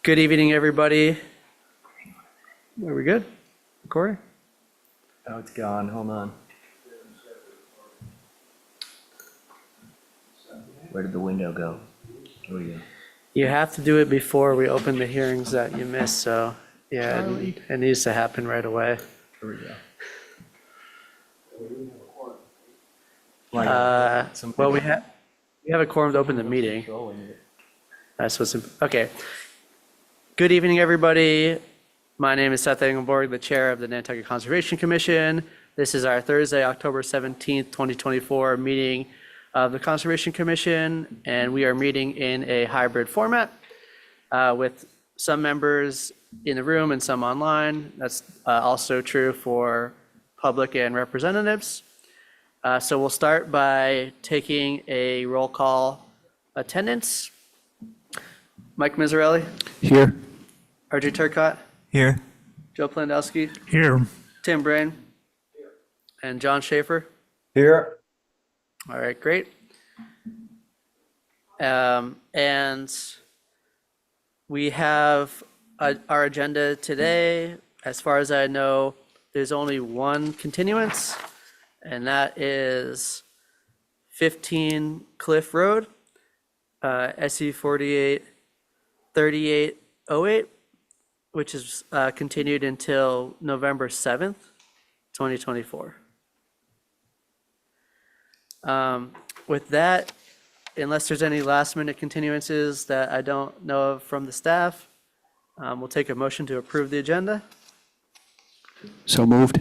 Good evening, everybody. Are we good? Recording? Oh, it's gone. Hold on. Where did the window go? Here we go. You have to do it before we open the hearings that you missed, so yeah, it needs to happen right away. Here we go. Well, we have a quorum to open the meeting. That's what's okay. Good evening, everybody. My name is Seth Engelborg, the chair of the Nantucket Conservation Commission. This is our Thursday, October 17th, 2024 meeting of the Conservation Commission, and we are meeting in a hybrid format with some members in the room and some online. That's also true for public and representatives. So we'll start by taking a roll call attendance. Mike Miserelli? Here. RJ Turcott? Here. Joe Plandowski? Here. Tim Brain? And John Schaefer? Here. All right, great. And we have our agenda today. As far as I know, there's only one continuance, and that is 15 Cliff Road, SE 483808, which is continued until November 7th, 2024. With that, unless there's any last minute continuances that I don't know of from the staff, we'll take a motion to approve the agenda. So moved.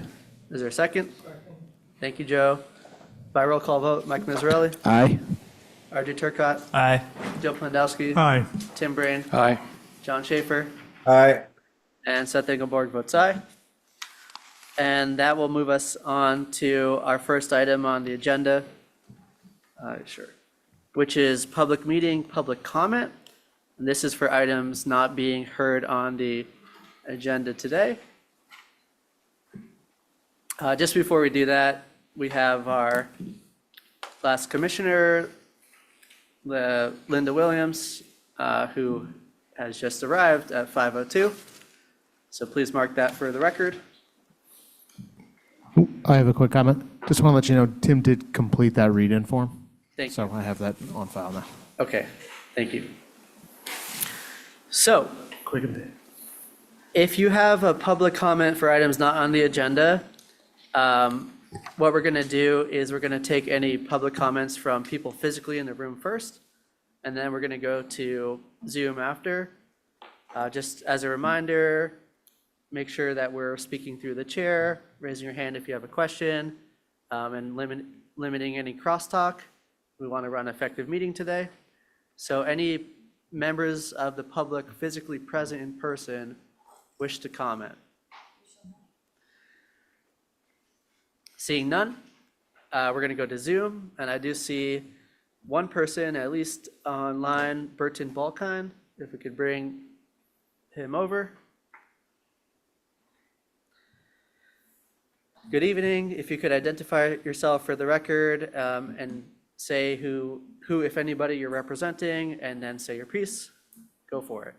Is there a second? Thank you, Joe. By roll call vote, Mike Miserelli, Aye. RJ Turcott, Aye. Joe Plandowski, Aye. Tim Brain, Aye. John Schaefer, Aye. and Seth Engelborg votes aye. And that will move us on to our first item on the agenda, which is public meeting, public comment. And this is for items not being heard on the agenda today. Just before we do that, we have our last commissioner, Linda Williams, who has just arrived at 5:02. So please mark that for the record. I have a quick comment. Just want to let you know, Tim did complete that read-in form. Thank you. So I have that on file now. Okay, thank you. So, if you have a public comment for items not on the agenda, what we're going to do is we're going to take any public comments from people physically in the room first, and then we're going to go to Zoom after. Just as a reminder, make sure that we're speaking through the chair, raising your hand if you have a question, and limiting any crosstalk. We want to run an effective meeting today. So any members of the public physically present in person wish to comment? Seeing none, we're going to go to Zoom, and I do see one person, at least online, Burton Balkine, if we could bring him over. Good evening. If you could identify yourself for the record and say who, if anybody, you're representing, and then say your piece. Go for it.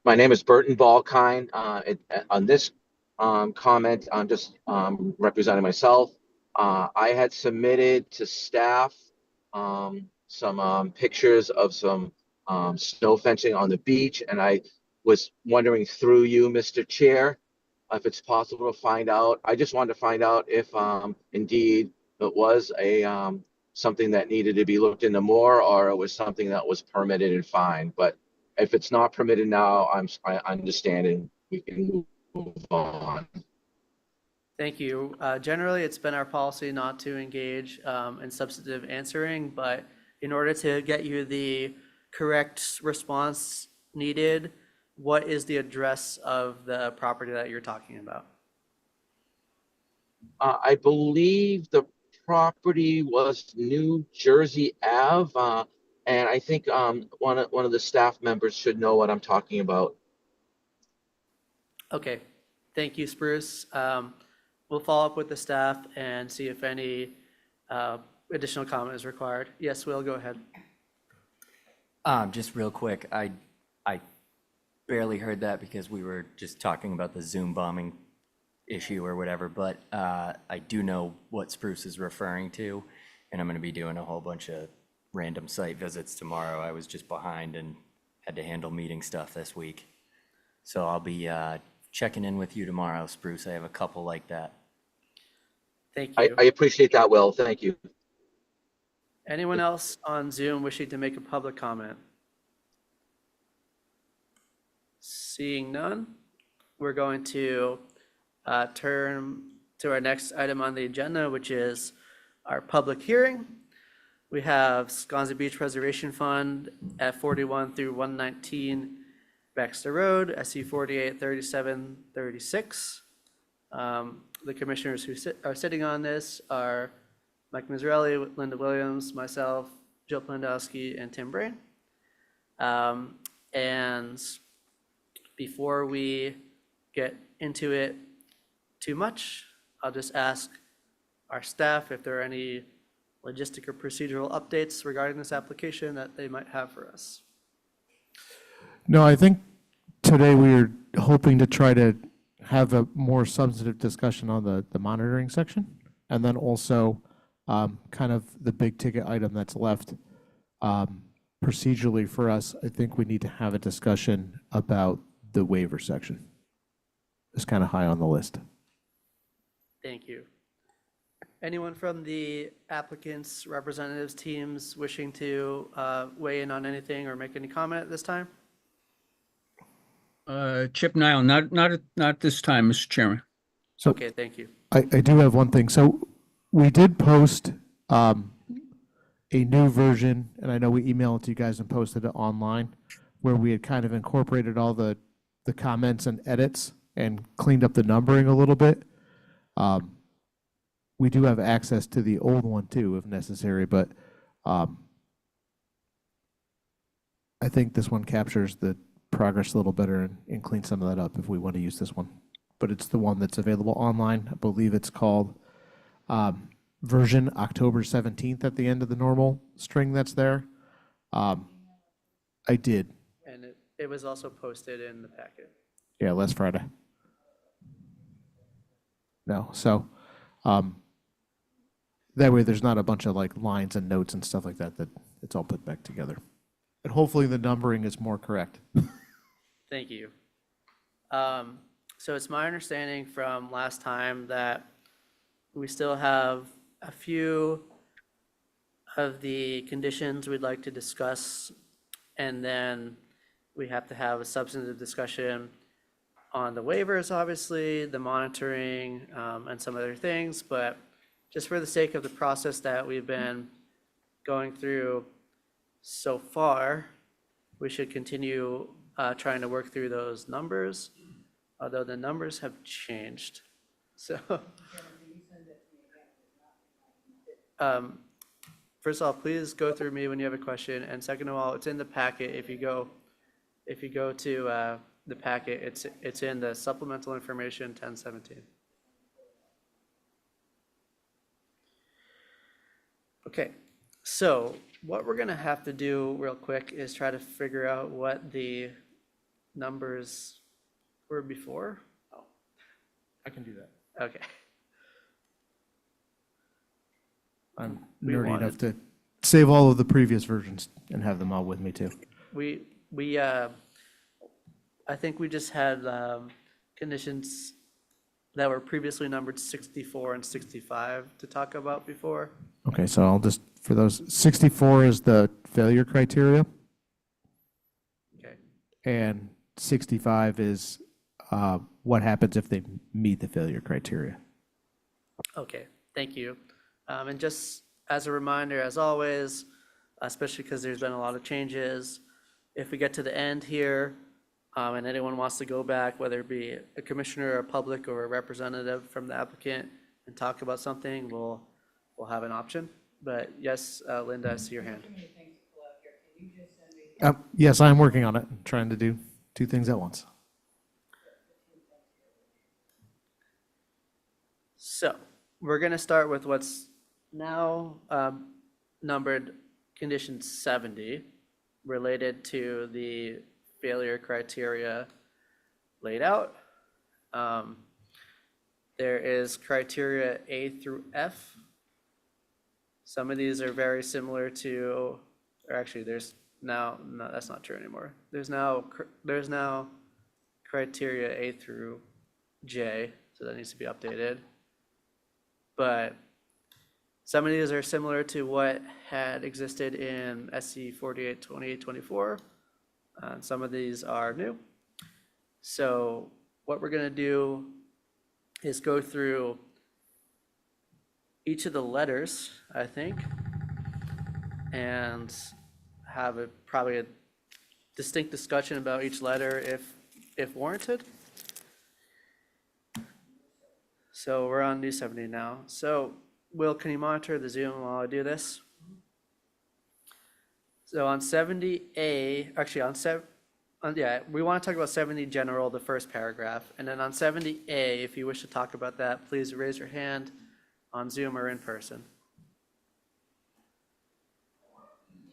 My name is Burton Balkine. On this comment, I'm just representing myself. I had submitted to staff some pictures of some snow fencing on the beach, and I was wondering through you, Mr. Chair, if it's possible to find out. I just wanted to find out if indeed it was a something that needed to be looked into more, or it was something that was permitted and fine. But if it's not permitted now, I understand and we can move on. Thank you. Generally, it's been our policy not to engage in substantive answering, but in order to get you the correct response needed, what is the address of the property that you're talking about? I believe the property was New Jersey Ave, and I think one of the staff members should know what I'm talking about. Okay, thank you, Spruce. We'll follow up with the staff and see if additional comment is required. Yes, Will, go ahead. Just real quick, I barely heard that because we were just talking about the Zoom bombing issue or whatever, but I do know what Spruce is referring to, and I'm going to be doing a whole bunch of random site visits tomorrow. I was just behind and had to handle meeting stuff this week. So I'll be checking in with you tomorrow, Spruce. I have a couple like that. Thank you. I appreciate that, Will. Thank you. Anyone else on Zoom wishing to make a public comment? Seeing none, we're going to turn to our next item on the agenda, which is our public hearing. We have Sconset Beach Preservation Fund at 41 through 119 Baxter Road, SC 483736. The commissioners who are sitting on this are Mike Miserelli, Linda Williams, myself, Jill Plandowski, and Tim Brain. And before we get into it too much, I'll just ask our staff if there are any logistic or procedural updates regarding this application that they might have for us. No, I think today we are hoping to try to have a more substantive discussion on the monitoring section, and then also kind of the big ticket item that's left. Procedurally for us, I think we need to have a discussion about the waiver section. It's kind of high on the list. Thank you. Anyone from the applicants' representatives teams wishing to weigh in on anything or make any comment at this time? Chip Nile, not at this time, Mr. Chairman. So Okay, thank you. I do have one thing. So we did post a new version, and I know we emailed it to you guys and posted it online, where we had kind of incorporated all the comments and edits and cleaned up the numbering a little bit. We do have access to the old one too, if necessary, but I think this one captures the progress a little better and cleans some of that up if we want to use this one. But it's the one that's available online. I believe it's called version October 17th at the end of the normal string that's there. I did. And it was also posted in the packet. Yeah, last Friday. No, so that way there's not a bunch of like lines and notes and stuff like that, that it's all put back together. And hopefully the numbering is more correct. Thank you. So it's my understanding from last time that we still have a few of the conditions we'd like to discuss, and then we have to have a substantive discussion on the waivers, obviously, the monitoring, and some other things. But just for the sake of the process that we've been going through so far, we should continue trying to work through those numbers, although the numbers have changed. So, first of all, please go through me when you have a question, and second of all, it's in the packet. If you go to the packet, it's in the supplemental information 1017. Okay, so what we're gonna have to do real quick is try to figure out what the numbers were before. Oh, I can do that. okay. I'm We nerdy wanted- enough to save all of the previous versions and have them all with me too. We I think we just had conditions that were previously numbered 64 and 65 to talk about before. Okay, so I'll just, for those, 64 is the failure criteria, Okay, and 65 is what happens if they meet the failure criteria. okay, thank you. And just as a reminder, as always, especially because there's been a lot of changes, if we get to the end here, and anyone wants to go back, whether it be a commissioner, a public, or a representative from the applicant, and talk about something, we'll have an option. But yes, Linda, I see your hand. Yes, I'm working on it, trying to do two things at once. So we're going to start with what's now numbered condition 70 related to the failure criteria laid out. There is criteria A through F. Some of these are very similar to, or actually there's now, no, that's not true anymore. There's now criteria A through J, so that needs to be updated. But some of these are similar to what had existed in SC 48, 28, 24. Some of these are new. So what we're gonna do is go through each of the letters, I think, and have probably a distinct discussion about each letter if warranted. So we're on new 70 now. So Will, can you monitor the Zoom while I do this? So on 70A, actually yeah, we want to talk about 70 general, the first paragraph. And then on 70A, if you wish to talk about that, please raise your hand on Zoom or in person.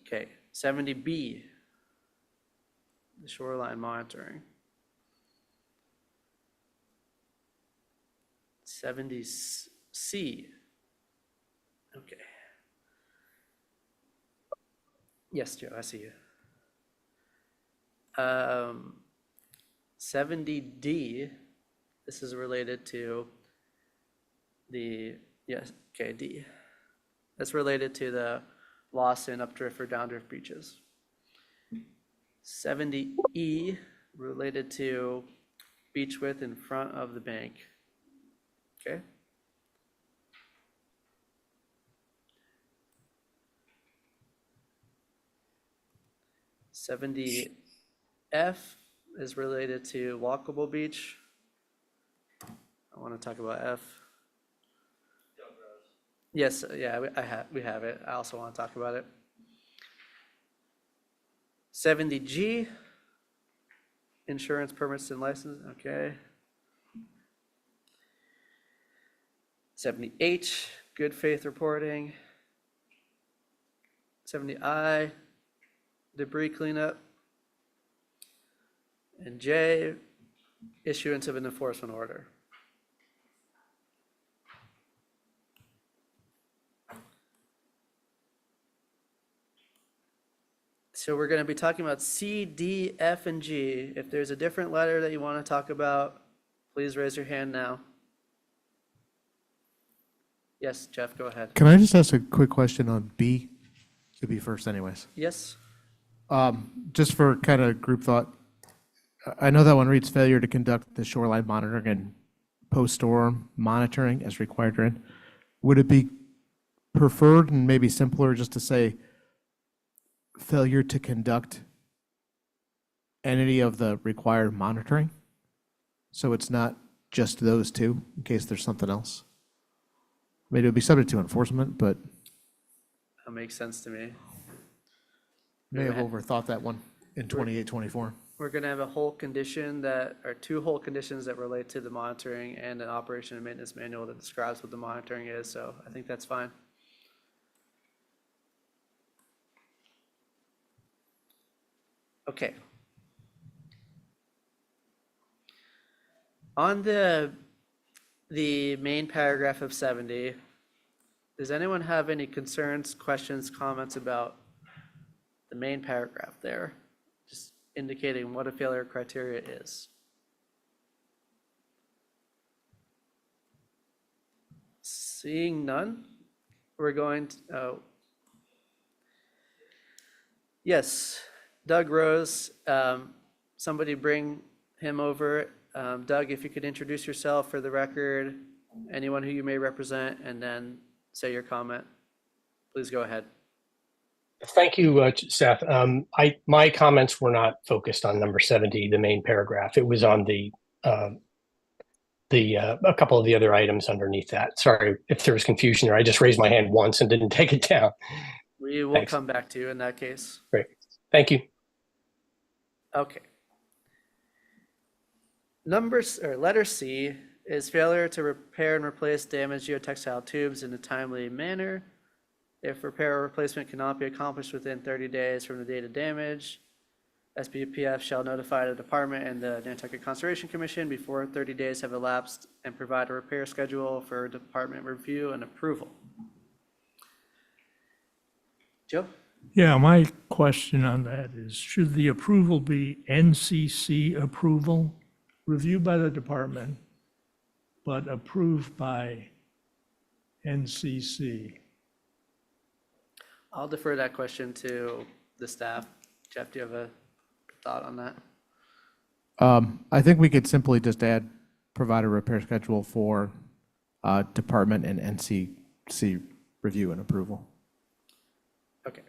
Okay, 70B, the shoreline monitoring. 70C. Okay. Yes, Joe, I see you. 70D, this is related to the, yes, okay, D. That's related to the loss in updrift or downdrift breaches. 70E, related to beach width in front of the bank. Okay. '70F is related to walkable beach. I want to talk about F. Yes, yeah, we have it. I also want to talk about it. 70G, insurance permits and license, okay. 70H, good faith reporting. 70I, debris cleanup. And J, issuance of an enforcement order. So we're going to be talking about C, D, F, and G. If there's a different letter that you want to talk about, please raise your hand now. Yes, Jeff, go ahead. Can I just ask a quick question on B? Should be first anyways. Yes? Just for kind of group thought, I know that one reads failure to conduct the shoreline monitoring and post-storm monitoring as required herein. Would it be preferred and maybe simpler just to say failure to conduct any of the required monitoring? So it's not just those two in case there's something else? Maybe it would be subject to enforcement, but That makes sense to me. may have overthought that one in 28, 24. We're going to have a whole condition that, or two whole conditions that relate to the monitoring and an operation and maintenance manual that describes what the monitoring is, so I think that's fine. Okay. On the main paragraph of 70, does anyone have any concerns, questions, comments about the main paragraph there? Just indicating what a failure criteria is. Seeing none, we're going to, yes, Doug Rose, somebody bring him over. Doug, if you could introduce yourself for the record, anyone who you may represent, and then say your comment. Please go ahead. Thank you, Seth. My comments were not focused on number 70, the main paragraph. It was on a couple of the other items underneath that. Sorry if there was confusion there. I just raised my hand once and didn't take it down. We will come back to you in that case. Great. Thank you. Okay. Letter C is failure to repair and replace damaged geotextile tubes in a timely manner. If repair or replacement cannot be accomplished within 30 days from the date of damage, SBPF shall notify the department and the Nantucket Conservation Commission before 30 days have elapsed and provide a repair schedule for department review and approval. Joe? Yeah, my question on that is, should the approval be NCC approval, reviewed by the department, but approved by NCC? I'll defer that question to the staff. Jeff, do you have a thought on that? I think we could simply just add, provide a repair schedule for department and NCC review and approval. Okay.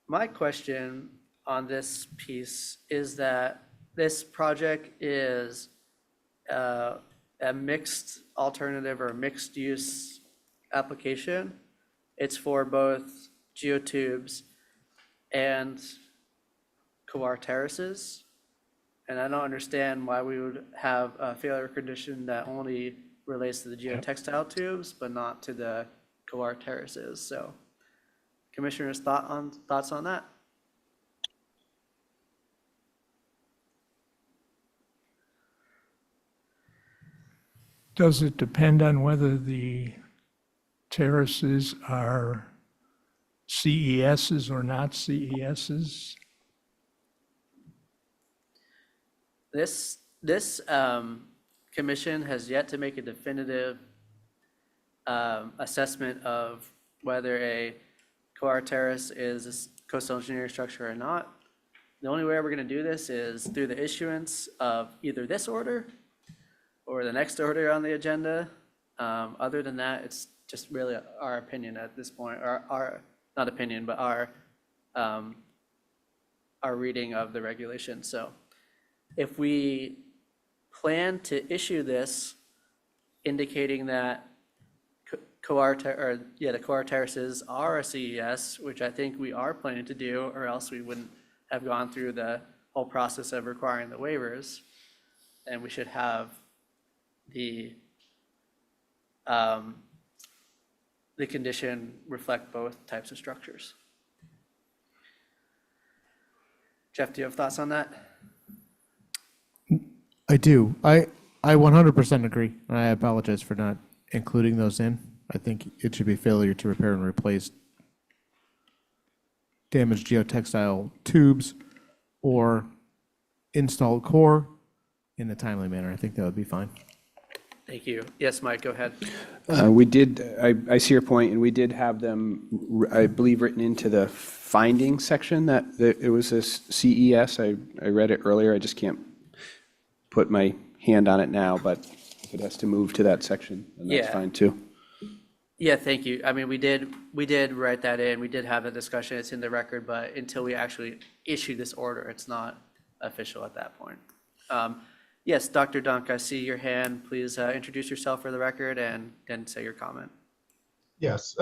My question on this piece is that this project is a mixed alternative or mixed use application. It's for both geotubes and couloir terraces. And I don't understand why we would have a failure condition that only relates to the geotextile tubes, but not to the couloir terraces. So commissioners' thoughts on that? Does it depend on whether the terraces are CESs or not CESs? This commission has yet to make a definitive assessment of whether a couloir terrace is a coastal engineering structure or not. The only way we're going to do this is through the issuance of either this order or the next order on the agenda. Other than that, it's just really our opinion at this point, or our, not opinion, but our reading of the regulation. So if we plan to issue this indicating that the couloir terraces are a CES, which I think we are planning to do, or else we wouldn't have gone through the whole process of requiring the waivers, and we should have the condition reflect both types of structures. Jeff, do you have thoughts on that? I do. I 100% agree, and I apologize for not including those in. I think it should be failure to repair and replace damaged geotextile tubes or installed core in a timely manner. I think that would be fine. Thank you. Yes, Mike, go ahead. We did, I see your point, and we did have them, I believe, written into the finding section that it was a CES. I read it earlier. I just can't put my hand on it now, but if it has to move to that section, then that's Yeah. fine too. Yeah, thank you. I mean, we did write that in. We did have a discussion. It's in the record, but until we actually issue this order, it's not official at that point. Yes, Dr. Dunk, I see your hand. Please introduce yourself for the record and say your comment. Yes,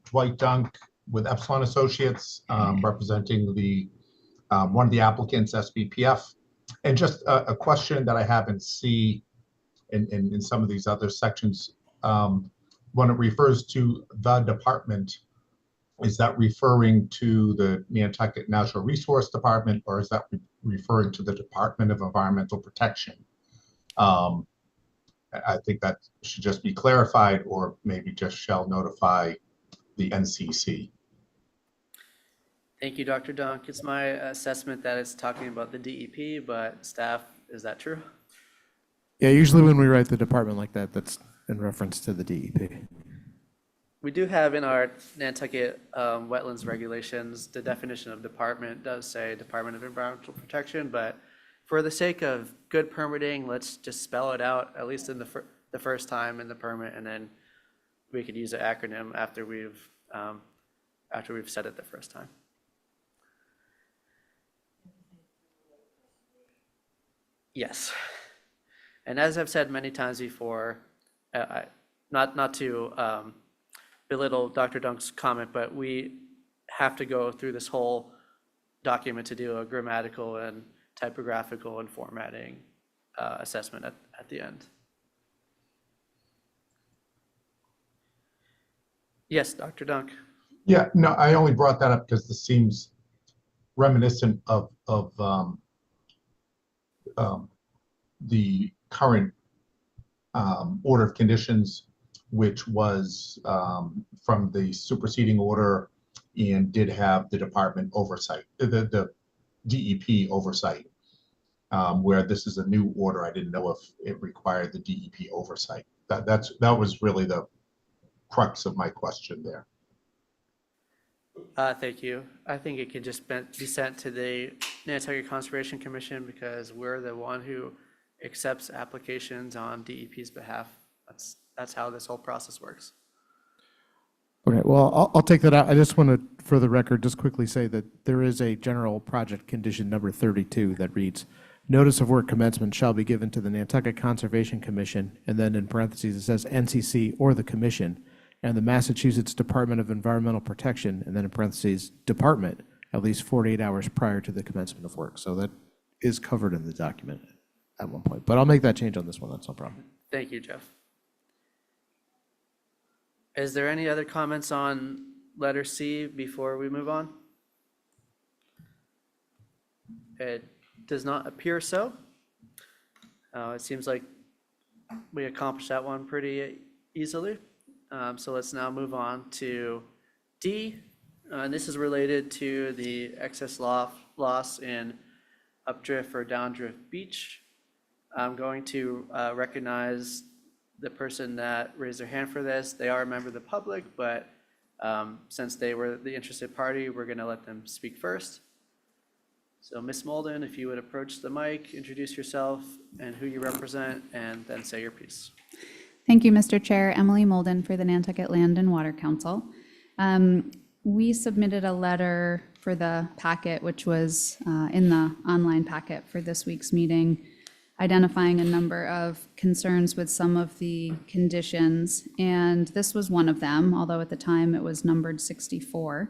Dwight Dunk with Epsilon Associates, representing the one of the applicants, SBPF. And just a question that I have in C in some of these other sections. When it refers to the department, is that referring to the Nantucket Natural Resource Department, or is that referring to the Department of Environmental Protection? I think that should just be clarified, or maybe just shall notify the NCC. Thank you, Dr. Dunk. It's my assessment that it's talking about the DEP, but staff, is that true? Yeah, usually when we write the department like that, that's in reference to the DEP. We do have in our Nantucket wetlands regulations, the definition of department does say Department of Environmental Protection, but for the sake of good permitting, let's just spell it out, at least in the first time in the permit, and then we could use an acronym after we've said it the first time. Yes. And as I've said many times before, not to belittle Dr. Dunk's comment, but we have to go through this whole document to do a grammatical and typographical and formatting assessment at the end. Yes, Dr. Dunk. Yeah, no, I only brought that up because this seems reminiscent of the current order of conditions, which was from the superseding order and did have the department oversight, the DEP oversight. Where this is a new order, I didn't know if it required the DEP oversight. That was really the crux of my question there. Thank you. I think it can just be sent to the Nantucket Conservation Commission because we're the one who accepts applications on DEP's behalf. That's how this whole process works. Okay, well, I'll take that out. I just want to, for the record, just quickly say that there is a general project condition number 32 that reads, notice of work commencement shall be given to the Nantucket Conservation Commission, and then in parentheses it says NCC or the Commission, and the Massachusetts Department of Environmental Protection, and then in parentheses, Department, at least 48 hours prior to the commencement of work. So that is covered in the document at one point. But I'll make that change on this one, that's no problem. Thank you, Jeff. Is there any other comments on letter C before we move on? It does not appear so. It seems like we accomplished that one pretty easily. So let's now move on to D. And this is related to the excess loss in updrift or downdrift beach. I'm going to recognize the person that raised their hand for this. They are a member of the public, but since they were the interested party, we're going to let them speak first. So Ms. Molden, if you would approach the mic, introduce yourself and who you represent, and then say your piece. Thank you, Mr. Chair. Emily Molden for the Nantucket Land and Water Council. We submitted a letter for the packet, which was in the online packet for this week's meeting, identifying a number of concerns with some of the conditions, and this was one of them, although at the time it was numbered 64.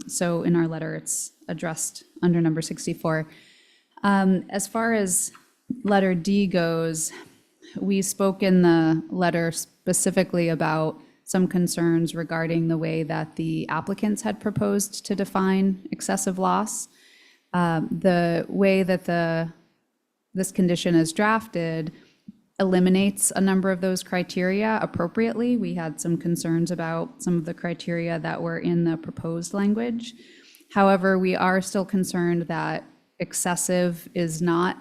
So in our letter, it's addressed under number 64. As far as letter D goes, we spoke in the letter specifically about some concerns regarding the way that the applicants had proposed to define excessive loss. The way that this condition is drafted eliminates a number of those criteria appropriately. We had some concerns about some of the criteria that were in the proposed language. However, we are still concerned that excessive is not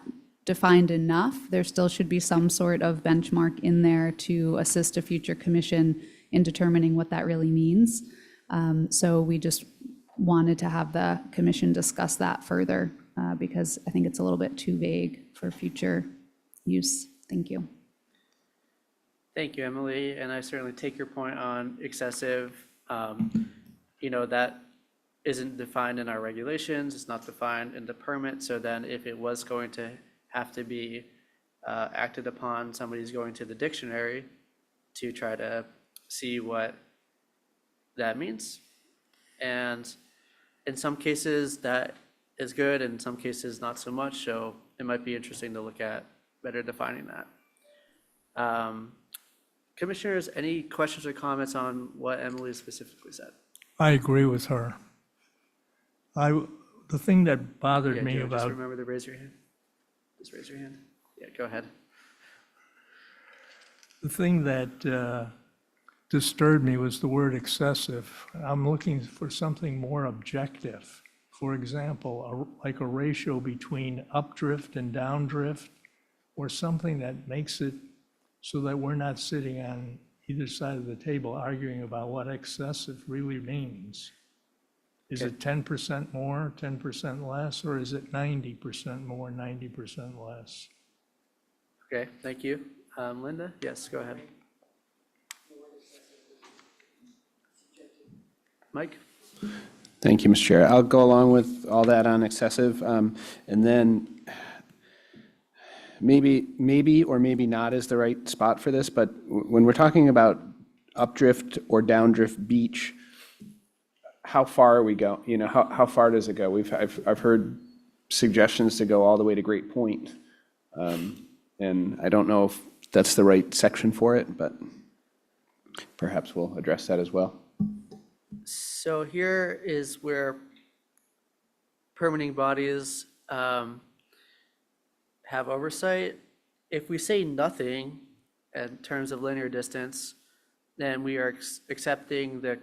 defined enough. There still should be some sort of benchmark in there to assist a future commission in determining what that really means. So we just wanted to have the commission discuss that further because I think it's a little bit too vague for future use. Thank you. Thank you, Emily. And I certainly take your point on excessive. That isn't defined in our regulations. It's not defined in the permit. So then if it was going to have to be acted upon, somebody's going to the dictionary to try to see what that means. And in some cases that is good, in some cases not so much. So it might be interesting to look at better defining that. Commissioners, any questions or comments on what Emily specifically said? I agree with her. The thing that bothered me Joe, just about, remember to raise your hand. Just raise your hand. Yeah, go ahead. the thing that disturbed me was the word excessive. I'm looking for something more objective. For example, like a ratio between updrift and downdrift, or something that makes it so that we're not sitting on either side of the table arguing about what excessive really means. Is it 10% more, 10% less, or is it 90% more, 90% less? Okay, thank you. Linda, yes, go ahead. Mike? Thank you, Mr. Chair. I'll go along with all that on excessive. And then maybe or maybe not is the right spot for this, but when we're talking about updrift or downdrift beach, how far are we go? How far does it go? I've heard suggestions to go all the way to Great Point. And I don't know if that's the right section for it, but perhaps we'll address that as well. So here is where permitting bodies have oversight. If we say nothing in terms of linear distance, then we are accepting the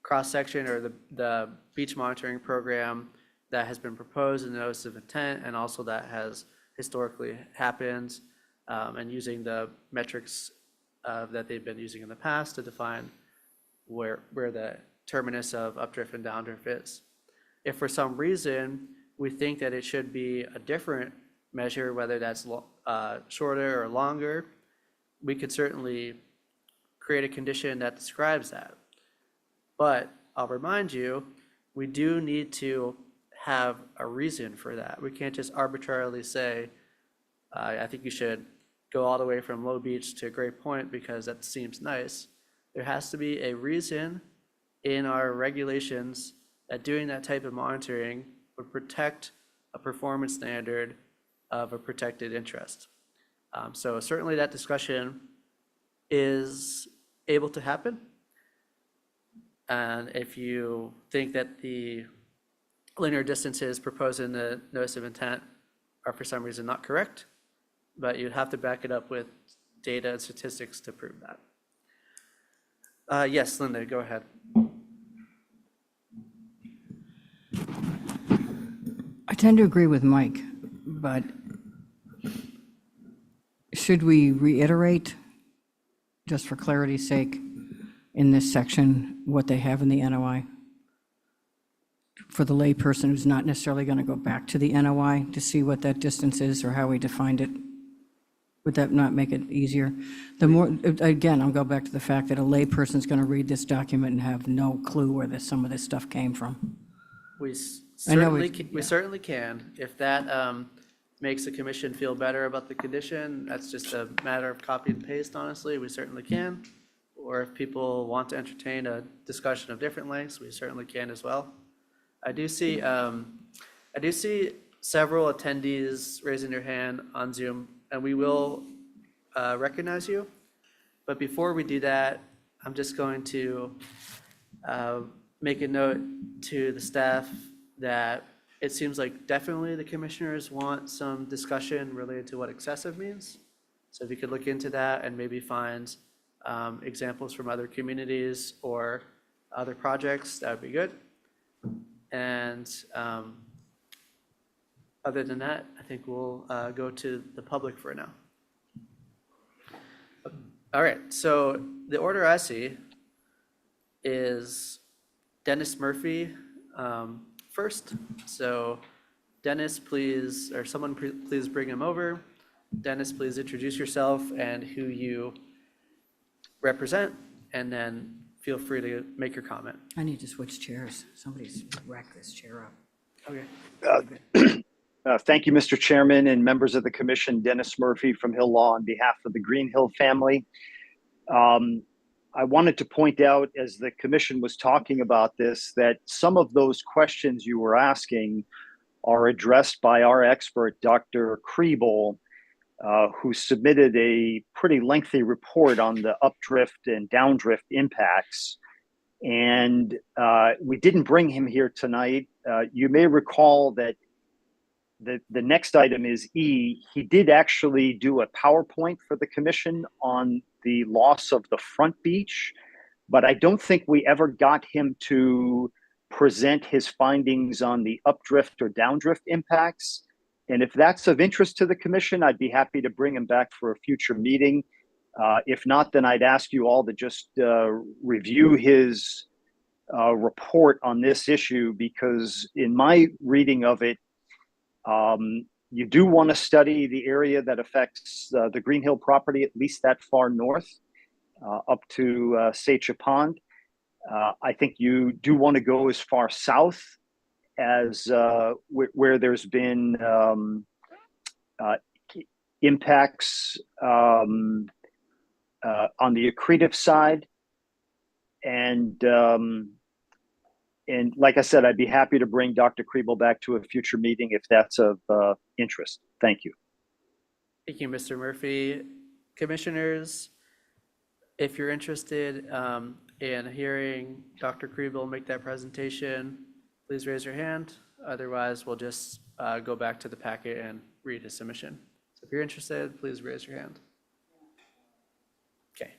cross-section or the beach monitoring program that has been proposed in the notice of intent and also that has historically happened, and using the metrics that they've been using in the past to define where the terminus of updrift and downdrift is. If for some reason we think that it should be a different measure, whether that's shorter or longer, we could certainly create a condition that describes that. But I'll remind you, we do need to have a reason for that. We can't just arbitrarily say, I think you should go all the way from Low Beach to Great Point because that seems nice. There has to be a reason in our regulations that doing that type of monitoring would protect a performance standard of a protected interest. So certainly that discussion is able to happen. And if you think that the linear distances proposed in the notice of intent are for some reason not correct, but you'd have to back it up with data and statistics to prove that. Yes, Linda, go ahead. I tend to agree with Mike, but should we reiterate, just for clarity's sake, in this section, what they have in the NOI? For the layperson who's not necessarily going to go back to the NOI to see what that distance is or how we defined it? Would that not make it easier? The more, again, I'll go back to the fact that a layperson's going to read this document and have no clue where some of this stuff came from. We I know certainly can. If that makes the commission feel better about the condition, that's just a matter of copy and paste, honestly, we certainly can. Or if people want to entertain a discussion of different lengths, we certainly can as well. I do see several attendees raising their hand on Zoom, and we will recognize you. But before we do that, I'm just going to make a note to the staff that it seems like definitely the commissioners want some discussion related to what excessive means. So if you could look into that and maybe find examples from other communities or other projects, that would be good. And other than that, I think we'll go to the public for now. All right, so the order I see is Dennis Murphy first. So Dennis, please, or someone please bring him over. Dennis, please introduce yourself and who you represent, and then feel free to make your comment. I need to switch chairs. Somebody's racked this chair up. Okay. Thank you, Mr. Chairman and members of the commission. Dennis Murphy from Hill Law on behalf of the Green Hill family. I wanted to point out, as the commission was talking about this, that some of those questions you were asking are addressed by our expert, Dr. Kriebel, who submitted a pretty lengthy report on the updrift and downdrift impacts. And we didn't bring him here tonight. You may recall that the next item is E. He did actually do a PowerPoint for the commission on the loss of the front beach, but I don't think we ever got him to present his findings on the updrift or downdrift impacts. And if that's of interest to the commission, I'd be happy to bring him back for a future meeting. If not, then I'd ask you all to just review his report on this issue, because in my reading of it, you do want to study the area that affects the Green Hill property, at least that far north, up to Seicha Pond. I think you do want to go as far south as where there's been impacts on the accretive side. And like I said, I'd be happy to bring Dr. Kriebel back to a future meeting if that's of interest. Thank you. Thank you, Mr. Murphy. Commissioners, if you're interested, And hearing Dr. Kriebel make that presentation, please raise your hand. Otherwise, we'll just go back to the packet and read his submission. So if you're interested, please raise your hand. Okay.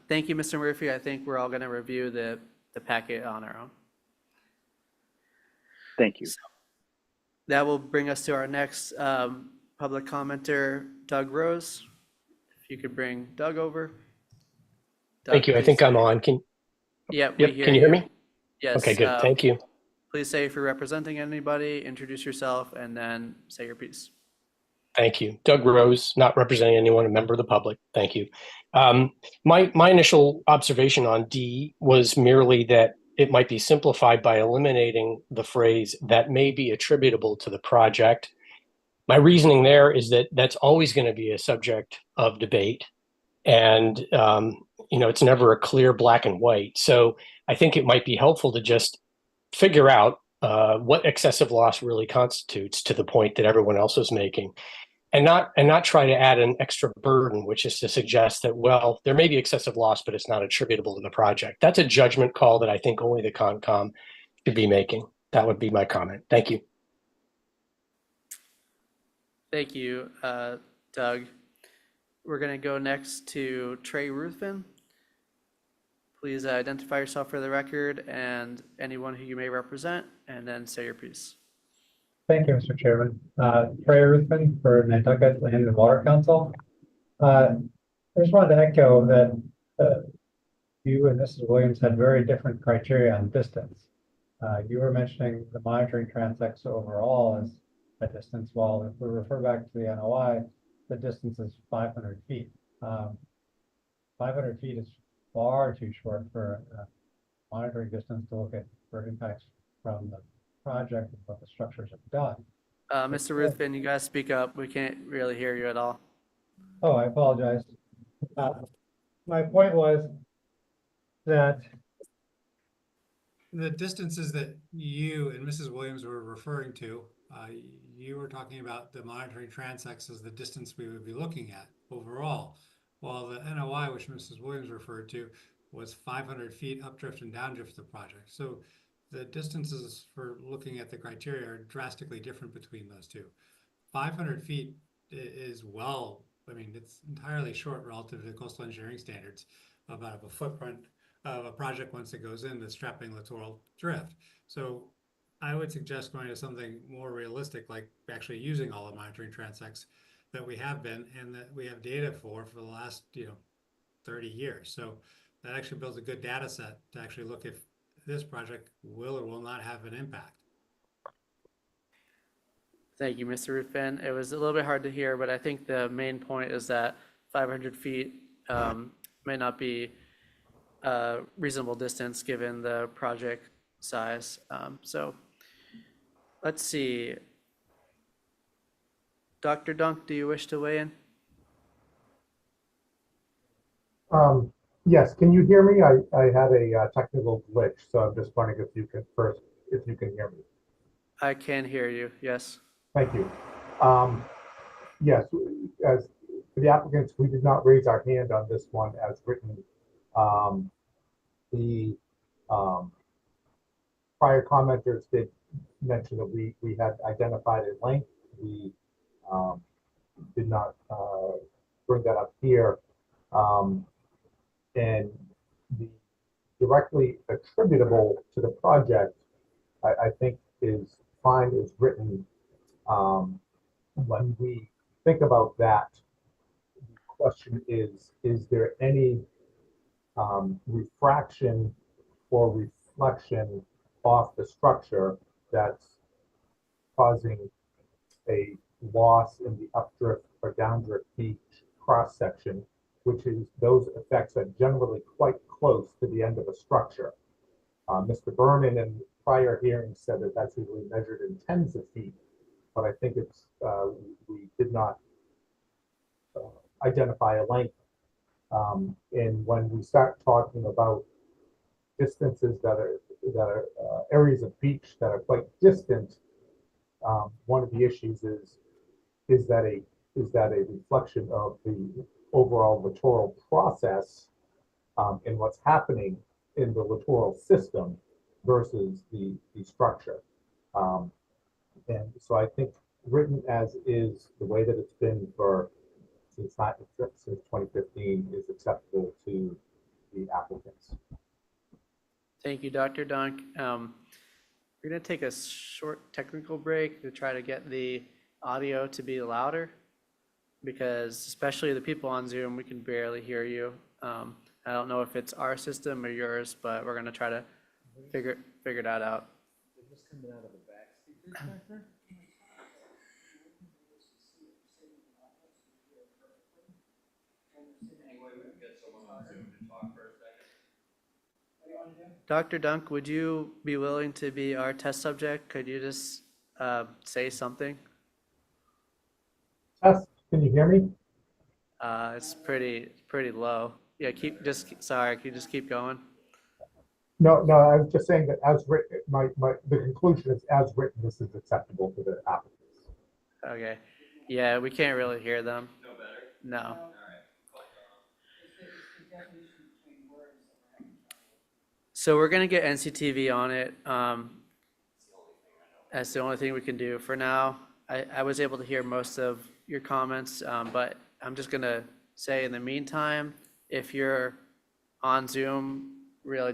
Thank you, Mr. Murphy. I think we're all going to review the packet on our own. Thank you. So that will bring us to our next public commenter, Doug Rose. If you could bring Doug over. Thank you. I think I'm on. Yep, we hear can you hear me? Yes. Okay, good. Thank you. Please say if you're representing anybody, introduce yourself, and then say your piece. Thank you. Doug Rose, not representing anyone, a member of the public. Thank you. My initial observation on D was merely that it might be simplified by eliminating the phrase that may be attributable to the project. My reasoning there is that that's always going to be a subject of debate. And, it's never a clear black and white. So I think it might be helpful to just figure out what excessive loss really constitutes to the point that everyone else is making. And not try to add an extra burden, which is to suggest that, well, there may be excessive loss, but it's not attributable to the project. That's a judgment call that I think only the Concom should be making. That would be my comment. Thank you. Thank you, Doug. We're going to go next to Trey Ruthven. Please identify yourself for the record and anyone who you may represent, and then say your piece. Thank you, Mr. Chairman. Trey Ruthven for Nantucket Land and Water Council. I just wanted to echo that you and Mrs. Williams had very different criteria on distance. You were mentioning the monitoring transects overall as a distance, while if we refer back to the NOI, the distance is 500 feet. 500 feet is far too short for a monitoring distance to look at for impacts from the project and what the structures have done. Mr. Ruthven, you guys speak up. We can't really hear you at all. Oh, I apologize. My point was that the distances that you and Mrs. Williams were referring to, you were talking about the monitoring transects as the distance we would be looking at overall, while the NOI, which Mrs. Williams referred to, was 500 feet updrift and downdrift the project. So the distances for looking at the criteria are drastically different between those two. 500 feet is it's entirely short relative to coastal engineering standards about a footprint of a project once it goes in, the strapping littoral drift. So I would suggest going to something more realistic, like actually using all the monitoring transects that we have been and that we have data for the last 30 years. So that actually builds a good data set to actually look if this project will or will not have an impact. Thank you, Mr. Ruthven. It was a little bit hard to hear, but I think the main point is that 500 feet may not be a reasonable distance given the project size. So let's see. Dr. Dunk, do you wish to weigh in? Yes, can you hear me? I had a technical glitch, so I'm just wondering if you can hear me. I can hear you, yes. Thank you. Yes, as for the applicants, we did not raise our hand on this one as written. The prior commenters did mention that we had identified a length. We did not bring that up here. And the directly attributable to the project, I think is fine as written. When we think about that, the question is there any refraction or reflection off the structure that's causing a loss in the updrift or downdrift beach cross section, which is those effects are generally quite close to the end of a structure. Mr. Vernon in prior hearings said that that's usually measured in tens of feet, but I think it's we did not identify a length. And when we start talking about distances that are areas of beach that are quite distant, one of the issues is that a reflection of the overall littoral process and what's happening in the littoral system versus the structure. And so I think written as is, the way that it's been since 2015 is acceptable to the applicants. Thank you, Dr. Dunk. We're going to take a short technical break to try to get the audio to be louder, because especially the people on Zoom, we can barely hear you. I don't know if it's our system or yours, but we're going to try to figure that out. Dr. Dunk, would you be willing to be our test subject? Could you just say something? Tess, can you hear me? It's pretty low. Yeah, sorry, can you just keep going? No, I was just saying that as written, the conclusion is as written, this is acceptable to the applicants. Okay. Yeah, we can't really hear them. No better? No. So we're gonna get NCTV on it. That's the only thing we can do for now. I was able to hear most of your comments, but I'm just gonna say in the meantime, if you're on Zoom, really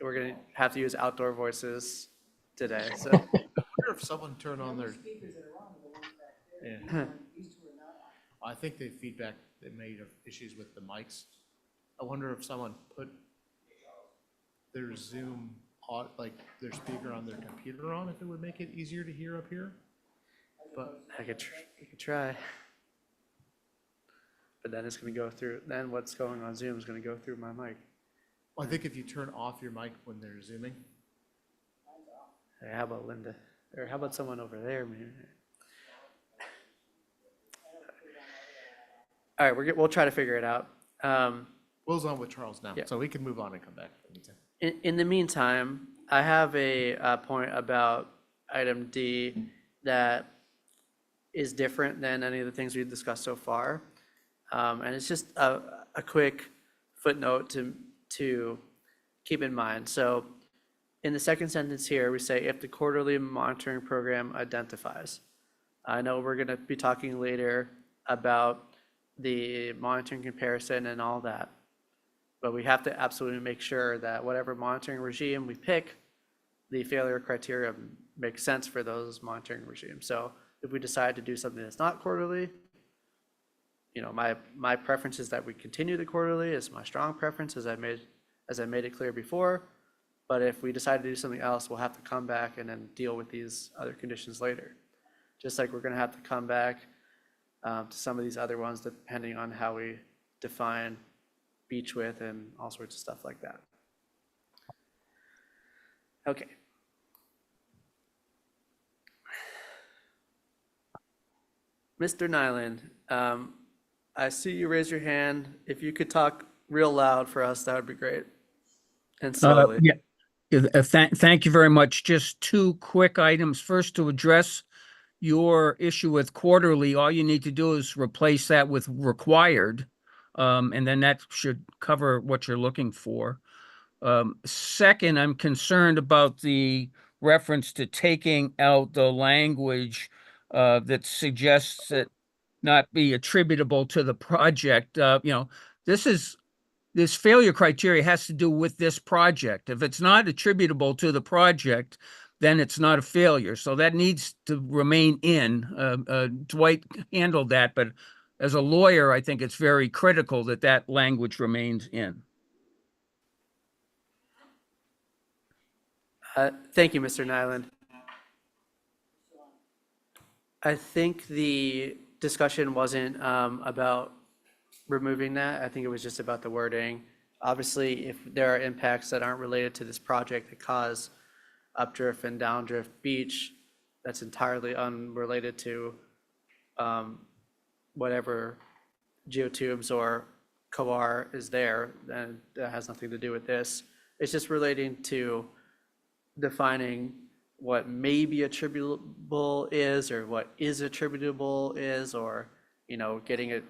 we're gonna have to use outdoor voices today, so. I wonder if someone turned on their. Yeah. I think the feedback they made of issues with the mics. I wonder if someone put their Zoom like their speaker on their computer on, if it would make it easier to hear up here. But I could try. But then it's gonna go through, then what's going on Zoom is gonna go through my mic. I think if you turn off your mic when they're Zooming. Hey, how about Linda? Or how about someone over there, maybe? All right, we'll try to figure it out. Will's on with Charles now, Yeah. so we can move on and come back. In the meantime, I have a point about item D that is different than any of the things we've discussed so far. And it's just a quick footnote to keep in mind. So in the second sentence here, we say if the quarterly monitoring program identifies. I know we're going to be talking later about the monitoring comparison and all that, but we have to absolutely make sure that whatever monitoring regime we pick, the failure criteria makes sense for those monitoring regimes. So if we decide to do something that's not quarterly, my preference is that we continue the quarterly. Is my strong preference, as I made it clear before. But if we decide to do something else, we'll have to come back and then deal with these other conditions later. Just like we're going to have to come back to some of these other ones, depending on how we define beach width and all sorts of stuff like that. Okay. Mr. Nyland, I see you raise your hand. If you could talk real loud for us, that would be great. And slowly. Thank you very much. Just two quick items. First, to address your issue with quarterly, all you need to do is replace that with required, and then that should cover what you're looking for. Second, I'm concerned about the reference to taking out the language that suggests it not be attributable to the project. This failure criteria has to do with this project. If it's not attributable to the project, then it's not a failure. So that needs to remain in. Dwight handled that, but as a lawyer, I think it's very critical that that language remains in. Thank you, Mr. Nyland. I think the discussion wasn't about removing that. I think it was just about the wording. Obviously, if there are impacts that aren't related to this project that cause updrift and downdrift beach, that's entirely unrelated to whatever geotubes or COAR is there, and that has nothing to do with this. It's just relating to defining what may be attributable is, or what is attributable is, or getting a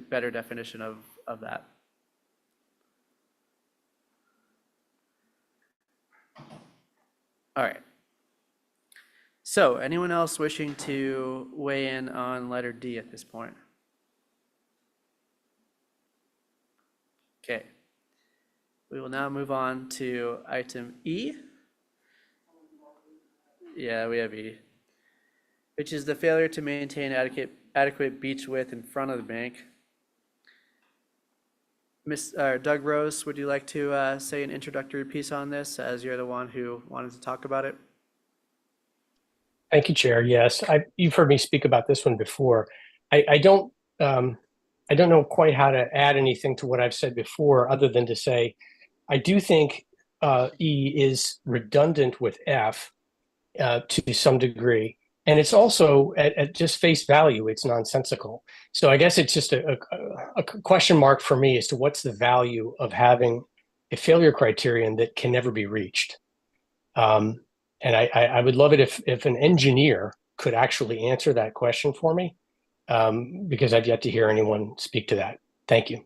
better definition of that. All right. So anyone else wishing to weigh in on letter D at this point? Okay. We will now move on to item E. Yeah, we have E, which is the failure to maintain adequate beach width in front of the bank. Doug Rose, would you like to say an introductory piece on this, as you're the one who wanted to talk about it? Thank you, Chair. Yes, you've heard me speak about this one before. I don't know quite how to add anything to what I've said before, other than to say I do think E is redundant with F to some degree, and it's also at just face value, it's nonsensical. So I guess it's just a question mark for me as to what's the value of having a failure criterion that can never be reached. And I would love it if an engineer could actually answer that question for me, because I've yet to hear anyone speak to that. Thank you.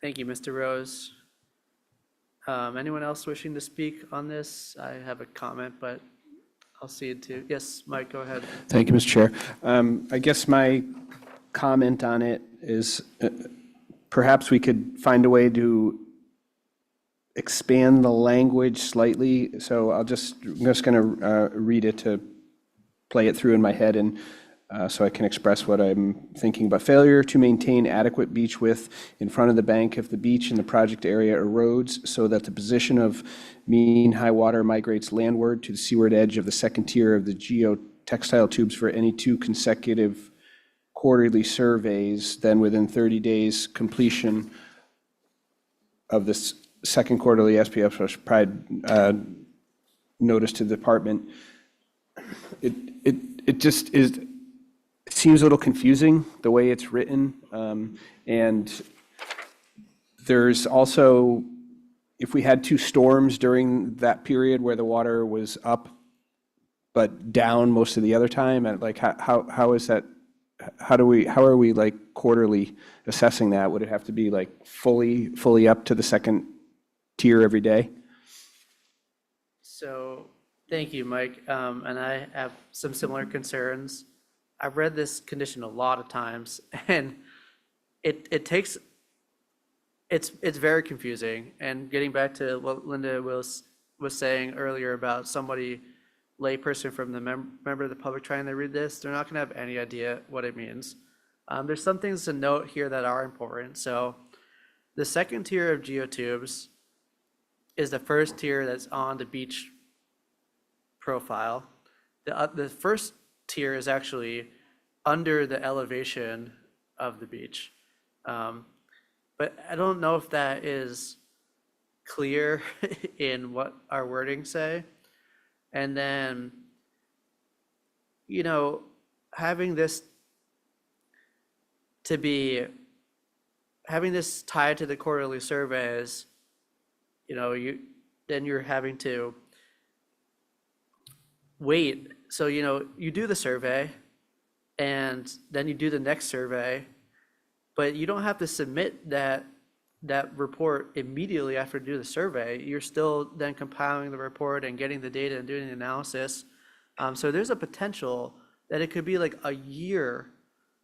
Thank you, Mr. Rose. Anyone else wishing to speak on this? I have a comment, but I'll see it too. Yes, Mike, go ahead. Thank you, Mr. Chair. I guess my comment on it is perhaps we could find a way to expand the language slightly. So I'm just going to read it to play it through in my head, and so I can express what I'm thinking about. Failure to maintain adequate beach width in front of the bank if the beach in the project area erodes so that the position of mean high water migrates landward to the seaward edge of the second tier of the geotextile tubes for any 2 consecutive quarterly surveys, then within 30 days completion of this second quarterly SPF notice to the department. It just is. It seems a little confusing the way it's written, and there's also, if we had 2 storms during that period where the water was up but down most of the other time, and like how is that? How are we like quarterly assessing that? Would it have to be like fully up to the second tier every day? So thank you, Mike. And I have some similar concerns. I've read this condition a lot of times, and it's very confusing. And getting back to what Linda was saying earlier about somebody, layperson from the member of the public trying to read this, they're not going to have any idea what it means. There's some things to note here that are important. So the second tier of geotubes is the first tier that's on the beach profile. The first tier is actually under the elevation of the beach. But I don't know if that is clear in what our wording say. And then, having this tied to the quarterly surveys, then you're having to wait. So, you do the survey and then you do the next survey, but you don't have to submit that report immediately after you do the survey. You're still then compiling the report and getting the data and doing the analysis. So there's a potential that it could be like a year.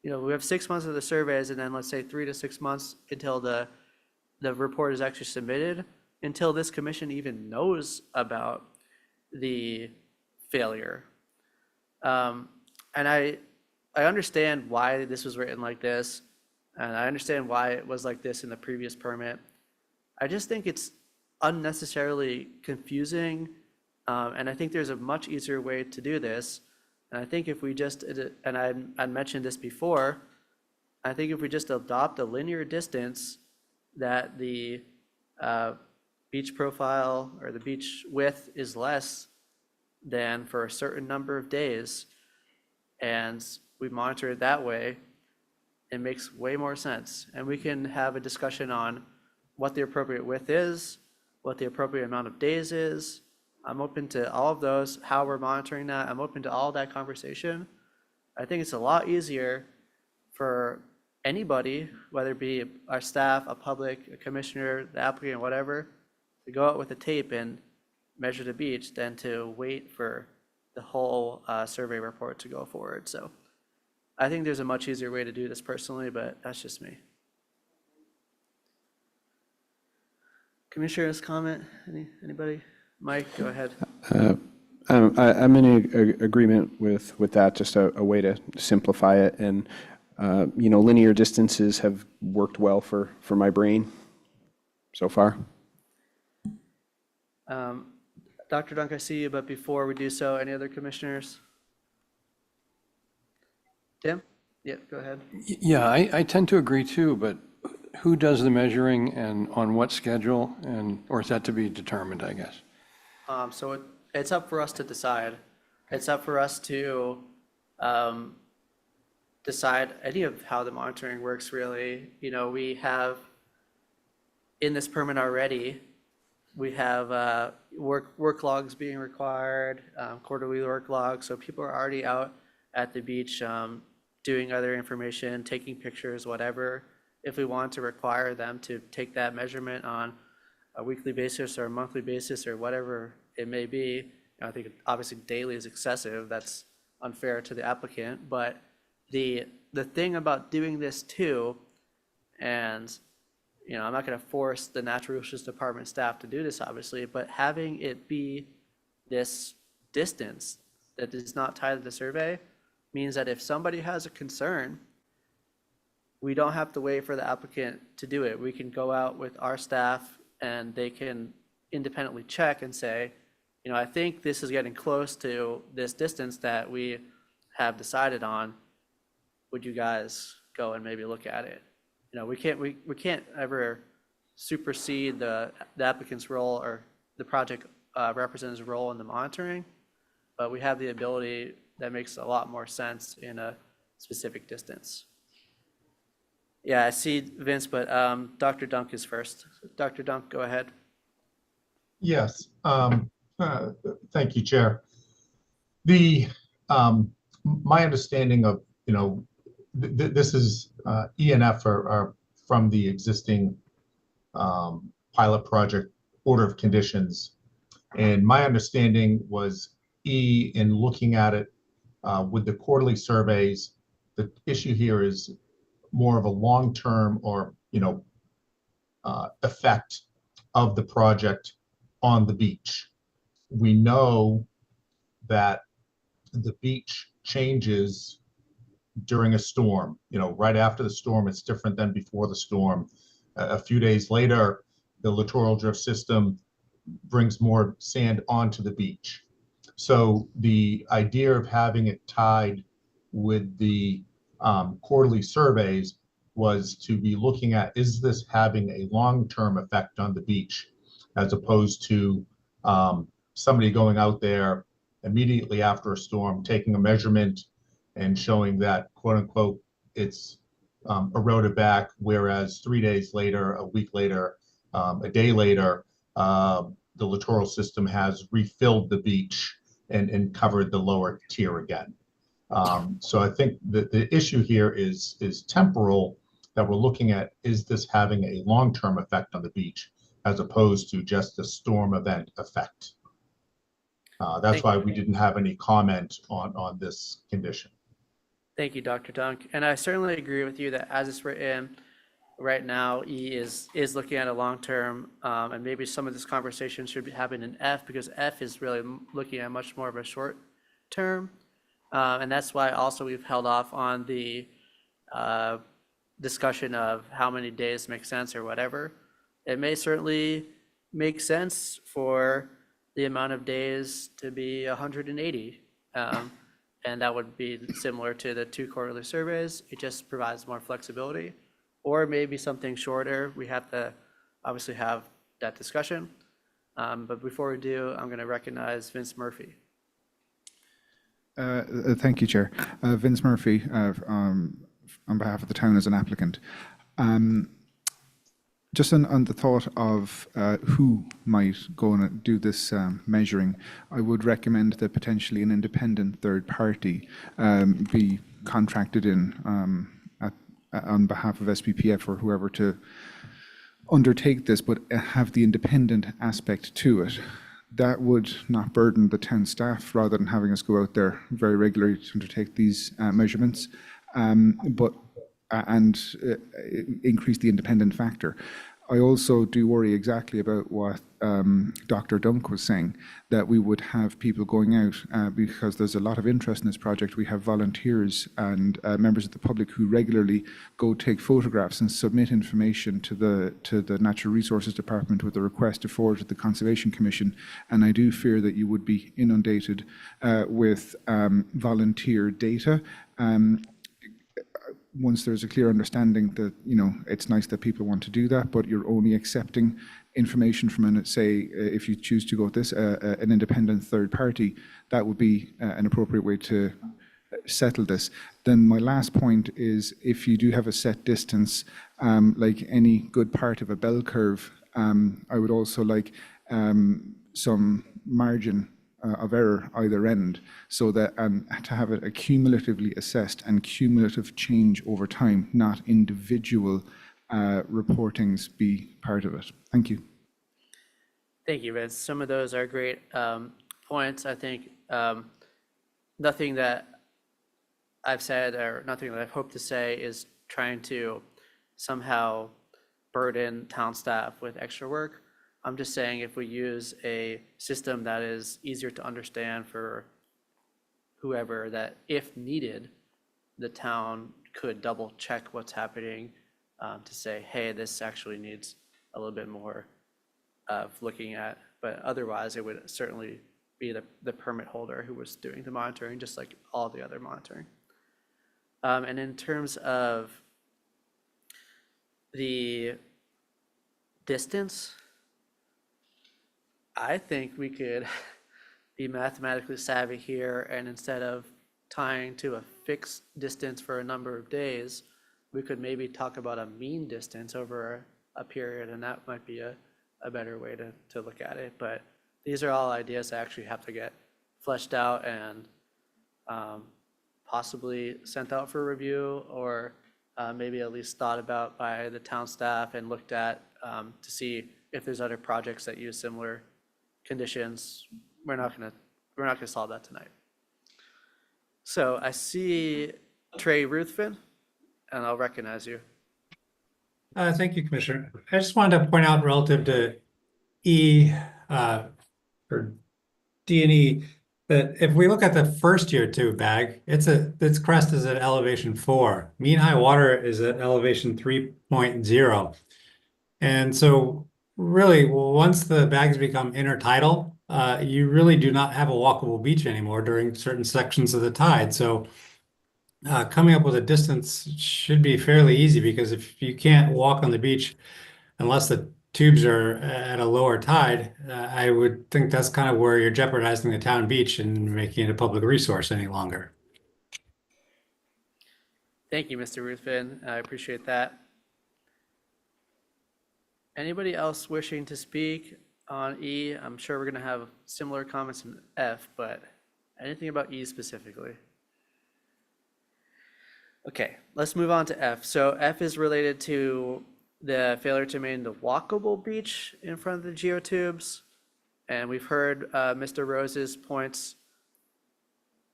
We have 6 months of the surveys, and then let's say 3 to 6 months until the report is actually submitted, until this commission even knows about the failure. And I understand why this was written like this, and I understand why it was like this in the previous permit. I just think it's unnecessarily confusing, and I think there's a much easier way to do this. And I think if we just, and I mentioned this before, I think if we just adopt a linear distance that the beach profile or the beach width is less than for a certain number of days, and we monitor it that way, it makes way more sense. And we can have a discussion on what the appropriate width is, what the appropriate amount of days is. I'm open to all of those, how we're monitoring that. I'm open to all that conversation. I think it's a lot easier for anybody, whether it be our staff, a public, a commissioner, the applicant, whatever, to go out with a tape and measure the beach than to wait for the whole survey report to go forward. So I think there's a much easier way to do this personally, but that's just me. Commissioners comment? Anybody? Mike, go ahead. I'm in agreement with that, just a way to simplify it. And, linear distances have worked well for my brain so far. Dr. Dunk, I see you, but before we do so, any other commissioners? Tim? Yeah, go ahead. Yeah, I tend to agree too, but who does the measuring and on what schedule, or is that to be determined, I guess? So it's up for us to decide. It's up for us to decide any of how the monitoring works, really. We have, in this permit already, we have work logs being required, quarterly work logs. So people are already out at the beach doing other information, taking pictures, whatever. If we want to require them to take that measurement on a weekly basis or a monthly basis or whatever it may be, I think obviously daily is excessive. That's unfair to the applicant. But the thing about doing this too, and I'm not going to force the Natural Resources Department staff to do this, obviously, but having it be this distance that is not tied to the survey means that if somebody has a concern, we don't have to wait for the applicant to do it. We can go out with our staff and they can independently check and say, I think this is getting close to this distance that we have decided on. Would you guys go and maybe look at it? We can't ever supersede the applicant's role or the project representative's role in the monitoring, but we have the ability that makes a lot more sense in a specific distance. Yeah, I see Vince, but Dr. Dunk is first. Dr. Dunk, go ahead. Yes. Thank you, Chair. My understanding of, this is E and F are from the existing pilot project order of conditions. And my understanding was E, in looking at it with the quarterly surveys, the issue here is more of a long-term or, effect of the project on the beach. We know that the beach changes during a storm. Right after the storm, it's different than before the storm. A few days later, the littoral drift system brings more sand onto the beach. So the idea of having it tied with the quarterly surveys was to be looking at, is this having a long-term effect on the beach, as opposed to somebody going out there immediately after a storm, taking a measurement and showing that, quote unquote, it's eroded back, whereas 3 days later, a week later, a day later, the littoral system has refilled the beach and covered the lower tier again. So I think that the issue here is temporal, that we're looking at, is this having a long-term effect on the beach as opposed to just a storm event effect. That's why we didn't have any comment on this condition. Thank you, Dr. Dunk. And I certainly agree with you that as it's written right now, E is looking at a long-term, and maybe some of this conversation should happen in F, because F is really looking at much more of a short term. And that's why also we've held off on the discussion of how many days make sense or whatever. It may certainly make sense for the amount of days to be 180. And that would be similar to the 2 quarterly surveys. It just provides more flexibility. Or maybe something shorter. We have to obviously have that discussion. But before we do, I'm going to recognize Vince Murphy. Thank you, Chair. Vince Murphy, on behalf of the town as an applicant. Just on the thought of who might go and do this measuring, I would recommend that potentially an independent third party be contracted in on behalf of SPPF or whoever to undertake this, but have the independent aspect to it. that would not burden the town staff rather than having us go out there very regularly to undertake these measurements, but and increase the independent factor. I also do worry exactly about what Dr. Dunk was saying, that we would have people going out because there's a lot of interest in this project. We have volunteers and members of the public who regularly go take photographs and submit information to the Natural Resources Department with a request to forward to the Conservation Commission. And I do fear that you would be inundated with volunteer data. Once there's a clear understanding that, you know, it's nice that people want to do that, but you're only accepting information from, say, if you choose to go with this, an independent third party, that would be an appropriate way to settle this. Then my last point is, if you do have a set distance, like any good part of a bell curve, I would also like some margin of error either end, so that to have it cumulatively assessed and cumulative change over time, not individual reportings be part of it. Thank you. Thank you, Vince. Some of those are great points. I think nothing that I've said or nothing that I've hoped to say is trying to somehow burden town staff with extra work. I'm just saying, if we use a system that is easier to understand for whoever, that if needed, the town could double check what's happening to say, hey, this actually needs a little bit more of looking at. But otherwise, it would certainly be the permit holder who was doing the monitoring, just like all the other monitoring. And in terms of the distance, I think we could be mathematically savvy here, and instead of tying to a fixed distance for a number of days, we could maybe talk about a mean distance over a period, and that might be a better way to look at it. But these are all ideas that actually have to get fleshed out and possibly sent out for review, or maybe at least thought about by the town staff and looked at to see if there's other projects that use similar conditions. We're not gonna solve that tonight. So I see Trey Ruthven, and I'll recognize you. Thank you, Commissioner. I just wanted to point out relative to E or D and E, that if we look at the first year tube bag, its crest is at elevation 4. Mean high water is at elevation 3.0. And so really, once the bags become intertidal, you really do not have a walkable beach anymore during certain sections of the tide. So coming up with a distance should be fairly easy, because if you can't walk on the beach unless the tubes are at a lower tide, I would think that's kind of where you're jeopardizing the town beach and making it a public resource any longer. Thank you, Mr. Ruthven. I appreciate that. Anybody else wishing to speak on E? I'm sure we're going to have similar comments in F, but anything about E specifically? Okay, let's move on to F. So F is related to the failure to maintain the walkable beach in front of the geotubes. And we've heard Mr. Rose's points.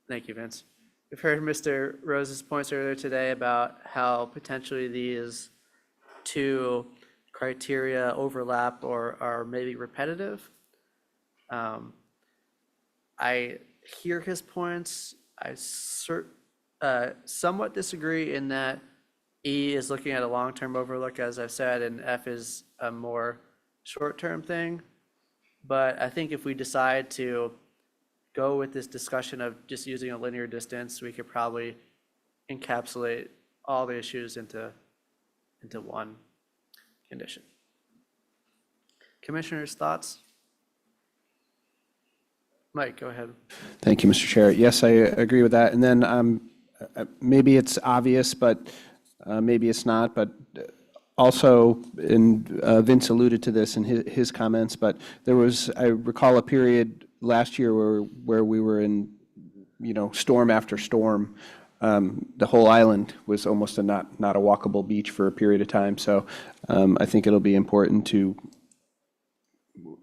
Thank you, Vince. We've heard Mr. Rose's points earlier today about how potentially these two criteria overlap or are maybe repetitive. I hear his points. I somewhat disagree in that E is looking at a long-term overlook, as I've said, and F is a more short-term thing. But I think if we decide to go with this discussion of just using a linear distance, we could probably encapsulate all the issues into one condition. Commissioners, thoughts? Mike, go ahead. Thank you, Mr. Chair. Yes, I agree with that. And then maybe it's obvious, but maybe it's not. But also, and Vince alluded to this in his comments, but there was, I recall, a period last year where we were in, storm after storm. The whole island was almost not a walkable beach for a period of time. So I think it'll be important to,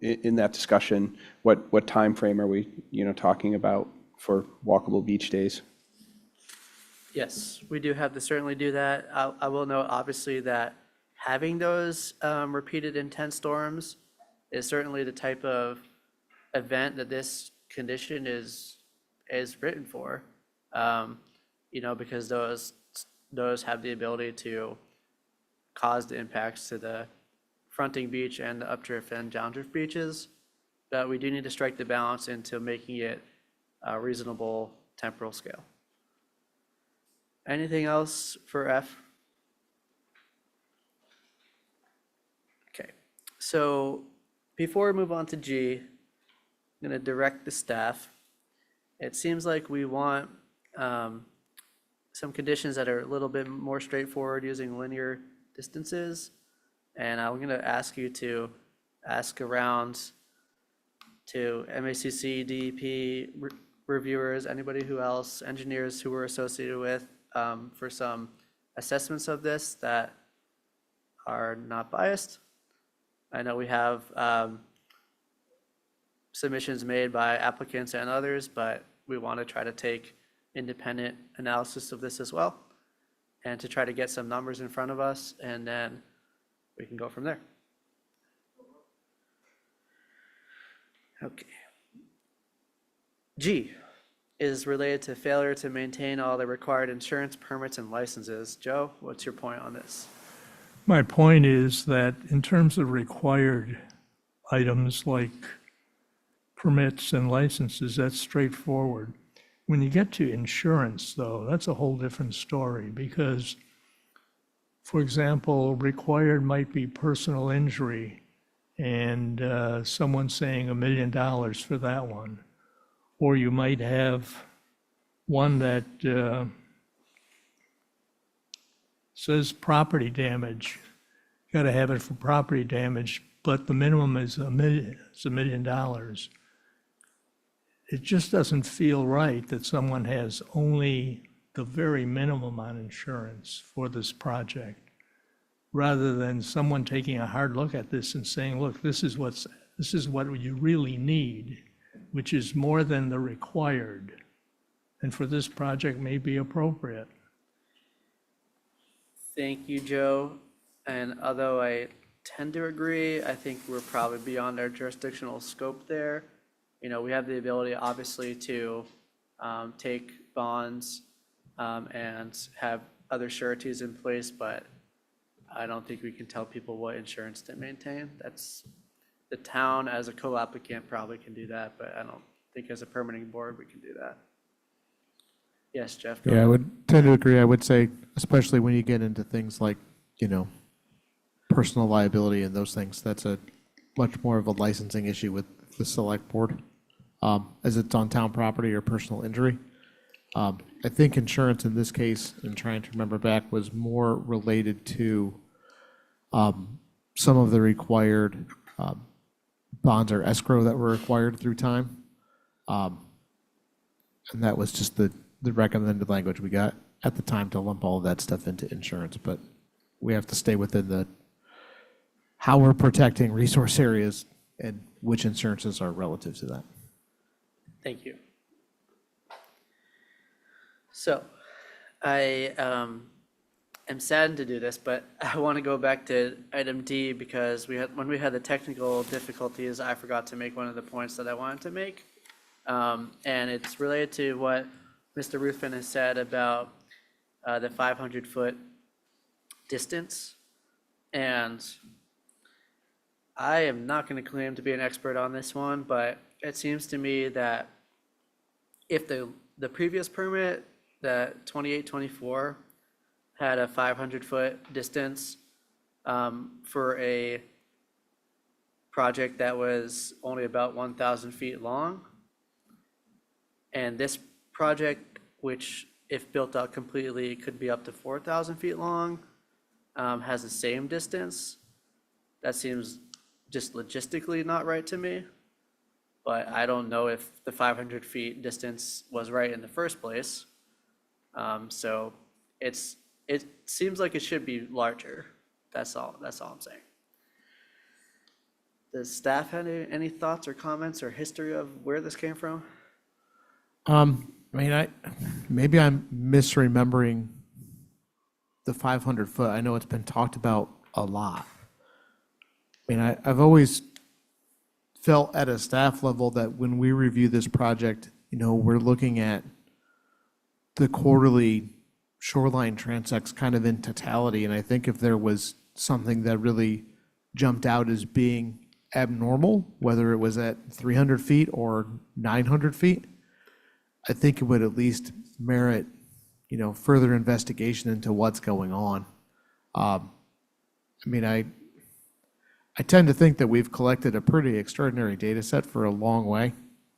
in that discussion, what time frame are we, talking about for walkable beach days? Yes, we do have to certainly do that. I will note, obviously, that having those repeated intense storms is certainly the type of event that this condition is written for. Because those have the ability to cause the impacts to the fronting beach and the updrift and downdrift beaches. But we do need to strike the balance into making it a reasonable temporal scale. Anything else for F? Okay, so before we move on to G, I'm going to direct the staff. It seems like we want some conditions that are a little bit more straightforward using linear distances. And I'm going to ask you to ask around to MACC, DEP reviewers, anybody who else, engineers who we're associated with, for some assessments of this that are not biased. I know we have submissions made by applicants and others, but we want to try to take independent analysis of this as well, and to try to get some numbers in front of us, and then we can go from there. Okay. G is related to failure to maintain all the required insurance, permits, and licenses. Joe, what's your point on this? My point is that in terms of required items like permits and licenses, that's straightforward. When you get to insurance, though, that's a whole different story because, for example, required might be personal injury and someone saying $1 million for that one. Or you might have one that says property damage. Got to have it for property damage, but the minimum is $1 million. It just doesn't feel right that someone has only the very minimum on insurance for this project, rather than someone taking a hard look at this and saying, look, this is what you really need, which is more than the required, and for this project may be appropriate. Thank you, Joe. And although I tend to agree, I think we're probably beyond our jurisdictional scope there. We have the ability, obviously, to take bonds and have other sureties in place, but I don't think we can tell people what insurance to maintain. That's the town as a co-applicant probably can do that, but I don't think as a permitting board we can do that. Yes, Jeff? Yeah, I would tend to agree. I would say, especially when you get into things like, personal liability and those things, that's a much more of a licensing issue with the select board, as it's on town property or personal injury. I think insurance in this case, and trying to remember back, was more related to some of the required bonds or escrow that were required through time. And that was just the recommended language we got at the time to lump all of that stuff into insurance. But we have to stay within how we're protecting resource areas and which insurances are relative to that. Thank you. So I am saddened to do this, but I want to go back to item D because when we had the technical difficulties, I forgot to make one of the points that I wanted to make. And it's related to what Mr. Ruthven has said about the 500-foot distance. And I am not going to claim to be an expert on this one, but it seems to me that if the previous permit, that 2824, had a 500-foot distance for a project that was only about 1,000 feet long, and this project, which if built out completely could be up to 4,000 feet long, has the same distance, that seems just logistically not right to me. But I don't know if the 500 feet distance was right in the first place. So it seems like it should be larger. That's all I'm saying. Does staff have any thoughts or comments or history of where this came from? I mean, maybe I'm misremembering the 500 foot. I know it's been talked about a lot. I mean, I've always felt at a staff level that when we review this project, we're looking at the quarterly shoreline transects kind of in totality. And I think if there was something that really jumped out as being abnormal, whether it was at 300 feet or 900 feet, I think it would at least merit, further investigation into what's going on. I mean, I tend to think that we've collected a pretty extraordinary data set for a long way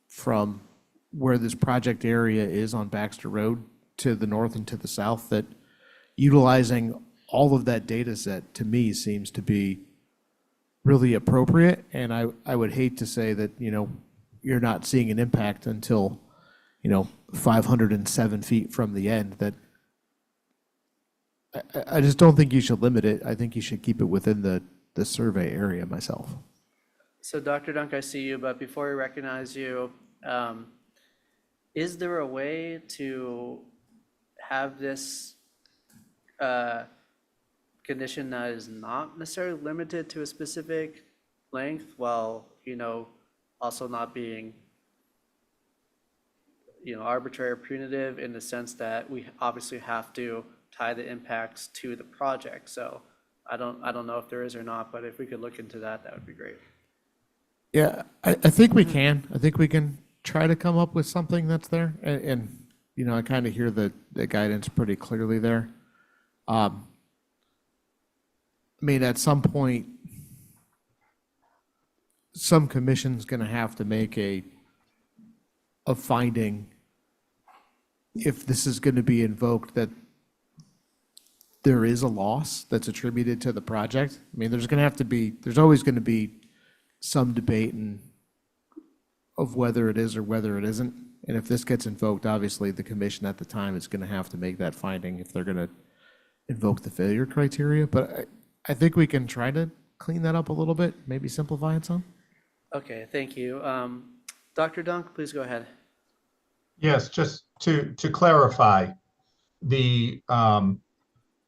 from where this project area is on Baxter Road to the north and to the south, that utilizing all of that data set to me seems to be really appropriate. And I would hate to say that, you're not seeing an impact until, 507 feet from the end. That I just don't think you should limit it. I think you should keep it within the survey area myself. So Dr. Dunk, I see you, but before I recognize you, is there a way to have this condition that is not necessarily limited to a specific length while, also not being, arbitrary or punitive, in the sense that we obviously have to tie the impacts to the project? So I don't know if there is or not, but if we could look into that, that would be great. Yeah, I think we can. I think we can try to come up with something that's there. And I kind of hear the guidance pretty clearly there. I mean, at some point, some commission's going to have to make a finding, if this is going to be invoked, that there is a loss that's attributed to the project. I mean, there's always going to be some debate of whether it is or whether it isn't. And if this gets invoked, obviously the commission at the time is going to have to make that finding if they're going to invoke the failure criteria. But I think we can try to clean that up a little bit, maybe simplify it some. Okay, thank you. Dr. Dunk, please go ahead. Yes, just to clarify, the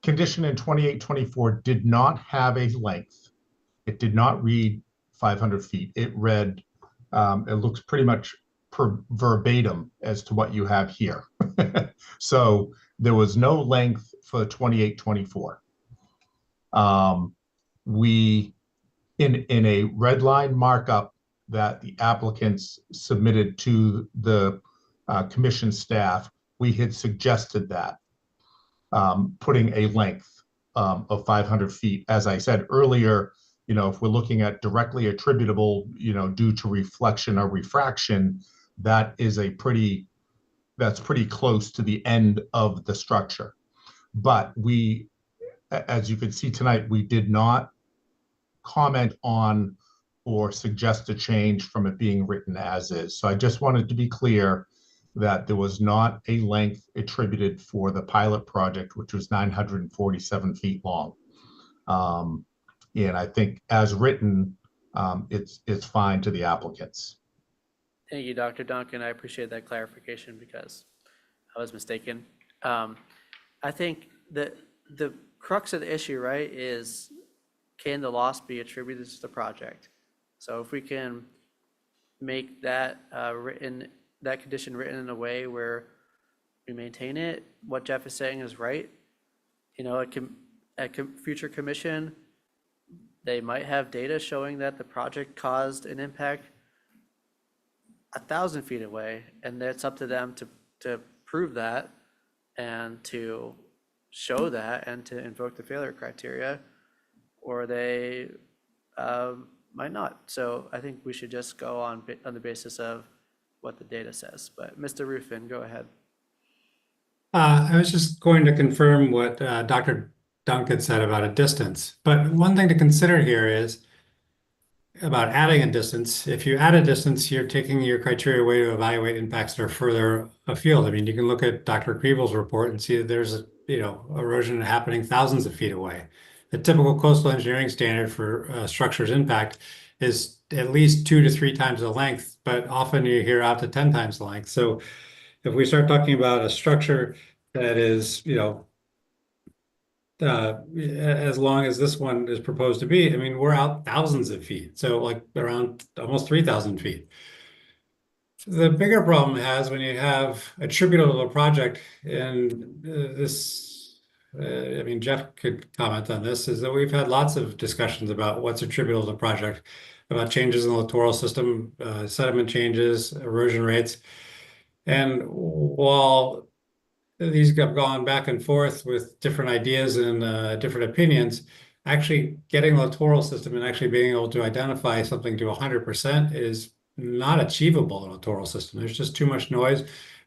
condition in 2824 did not have a length. It did not read 500 feet. It read, it looks pretty much verbatim as to what you have here. So there was no length for 2824. We, in a red line markup that the applicants submitted to the commission staff, we had suggested that, putting a length of 500 feet. As I said earlier, if we're looking at directly attributable, due to reflection or refraction, that's pretty close to the end of the structure. But we, as you can see tonight, we did not comment on or suggest a change from it being written as is. So I just wanted to be clear that there was not a length attributed for the pilot project, which was 947 feet long. And I think as written, it's fine to the applicants. Thank you, Dr. Duncan. I appreciate that clarification because I was mistaken. I think that the crux of the issue, right, is can the loss be attributed to the project? So if we can make that condition written in a way where we maintain it, what Jeff is saying is right. At future commission, they might have data showing that the project caused an impact 1,000 feet away, and it's up to them to prove that and to show that and to invoke the failure criteria, or they might not. So I think we should just go on the basis of what the data says. But Mr. Rufin, go ahead. I was just going to confirm what Dr. Duncan said about a distance. But one thing to consider here is about adding a distance. If you add a distance, you're taking your criteria away to evaluate impacts that are further afield. I mean, you can look at Dr. Kriebel's report and see that there's erosion happening thousands of feet away. The typical coastal engineering standard for structures impact is at least 2 to 3 times the length, but often you hear out to 10 times the length. So if we start talking about a structure that is, as long as this one is proposed to be, I mean, we're out thousands of feet. So like around almost 3,000 feet. The bigger problem has when you have attributable to a project, and I mean, Jeff could comment on this, is that we've had lots of discussions about what's attributable to the project, about changes in the littoral system, sediment changes, erosion rates. And while these have gone back and forth with different ideas and different opinions, actually getting the littoral system and actually being able to identify something to 100% is not achievable in a littoral system. There's just too much noise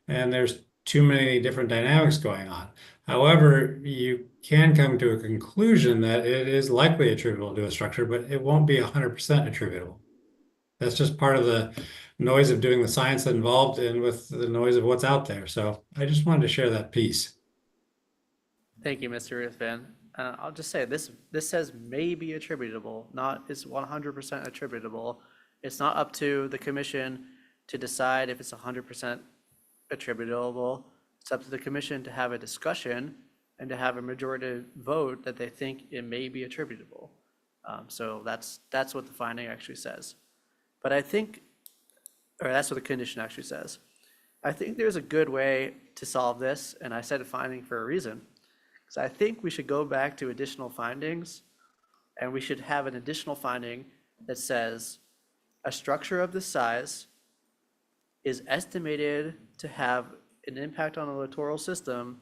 and there's too many different dynamics going on. However, you can come to a conclusion that it is likely attributable to a structure, but it won't be 100% attributable. That's just part of the noise of doing the science involved and with the noise of what's out there. So I just wanted to share that piece. Thank you, Mr. Ruthven. I'll just say this says may be attributable, not is 100% attributable. It's not up to the commission to decide if it's 100% attributable. It's up to the commission to have a discussion and to have a majority vote that they think it may be attributable. So that's what the finding actually says. But I think, or that's what the condition actually says. I think there's a good way to solve this, and I said a finding for a reason. Because I think we should go back to additional findings, and we should have an additional finding that says a structure of this size is estimated to have an impact on the littoral system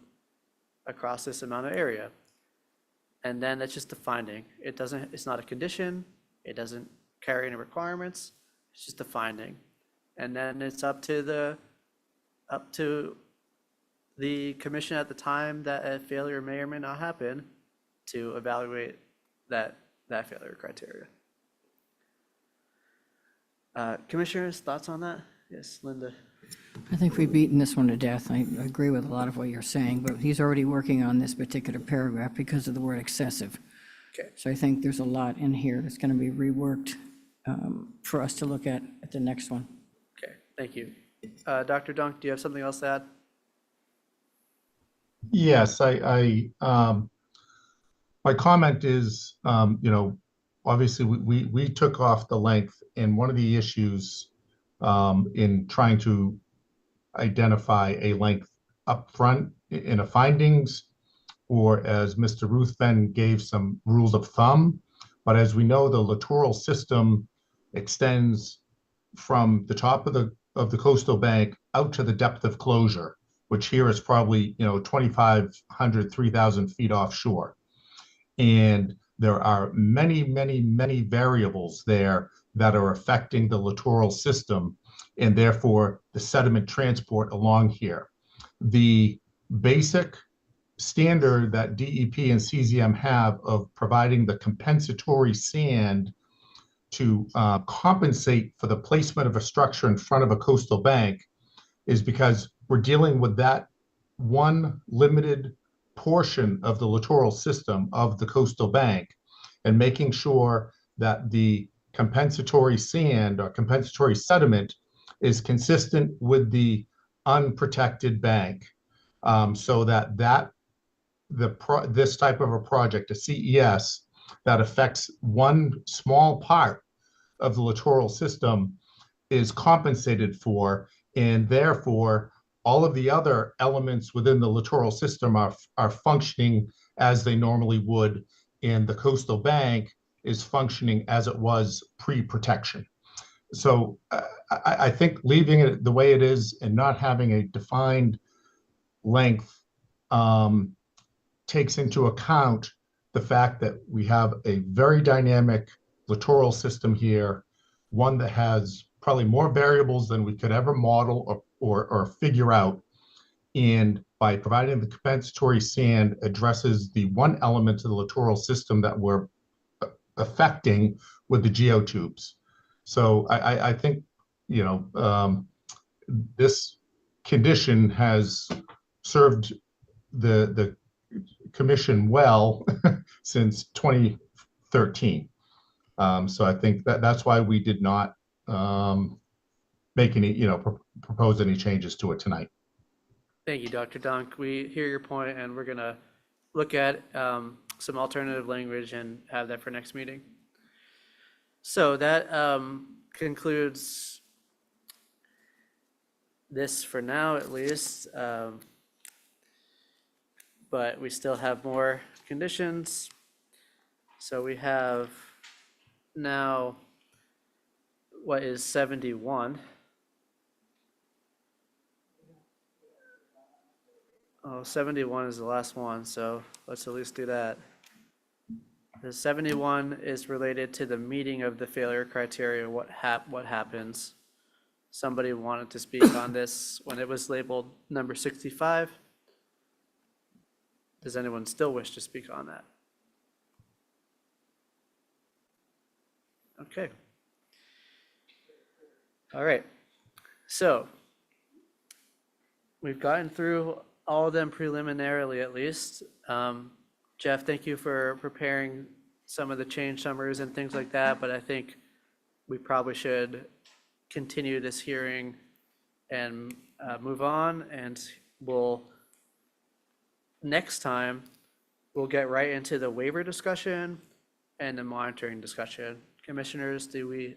across this amount of area. And then that's just a finding. It's not a condition. It doesn't carry any requirements. It's just a finding. And then it's up to the commission at the time that a failure may or may not happen to evaluate that failure criteria. Commissioners, thoughts on that? Yes, Linda. I think we've beaten this one to death. I agree with a lot of what you're saying, but he's already working on this particular paragraph because of the word excessive. Okay. So I think there's a lot in here that's going to be reworked for us to look at the next one. Okay, thank you. Dr. Dunk, do you have something else to add? Yes, my comment is, obviously we took off the length, and one of the issues in trying to identify a length up front in a findings, or as Mr. Ruthven gave some rules of thumb, but as we know, the littoral system extends from the top of the coastal bank out to the depth of closure, which here is probably 2,500, 3,000 feet offshore. And there are many, many, many variables there that are affecting the littoral system and therefore the sediment transport along here. The basic standard that DEP and CZM have of providing the compensatory sand to compensate for the placement of a structure in front of a coastal bank is because we're dealing with that one limited portion of the littoral system of the coastal bank and making sure that the compensatory sand or compensatory sediment is consistent with the unprotected bank, so that this type of a project, a CES, that affects one small part of the littoral system is compensated for, and therefore all of the other elements within the littoral system are functioning as they normally would, and the coastal bank is functioning as it was pre-protection. So I think leaving it the way it is and not having a defined length takes into account the fact that we have a very dynamic littoral system here, one that has probably more variables than we could ever model or figure out. And by providing the compensatory sand addresses the one element of the littoral system that we're affecting with the geotubes. So I think, this condition has served the commission well since 2013. So I think that's why we did not make any, propose any changes to it tonight. Thank you, Dr. Dunk. We hear your point, and we're gonna look at some alternative language and have that for next meeting. So that concludes this for now, at least. But we still have more conditions. So we have now what is 71. Oh, 71 is the last one, so let's at least do that. The 71 is related to the meeting of the failure criteria, what happens. Somebody wanted to speak on this when it was labeled number 65. Does anyone still wish to speak on that? Okay. All right. So we've gotten through all of them preliminarily, at least. Jeff, thank you for preparing some of the change summaries and things like that, but I think we probably should continue this hearing and move on, and next time, we'll get right into the waiver discussion and the monitoring discussion. Commissioners, do we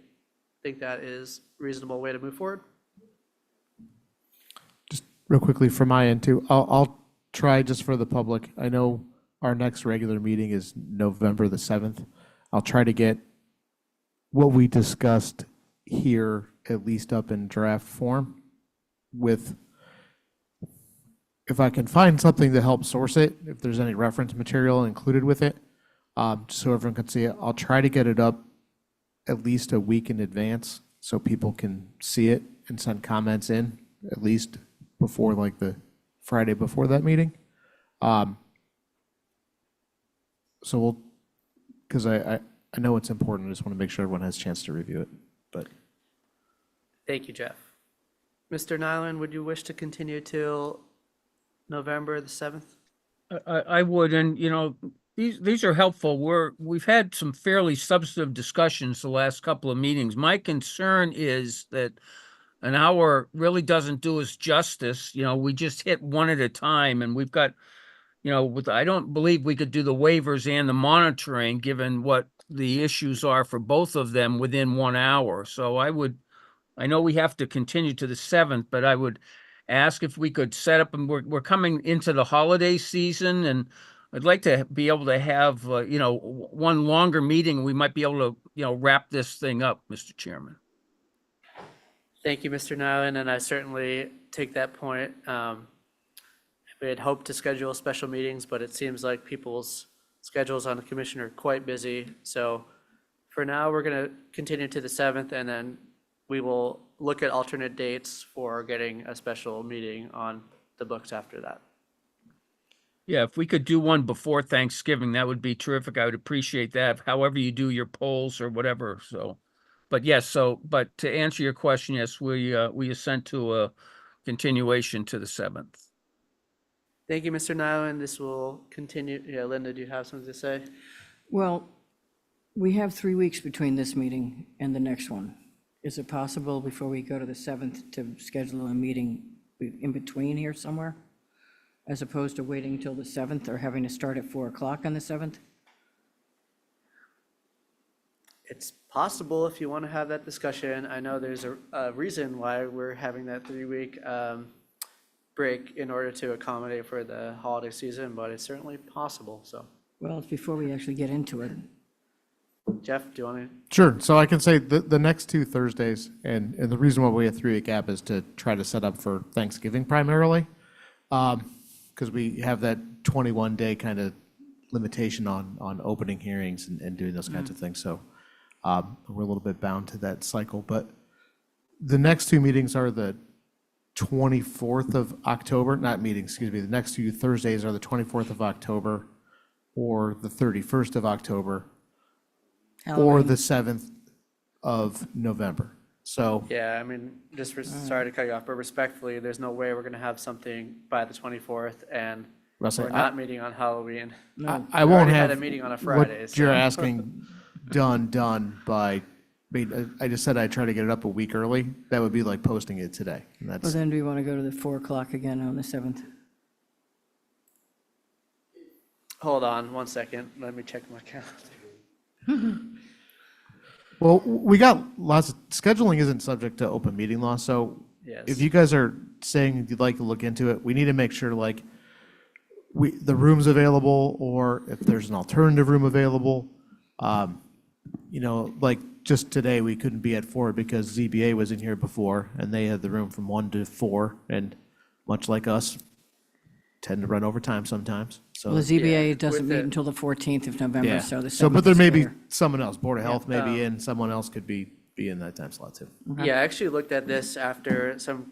think that is a reasonable way to move forward? Just real quickly from my end too, I'll try just for the public. I know our next regular meeting is November the 7th. I'll try to get what we discussed here at least up in draft form with, if I can find something to help source it, if there's any reference material included with it, just so everyone can see it. I'll try to get it up at least a week in advance so people can see it and send comments in at least before like the Friday before that meeting. So we'll, because I know it's important, I just want to make sure everyone has a chance to review it, but. Thank you, Jeff. Mr. Nyland, would you wish to continue till November the 7th? I would, and these are helpful. We've had some fairly substantive discussions the last couple of meetings. My concern is that an hour really doesn't do us justice. We just hit one at a time, and we've got, I don't believe we could do the waivers and the monitoring, given what the issues are for both of them within 1 hour. So I know we have to continue to the 7th, but I would ask if we could set up, and we're coming into the holiday season, and I'd like to be able to have, one longer meeting. We might be able to, wrap this thing up, Mr. Chairman. Thank you, Mr. Nyland, and I certainly take that point. We had hoped to schedule special meetings, but it seems like people's schedules on the commission are quite busy. So for now, we're going to continue to the 7th, and then we will look at alternate dates for getting a special meeting on the books after that. Yeah, if we could do one before Thanksgiving, that would be terrific. I would appreciate that, however you do your polls or whatever. So, but yes, but to answer your question, yes, we assent to a continuation to the 7th. Thank you, Mr. Nyland. This will continue. Yeah, Linda, do you have something to say? Well, we have 3 weeks between this meeting and the next one. Is it possible before we go to the 7th to schedule a meeting in between here somewhere? As opposed to waiting until the 7th or having to start at 4 o'clock on the 7th? It's possible if you want to have that discussion. I know there's a reason why we're having that 3-week break in order to accommodate for the holiday season, but it's certainly possible, so. Well, it's before we actually get into it. Jeff, do you want to? Sure. So I can say the next 2 Thursdays, and the reason why we have 3-week gap is to try to set up for Thanksgiving primarily, because we have that 21-day kind of limitation on opening hearings and doing those kinds of things. So we're a little bit bound to that cycle. But the next 2 meetings are the 24th of October, not meetings, excuse me. The next 2 Thursdays are the 24th of October or the 31st of October. Or the 7th of November. So. Yeah, I mean, sorry to cut you off, but respectfully, there's no way we're going to have something by the 24th, and Russell, we're not meeting on Halloween. I won't have. had a meeting on a Friday. What you're asking done by, I mean, I just said I'd try to get it up a week early. That would be like posting it today. And Well, that's, then do you want to go to the 4 o'clock again on the 7th? Hold on one second. Let me check my calendar. well, we got lots of, scheduling isn't subject to open meeting law. So Yes. if you guys are saying you'd like to look into it, we need to make sure like the room's available, or if there's an alternative room available. You know, like just today, we couldn't be at 4 because ZBA was in here before and they had the room from 1 to 4, and much like us, tend to run over time sometimes. So Well, the ZBA doesn't with meet it- until the 14th of November, yeah. so the 7th So, but there is may be clear. someone else, Board of Health may be Um, in, someone else could be in that time slot too. Yeah, I actually looked at this after some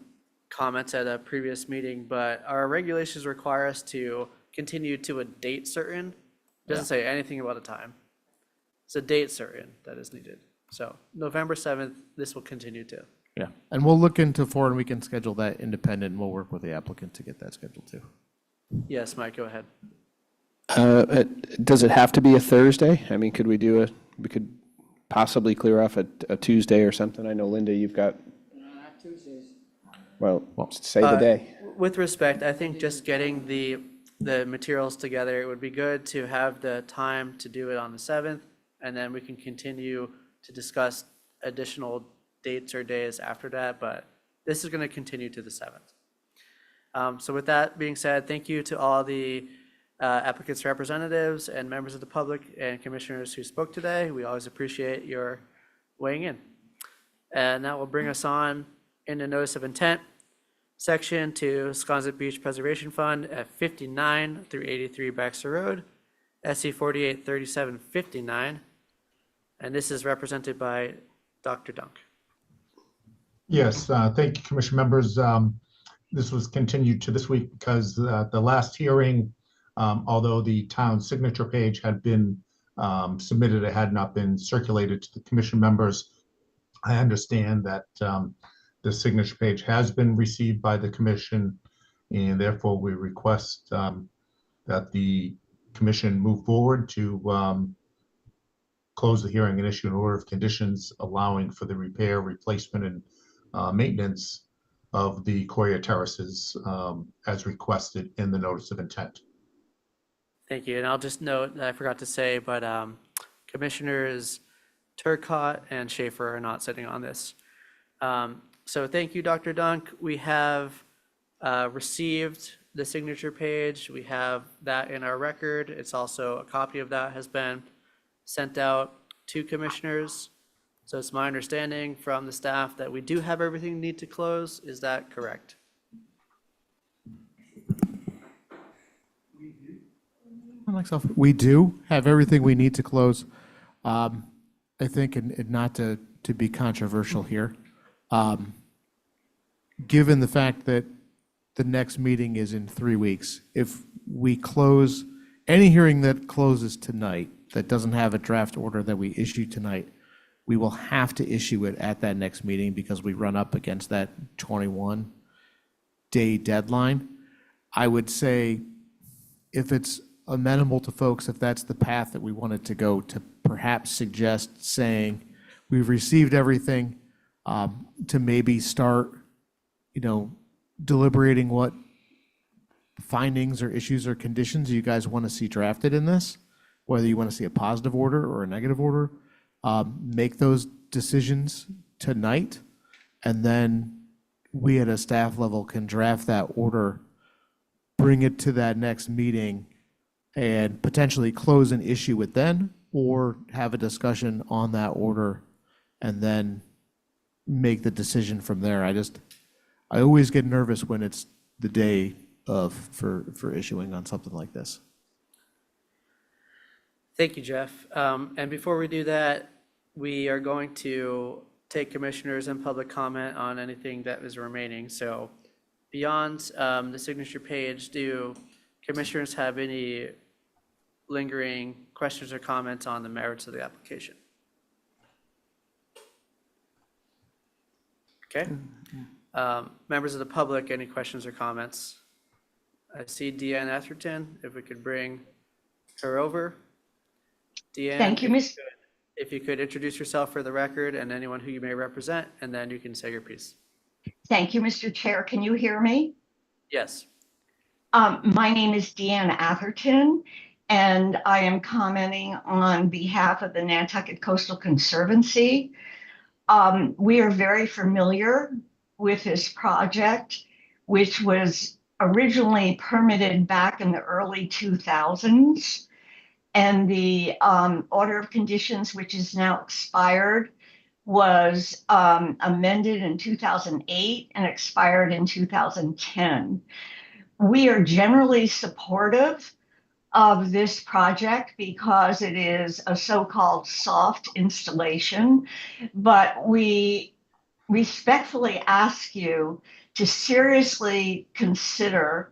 comments at a previous meeting, but our regulations require us to continue to a date certain. Doesn't say anything about a time. It's a date certain that is needed. So November 7th, this will continue to. Yeah, and we'll look into 4 and we can schedule that independent, and we'll work with the applicant to get that scheduled too. Yes, Mike, go ahead. Does it have to be a Thursday? I mean, could we we could possibly clear off a Tuesday or something? I know, Linda, you've got, Not Tuesdays. well, say the day. With respect, I think just getting the materials together, it would be good to have the time to do it on the 7th, and then we can continue to discuss additional dates or days after that, but this is going to continue to the 7th. So with that being said, thank you to all the applicants' representatives and members of the public and commissioners who spoke today. We always appreciate your weighing in. And that will bring us on in the notice of intent section to Sconset Beach Preservation Fund at 59 through 83 Baxter Road, SC 483759. And this is represented by Dr. Dunk. Yes, thank you, Commission members. This was continued to this week because the last hearing, although the town signature page had been submitted, it had not been circulated to the commission members. I understand that the signature page has been received by the commission, and therefore we request that the commission move forward to close the hearing and issue an order of conditions allowing for the repair, replacement, and maintenance of the Coria Terraces as requested in the notice of intent. Thank you. And I'll just note that I forgot to say, but Commissioners Turcott and Schaefer are not sitting on this. So thank you, Dr. Dunk. We have received the signature page. We have that in our record. It's also a copy of that has been sent out to commissioners. So it's my understanding from the staff that we do have everything need to close. Is that correct? We do have everything we need to close. I think, and not to be controversial here, given the fact that the next meeting is in 3 weeks, if we close, any hearing that closes tonight that doesn't have a draft order that we issue tonight, we will have to issue it at that next meeting because we run up against that 21-day deadline. I would say if it's amenable to folks, if that's the path that we wanted to go, to perhaps suggest saying, we've received everything, to maybe start, deliberating what findings or issues or conditions you guys want to see drafted in this, whether you want to see a positive order or a negative order. Make those decisions tonight, and then we at a staff level can draft that order, bring it to that next meeting, and potentially close an issue with then, or have a discussion on that order, and then make the decision from there. I always get nervous when it's the day of for issuing on something like this. Thank you, Jeff. And before we do that, we are going to take commissioners and public comment on anything that is remaining. So beyond the signature page, do commissioners have any lingering questions or comments on the merits of the application? Okay. Members of the public, any questions or comments? I see Deanne Atherton, if we could bring her over. Deanne? Thank you, Miss. if you could introduce yourself for the record and anyone who you may represent, and then you can say your piece. Thank you, Mr. Chair. Can you hear me? Yes. My name is Deanna Atherton, and I am commenting on behalf of the Nantucket Coastal Conservancy. We are very familiar with this project, which was originally permitted back in the early 2000s. And the order of conditions, which is now expired, was amended in 2008 and expired in 2010. We are generally supportive of this project because it is a so-called soft installation, but we respectfully ask you to seriously consider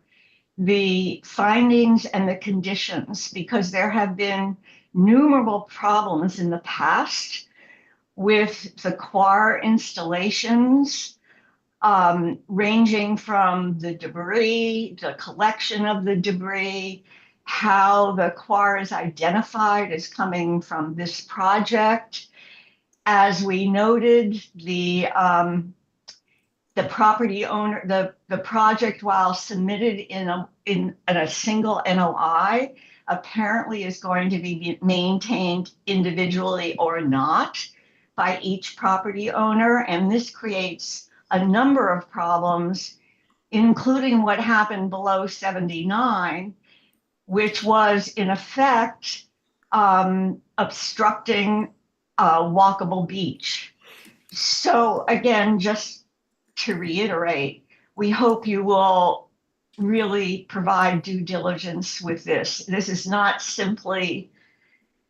the findings and the conditions, because there have been numerable problems in the past with the quar installations, ranging from the debris, the collection of the debris, how the quar is identified as coming from this project. As we noted, the property owner, the project, while submitted in a single NOI, apparently is going to be maintained individually or not by each property owner. And this creates a number of problems, including what happened below 79, which was in effect obstructing a walkable beach. So again, just to reiterate, we hope you will really provide due diligence with this. This is not simply,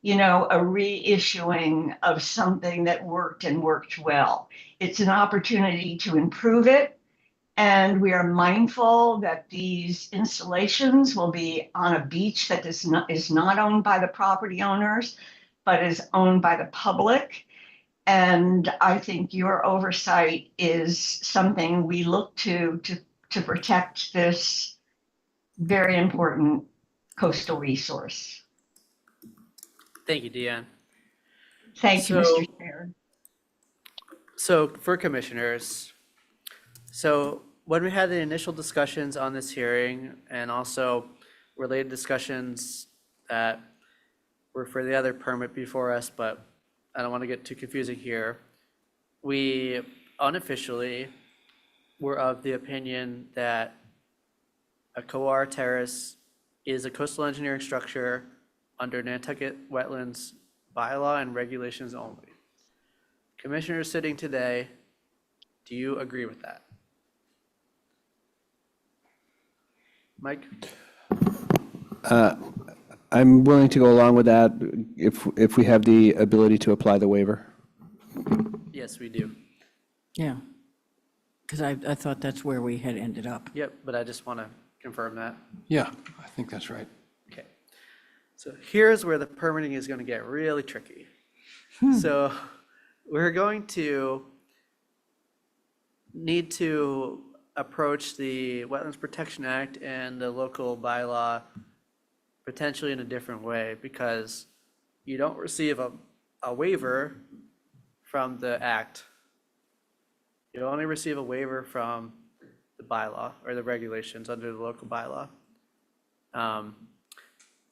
a reissuing of something that worked and worked well. It's an opportunity to improve it. And we are mindful that these installations will be on a beach that is not owned by the property owners, but is owned by the public. And I think your oversight is something we look to protect this very important coastal resource. Thank you, Deanne. Thank you, Mr. Chair. So for commissioners, so when we had the initial discussions on this hearing and also related discussions that were for the other permit before us, but I don't want to get too confusing here, we unofficially were of the opinion that a quar terrace is a coastal engineering structure under Nantucket Wetlands bylaw and regulations only. Commissioners sitting today, do you agree with that? Mike? I'm willing to go along with that if we have the ability to apply the waiver. Yes, we do. Yeah, because I thought that's where we had ended up. Yep, but I just want to confirm that. Yeah, I think that's right. Okay. So here's where the permitting is going to get really tricky. So we're going to need to approach the Wetlands Protection Act and the local bylaw potentially in a different way, because you don't receive a waiver from the act. You only receive a waiver from the bylaw or the regulations under the local bylaw.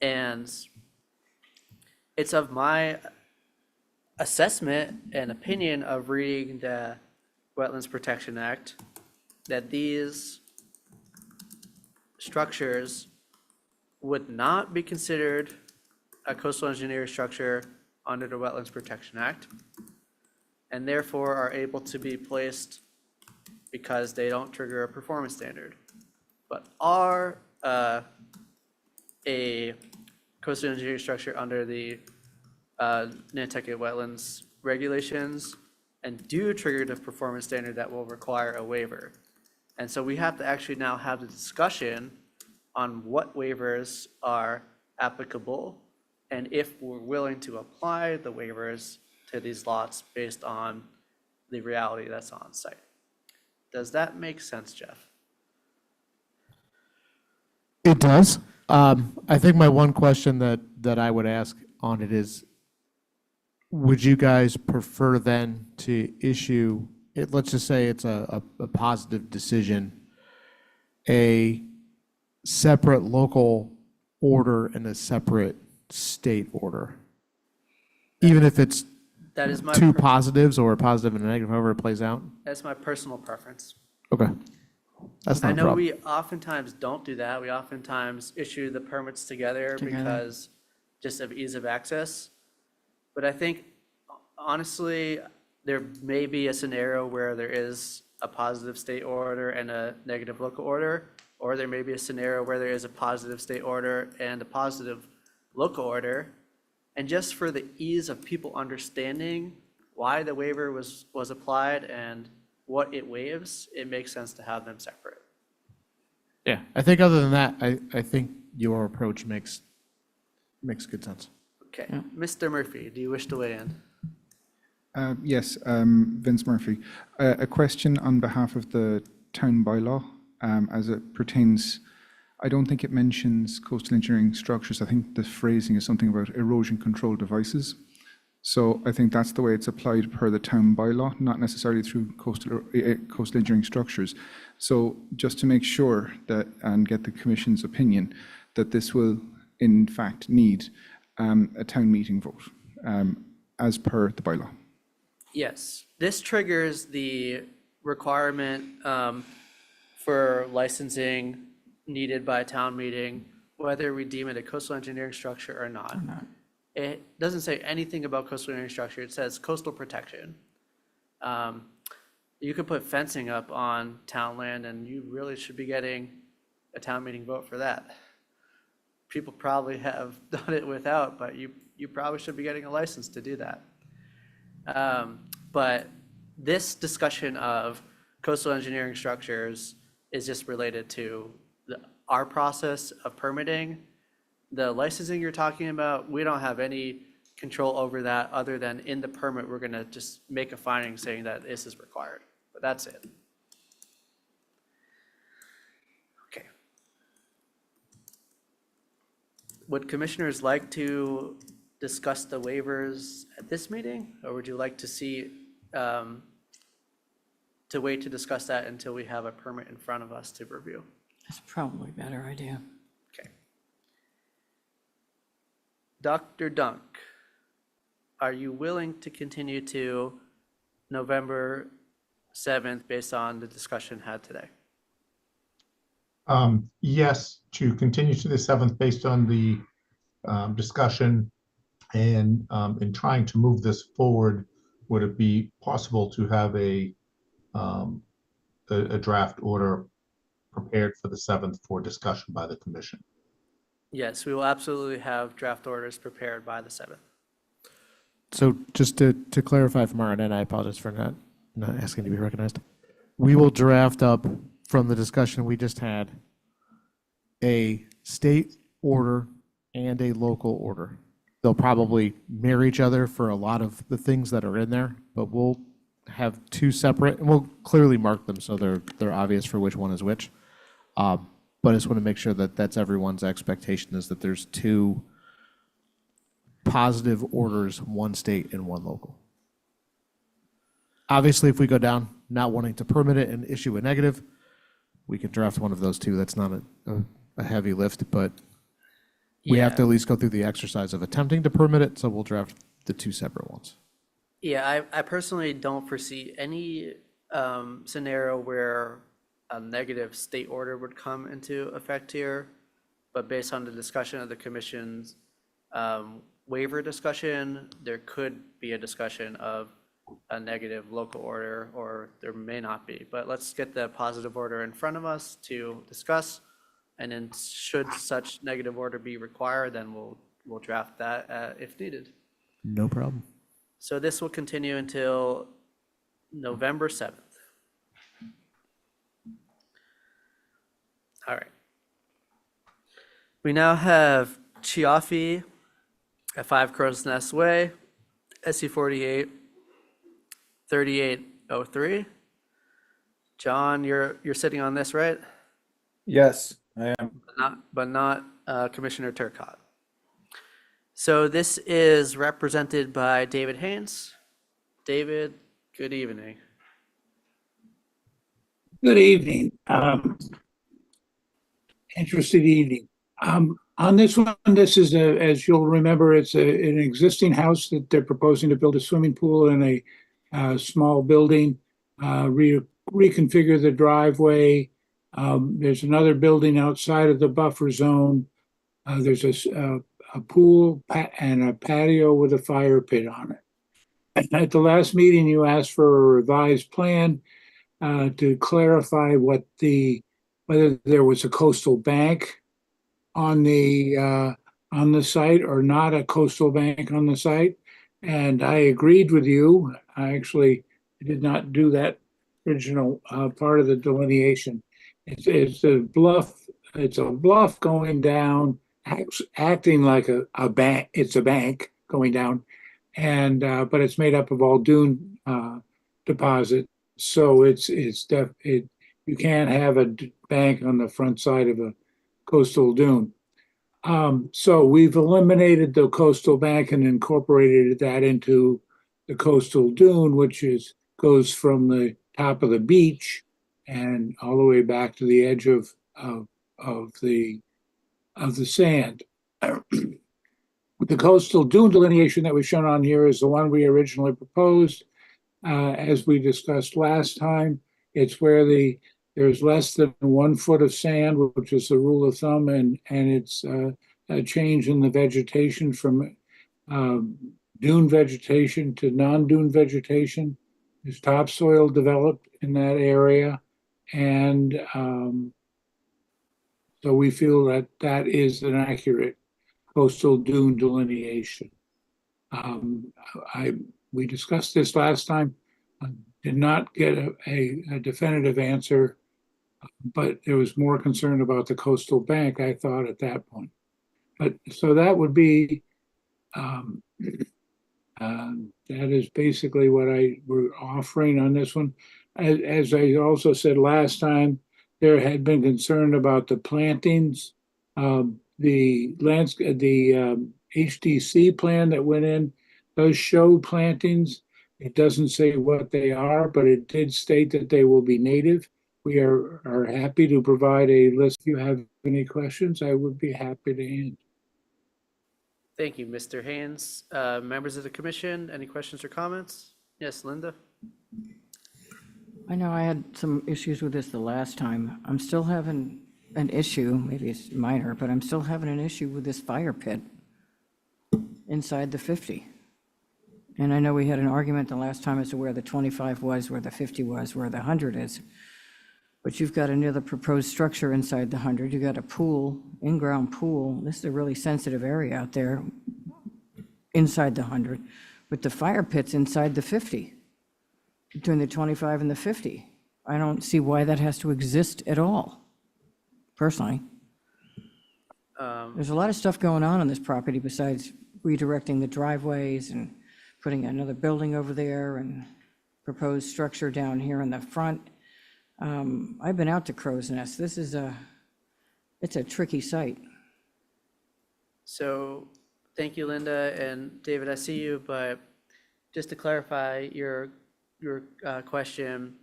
And it's of my assessment and opinion of reading the Wetlands Protection Act that these structures would not be considered a coastal engineering structure under the Wetlands Protection Act, and therefore are able to be placed because they don't trigger a performance standard, but are a coastal engineering structure under the Nantucket Wetlands regulations and do trigger the performance standard that will require a waiver. And so we have to actually now have the discussion on what waivers are applicable and if we're willing to apply the waivers to these lots based on the reality that's on site. Does that make sense, Jeff? It does. I think my one question that I would ask on it is, would you guys prefer then to issue, it, let's just say it's a positive decision, a separate local order and a separate state order? Even if it's That is my two positives or a positive and a negative, however it plays out? that's my personal preference. Okay. That's not I a know problem. we oftentimes don't do that. We oftentimes issue the permits together because just of ease of access. But I think honestly, there may be a scenario where there is a positive state order and a negative local order, or there may be a scenario where there is a positive state order and a positive local order. And just for the ease of people understanding why the waiver was applied and what it waives, it makes sense to have them separate. Yeah, I think other than that, I think your approach makes good sense. Okay, Mr. Murphy, do you wish to weigh in? Yes, Vince Murphy. A question on behalf of the town bylaw as it pertains. I don't think it mentions coastal engineering structures. I think the phrasing is something about erosion control devices. So I think that's the way it's applied per the town bylaw, not necessarily through coastal engineering structures. So just to make sure that, and get the Commission's opinion, that this will in fact need a town meeting vote as per the bylaw. Yes, this triggers the requirement for licensing needed by a town meeting, whether we deem it a coastal engineering structure or not. It doesn't say anything about coastal engineering structure. It says coastal protection. You could put fencing up on town land and you really should be getting a town meeting vote for that. People probably have done it without, but you probably should be getting a license to do that. But this discussion of coastal engineering structures is just related to our process of permitting. The licensing you're talking about, we don't have any control over that other than in the permit, we're gonna just make a finding saying that this is required, but that's it. Okay. Would commissioners like to discuss the waivers at this meeting, or would you like to see, to wait to discuss that until we have a permit in front of us to review? That's probably a better idea. Okay. Dr. Dunk, are you willing to continue to November 7th based on the discussion had today? Yes, to continue to the 7th based on the discussion and in trying to move this forward, would it be possible to have a draft order prepared for the 7th for discussion by the commission? Yes, we will absolutely have draft orders prepared by the 7th. So just to clarify from our end, and I apologize for not asking to be recognized, we will draft up from the discussion we just had a state order and a local order. They'll probably mirror each other for a lot of the things that are in there, but we'll have two separate, and we'll clearly mark them so they're obvious for which one is which. But I just want to make sure that that's everyone's expectation, is that there's two positive orders, one state and one local. Obviously, if we go down not wanting to permit it and issue a negative, we can draft one of those two. That's not a heavy lift, but we have to at least go through the exercise of attempting to permit it, so we'll draft the two separate ones. Yeah, I personally don't foresee any scenario where a negative state order would come into effect here, but based on the discussion of the commission's waiver discussion, there could be a discussion of a negative local order, or there may not be. But let's get the positive order in front of us to discuss, and then should such negative order be required, then we'll draft that if needed. No problem. So this will continue until November 7th. All right. We now have Chiaffi at 5 Crow's Nest Way, SC 48 3803. John, you're sitting on this, right? Yes, I am. But not Commissioner Turcott. So this is represented by David Haynes. David, good evening. Good evening. Interesting evening. On this one, this is as you'll remember, it's an existing house that they're proposing to build a swimming pool in a small building, reconfigure the driveway. There's another building outside of the buffer zone. There's a pool and a patio with a fire pit on it. At the last meeting, you asked for a revised plan to clarify whether there was a coastal bank on the site or not a coastal bank on the site. And I agreed with you. I actually did not do that original part of the delineation. It's a bluff. It's a bluff going down, acting like a bank. It's a bank going down, and but it's made up of all dune deposit. So you can't have a bank on the front side of a coastal dune. So we've eliminated the coastal bank and incorporated that into the coastal dune, which goes from the top of the beach and all the way back to the edge of the sand. The coastal dune delineation that was shown on here is the one we originally proposed. As we discussed last time, it's where there's less than 1 foot of sand, which is the rule of thumb, and it's a change in the vegetation from dune vegetation to non-dune vegetation. There's topsoil developed in that area, and so we feel that that is an accurate coastal dune delineation. We discussed this last time. Did not get a definitive answer, but there was more concern about the coastal bank, I thought, at that point. But so that would be, that is basically what we're offering on this one. As I also said last time, there had been concern about the plantings. The HDC plan that went in does show plantings. It doesn't say what they are, but it did state that they will be native. We are happy to provide a list. If you have any questions, I would be happy to answer. Thank you, Mr. Haynes. Members of the commission, any questions or comments? Yes, Linda? I know I had some issues with this the last time. I'm still having an issue, maybe it's minor, but I'm still having an issue with this fire pit inside the 50. And I know we had an argument the last time as to where the 25 was, where the 50 was, where the 100 is. But you've got another proposed structure inside the 100. You've got a pool, in-ground pool. This is a really sensitive area out there inside the 100, with the fire pits inside the 50, between the 25 and the 50. I don't see why that has to exist at all, personally. There's a lot of stuff going on this property besides redirecting the driveways and putting another building over there and proposed structure down here in the front. I've been out to Crow's Nest. It's a tricky site. So thank you, Linda. And David, I see you, but just to clarify your question,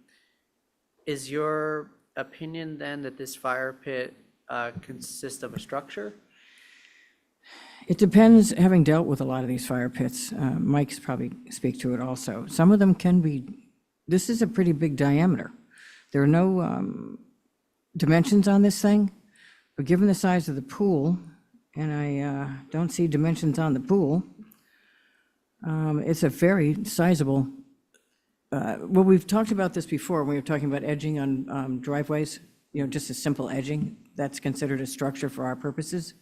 is your opinion then that this fire pit consists of a structure? It depends, having dealt with a lot of these fire pits. Mike's probably speak to it also. Some of them can be, this is a pretty big diameter. There are no dimensions on this thing, but given the size of the pool, and I don't see dimensions on the pool, it's a very sizable, well, we've talked about this before when we were talking about edging on driveways, just a simple edging. That's considered a structure for our purposes.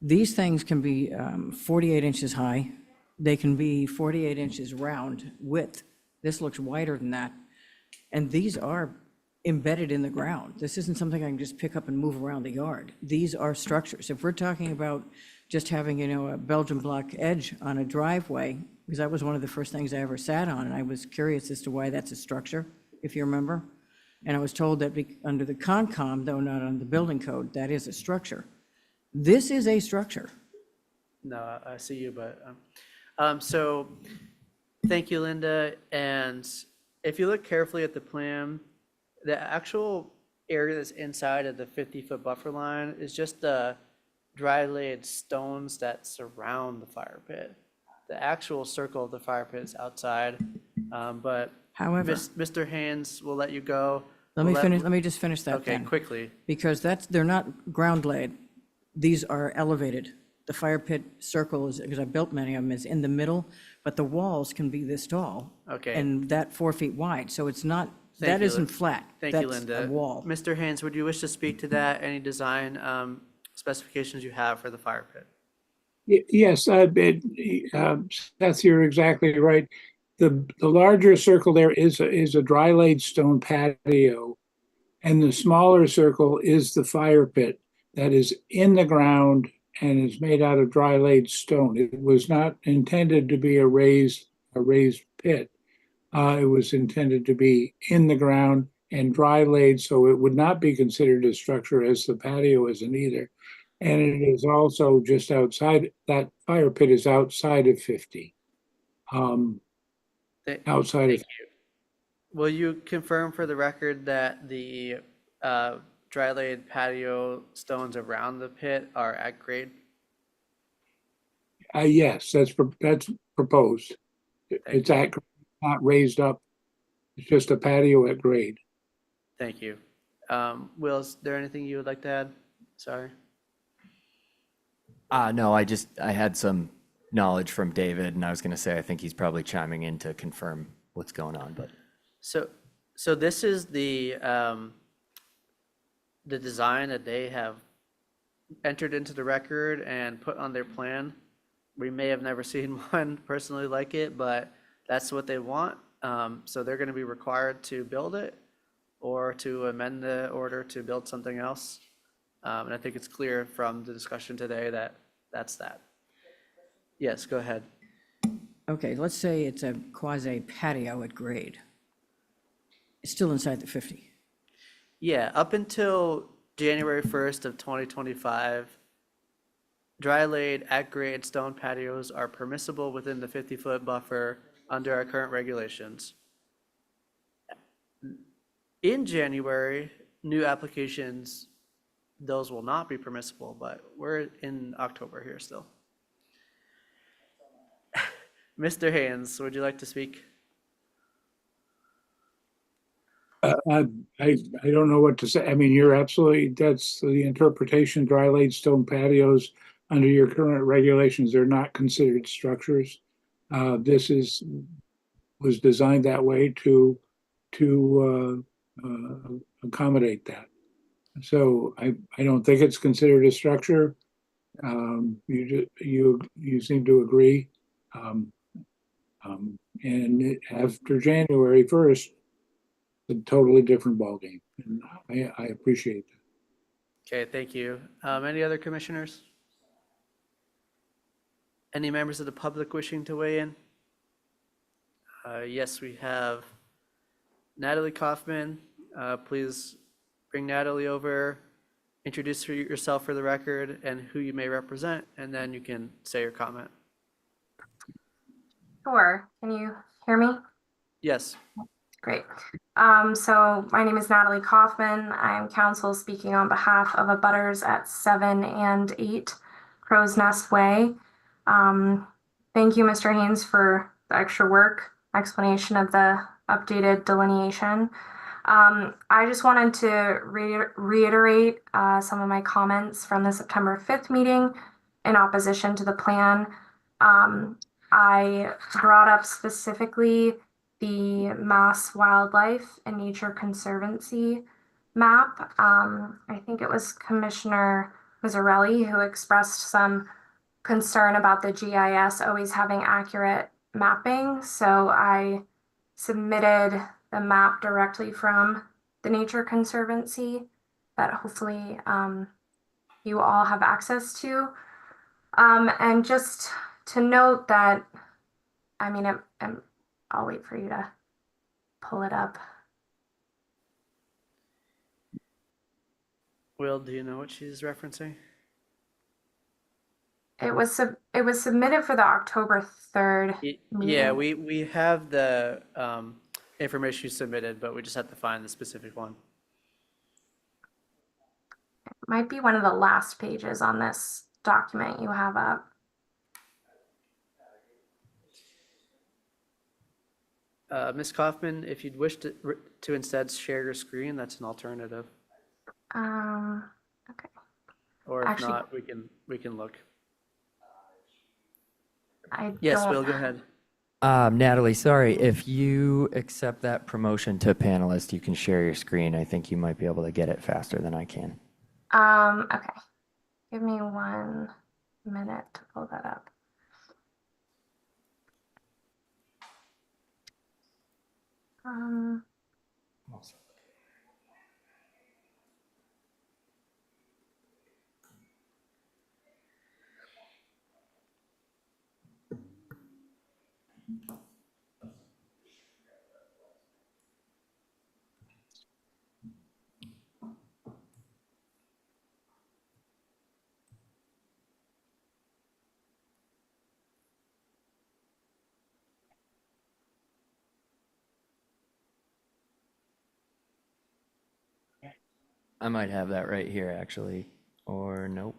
These things can be 48 inches high. They can be 48 inches round width. This looks wider than that. And these are embedded in the ground. This isn't something I can just pick up and move around the yard. These are structures. If we're talking about just having, a Belgian block edge on a driveway, because that was one of the first things I ever sat on, and I was curious as to why that's a structure, if you remember. And I was told that under the Concom, though not on the building code, that is a structure. This is a structure. No, I see you, but, so, thank you, Linda. And if you look carefully at the plan, the actual area that's inside of the 50-foot buffer line is just the dry laid stones that surround the fire pit. The actual circle of the fire pit is outside, but However, Mr. Haynes will let you go. let me finish, let me just finish that Okay, then. quickly. Because they're not ground laid. These are elevated. The fire pit circle is, because I built many of them, is in the middle, but the walls can be this tall. Okay. And that 4 feet wide, so it's not, Thank that you, isn't Lin- flat. Thank you, That's Linda. a wall. Mr. Haynes, would you wish to speak to that? Any design specifications you have for the fire pit? Yes, Seth, you're exactly right. The larger circle there is a dry laid stone patio, and the smaller circle is the fire pit that is in the ground and is made out of dry laid stone. It was not intended to be a raised pit. It was intended to be in the ground and dry laid, so it would not be considered a structure, as the patio isn't either. And it is also just outside, that fire pit is outside of 50. Outside of, Will you confirm for the record that the dry laid patio stones around the pit are at grade? yes, that's proposed. It's at, not raised up. It's just a patio at grade. Thank you. Will, is there anything you would like to add? Sorry. No, I had some knowledge from David, and I was going to say, I think he's probably chiming in to confirm what's going on, but. So this is the design that they have entered into the record and put on their plan. We may have never seen one personally like it, but that's what they want. So they're going to be required to build it or to amend the order to build something else. And I think it's clear from the discussion today that that's that. Yes, go ahead. Okay, let's say it's a quasi patio at grade. It's still inside the 50. Yeah, up until January 1st of 2025, dry laid at grade stone patios are permissible within the 50-foot buffer under our current regulations. In January, new applications, those will not be permissible, but we're in October here still. Mr. Haynes, would you like to speak? I don't know what to say. I mean, you're absolutely, that's the interpretation. Dry laid stone patios under your current regulations, they're not considered structures. This was designed that way to accommodate that. So I don't think it's considered a structure. You seem to agree. And after January 1st, a totally different ballgame. And I appreciate that. Okay, thank you. Any other commissioners? Any members of the public wishing to weigh in? Yes, we have Natalie Kaufman. Please bring Natalie over, introduce yourself for the record and who you may represent, and then you can say your comment. Sure. Can you hear me? Yes. Great. So my name is Natalie Kaufman. I am counsel speaking on behalf of abutters at 7 and 8 Crow's Nest Way. Thank you, Mr. Haynes, for the extra work, explanation of the updated delineation. I just wanted to reiterate some of my comments from the September 5th meeting in opposition to the plan. I brought up specifically the Mass Wildlife and Nature Conservancy map. I think it was Commissioner Mazzarelli who expressed some concern about the GIS always having accurate mapping. So I submitted the map directly from the Nature Conservancy that hopefully you all have access to. And just to note that, I mean, I'll wait for you to pull it up. Will, do you know what she's referencing? It was submitted for the October 3rd meeting. Yeah, we have the information you submitted, but we just have to find the specific one. Might be one of the last pages on this document you have up. Ms. Kaufman, if you'd wish to instead share your screen, that's an alternative. Okay. Or if Actually, not, we can look. Yes, Will, go ahead. Natalie, sorry, if you accept that promotion to panelist, you can share your screen. I think you might be able to get it faster than I can. Okay. Give me 1 minute to pull that up. I might have that right here, actually, or nope.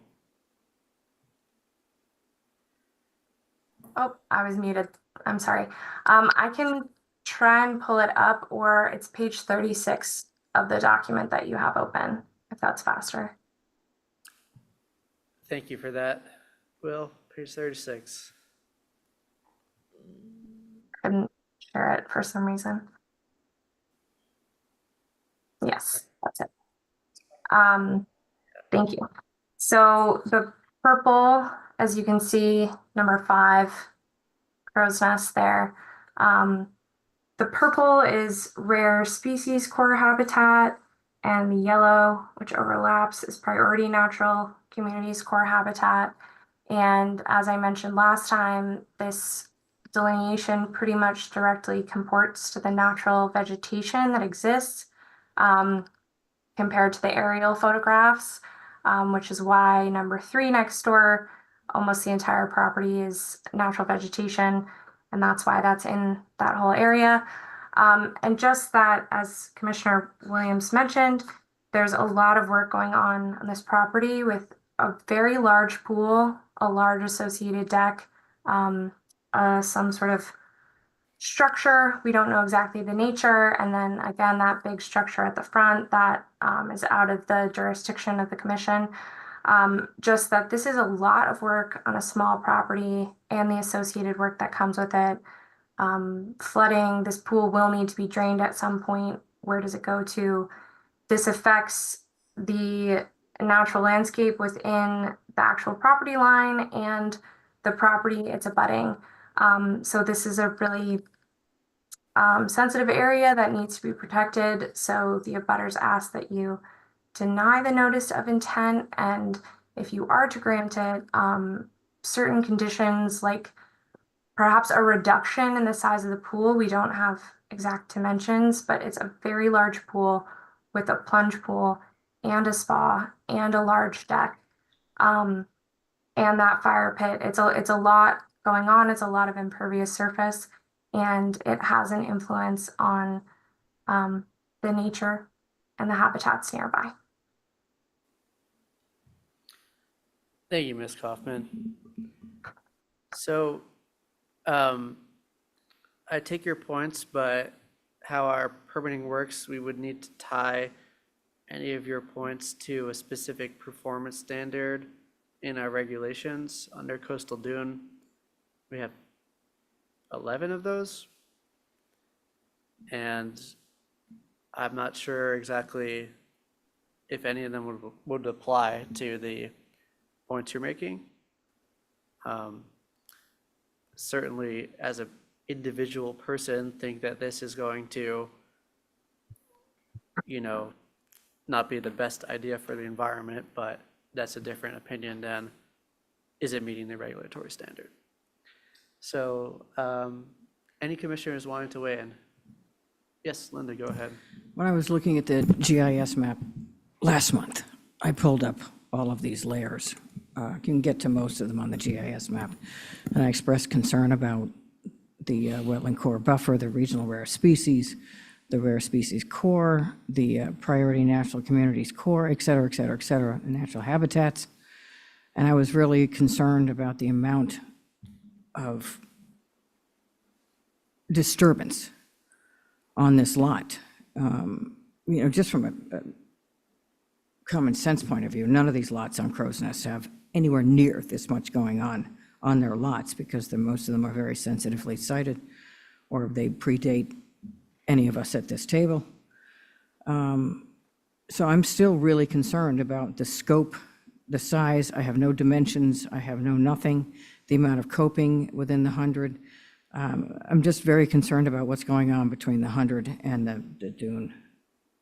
Oh, I was muted. I'm sorry. I can try and pull it up, or it's page 36 of the document that you have open, if that's faster. Thank you for that. Will, page 36. Couldn't share it for some reason. Yes, that's it. Thank you. So the purple, as you can see, number 5, crow's nest there. The purple is rare species core habitat, and the yellow, which overlaps, is priority natural communities core habitat. And as I mentioned last time, this delineation pretty much directly comports to the natural vegetation that exists compared to the aerial photographs, which is why number 3 next door, almost the entire property is natural vegetation, and that's why that's in that whole area. And just that, as Commissioner Williams mentioned, there's a lot of work going on this property with a very large pool, a large associated deck, some sort of structure. We don't know exactly the nature. And then again, that big structure at the front that is out of the jurisdiction of the commission. Just that this is a lot of work on a small property and the associated work that comes with it. Flooding, this pool will need to be drained at some point. Where does it go to? This affects the natural landscape within the actual property line and the property it's abutting. So this is a really sensitive area that needs to be protected. So the abutters ask that you deny the notice of intent, and if you are to grant it, certain conditions like perhaps a reduction in the size of the pool. We don't have exact dimensions, but it's a very large pool with a plunge pool and a spa and a large deck. And that fire pit, it's a lot going on. It's a lot of impervious surface, and it has an influence on the nature and the habitats nearby. Thank you, Ms. Kaufman. So I take your points, but how our permitting works, we would need to tie any of your points to a specific performance standard in our regulations. Under coastal dune, we have 11 of those. And I'm not sure exactly if any of them would apply to the points you're making. Certainly, as an individual person, think that this is going to, not be the best idea for the environment, but that's a different opinion than is it meeting the regulatory standard. So any commissioners wanting to weigh in? Yes, Linda, go ahead. When I was looking at the GIS map last month, I pulled up all of these layers You can get to most of them on the GIS map. And I expressed concern about the wetland core buffer, the regional rare species, the rare species core, the priority natural communities core, et cetera, et cetera, et cetera, and natural habitats. And I was really concerned about the amount of disturbance on this lot. Just from a common sense point of view, none of these lots on Crow's Nest have anywhere near this much going on their lots because most of them are very sensitively sited or they predate any of us at this table. So I'm still really concerned about the scope, the size. I have no dimensions. I have no nothing. The amount of coping within the 100. I'm just very concerned about what's going on between the 100 and the dune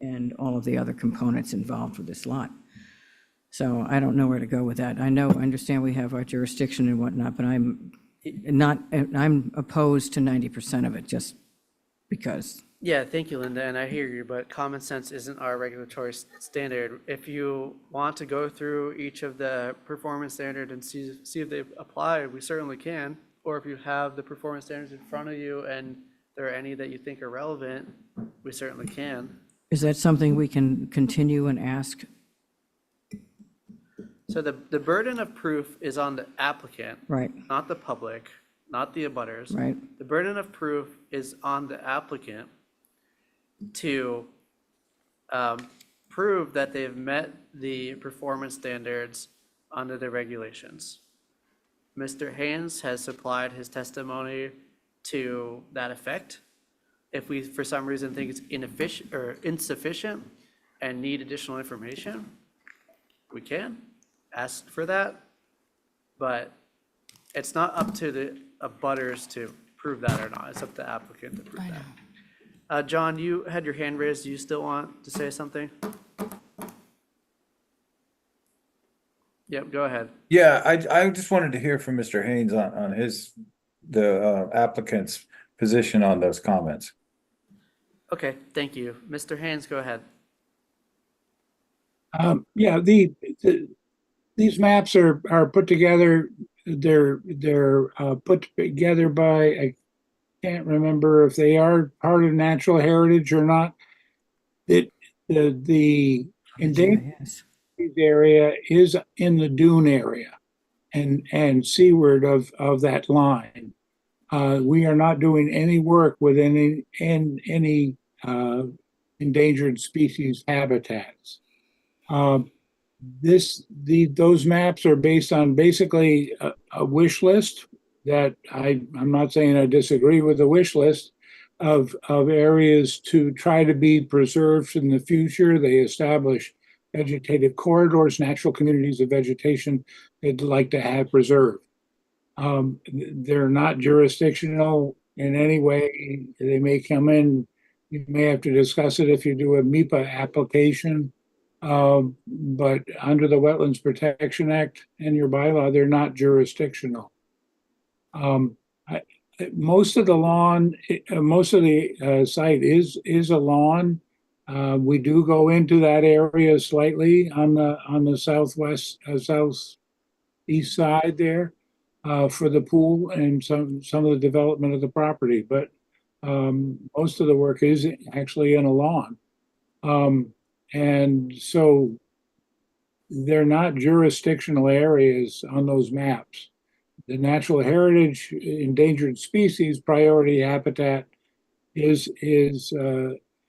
and all of the other components involved with this lot. So I don't know where to go with that. I understand we have our jurisdiction and whatnot, but I'm opposed to 90% of it just because. Yeah, thank you, Linda, and I hear you, but common sense isn't our regulatory standard. If you want to go through each of the performance standards and see if they apply, we certainly can. Or if you have the performance standards in front of you and there are any that you think are relevant, we certainly can. Is that something we can continue and ask? So the burden of proof is on the applicant, Right. not the public, not the abutters. Right. The burden of proof is on the applicant to prove that they've met the performance standards under the regulations. Mr. Haynes has supplied his testimony to that effect. If we, for some reason, think it's inefficient or insufficient and need additional information, we can ask for that, but it's not up to the abutters to prove that or not. It's up to the applicant to prove that. John, you had your hand raised. Do you still want to say something? Yep, go ahead. Yeah, I just wanted to hear from Mr. Haynes on the applicant's position on those comments. Okay, thank you. Mr. Haynes, go ahead. Yeah, these maps are put together. They're put together by, I can't remember if they are part of natural heritage or not. The endangered area is in the dune area and seaward of that line. We are not doing any work with any endangered species habitats. Those maps are based on basically a wish list that I'm not saying I disagree with the wish list of areas to try to be preserved in the future. They establish vegetative corridors, natural communities of vegetation they'd like to have preserved. They're not jurisdictional in any way. They may come in, you may have to discuss it if you do a MIPA application. But under the Wetlands Protection Act and your bylaw, they're not jurisdictional. Most of the lawn, most of the site is a lawn. We do go into that area slightly on the southwest, southeast side there for the pool and some of the development of the property. But most of the work is actually in a lawn. And so they're not jurisdictional areas on those maps. The natural heritage endangered species priority habitat is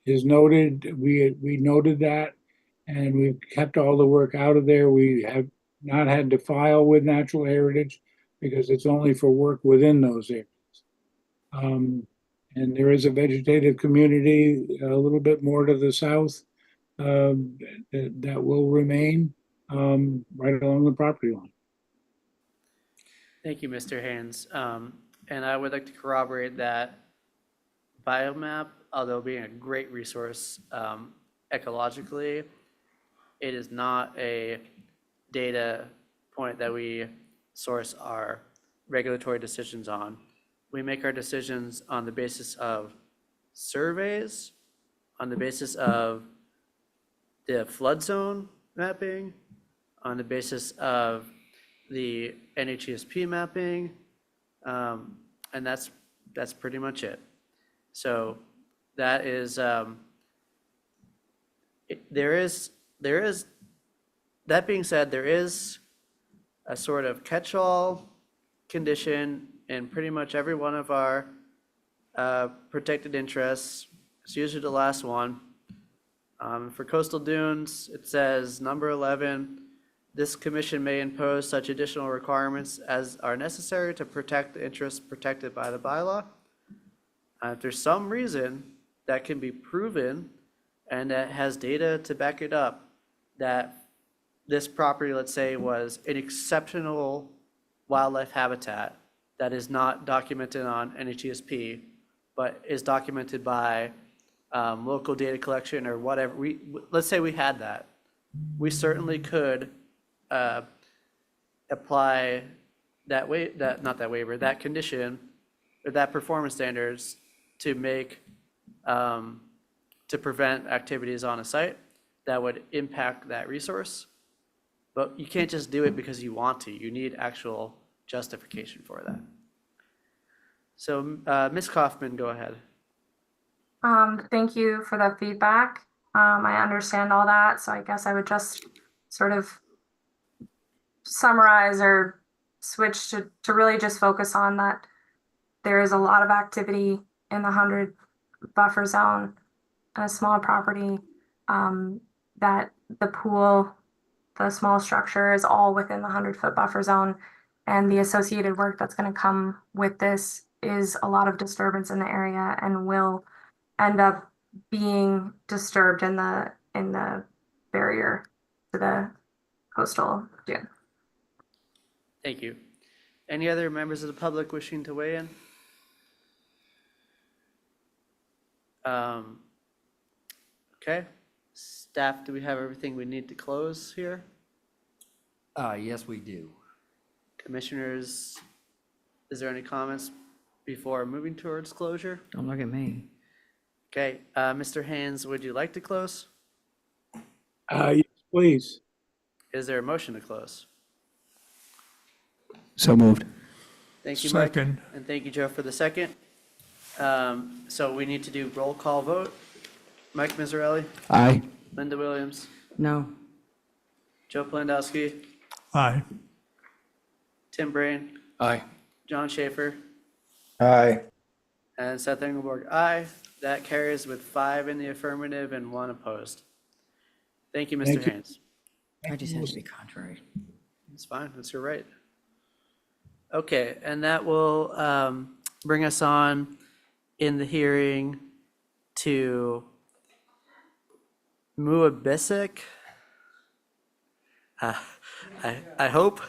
noted. We noted that, and we've kept all the work out of there. We have not had to file with natural heritage because it's only for work within those areas. And there is a vegetative community a little bit more to the south that will remain right along the property line. Thank you, Mr. Haynes. And I would like to corroborate that biomap, although being a great resource ecologically, it is not a data point that we source our regulatory decisions on. We make our decisions on the basis of surveys, on the basis of the flood zone mapping, on the basis of the NHESP mapping, and that's pretty much it. So that is, there is, that being said, there is a sort of catch-all condition in pretty much every one of our protected interests. It's usually the last one. For coastal dunes, it says number 11, this commission may impose such additional requirements as are necessary to protect the interests protected by the bylaw. If there's some reason that can be proven and that has data to back it up, that this property, let's say, was an exceptional wildlife habitat that is not documented on NHESP, but is documented by local data collection or whatever. Let's say we had that. We certainly could apply that condition or that performance standards to make to prevent activities on a site that would impact that resource. But you can't just do it because you want to. You need actual justification for that. So Ms. Kaufman, go ahead. Thank you for the feedback. I understand all that, so I guess I would just sort of summarize or switch to really just focus on that there is a lot of activity in the 100 buffer zone and a small property, that the pool, the small structure is all within the 100-foot buffer zone, and the associated work that's going to come with this is a lot of disturbance in the area and will end up being disturbed in the barrier to the coastal dune. Thank you. Any other members of the public wishing to weigh in? Okay. Staff, do we have everything we need to close here? Yes, we do. Commissioners, is there any comments before moving towards closure? Don't look at me. Okay, Mr. Haynes, would you like to close? Yes, please. Is there a motion to close? So moved. Thank you, Mike. Second. And thank you, Joe, for the second. So we need to do roll call vote. Mike Miserelli, Aye. Linda Williams, No. Joe Plandowski, Aye. Tim Brain, Aye. John Schaefer, Aye. and Seth Engelborg. Aye. That carries with 5 in the affirmative and 1 opposed. Thank you, Mr. Thank you. Haynes. I just had to be contrary. It's fine, that's your right. Okay, and that will bring us on in the hearing to Muabisic, I hope,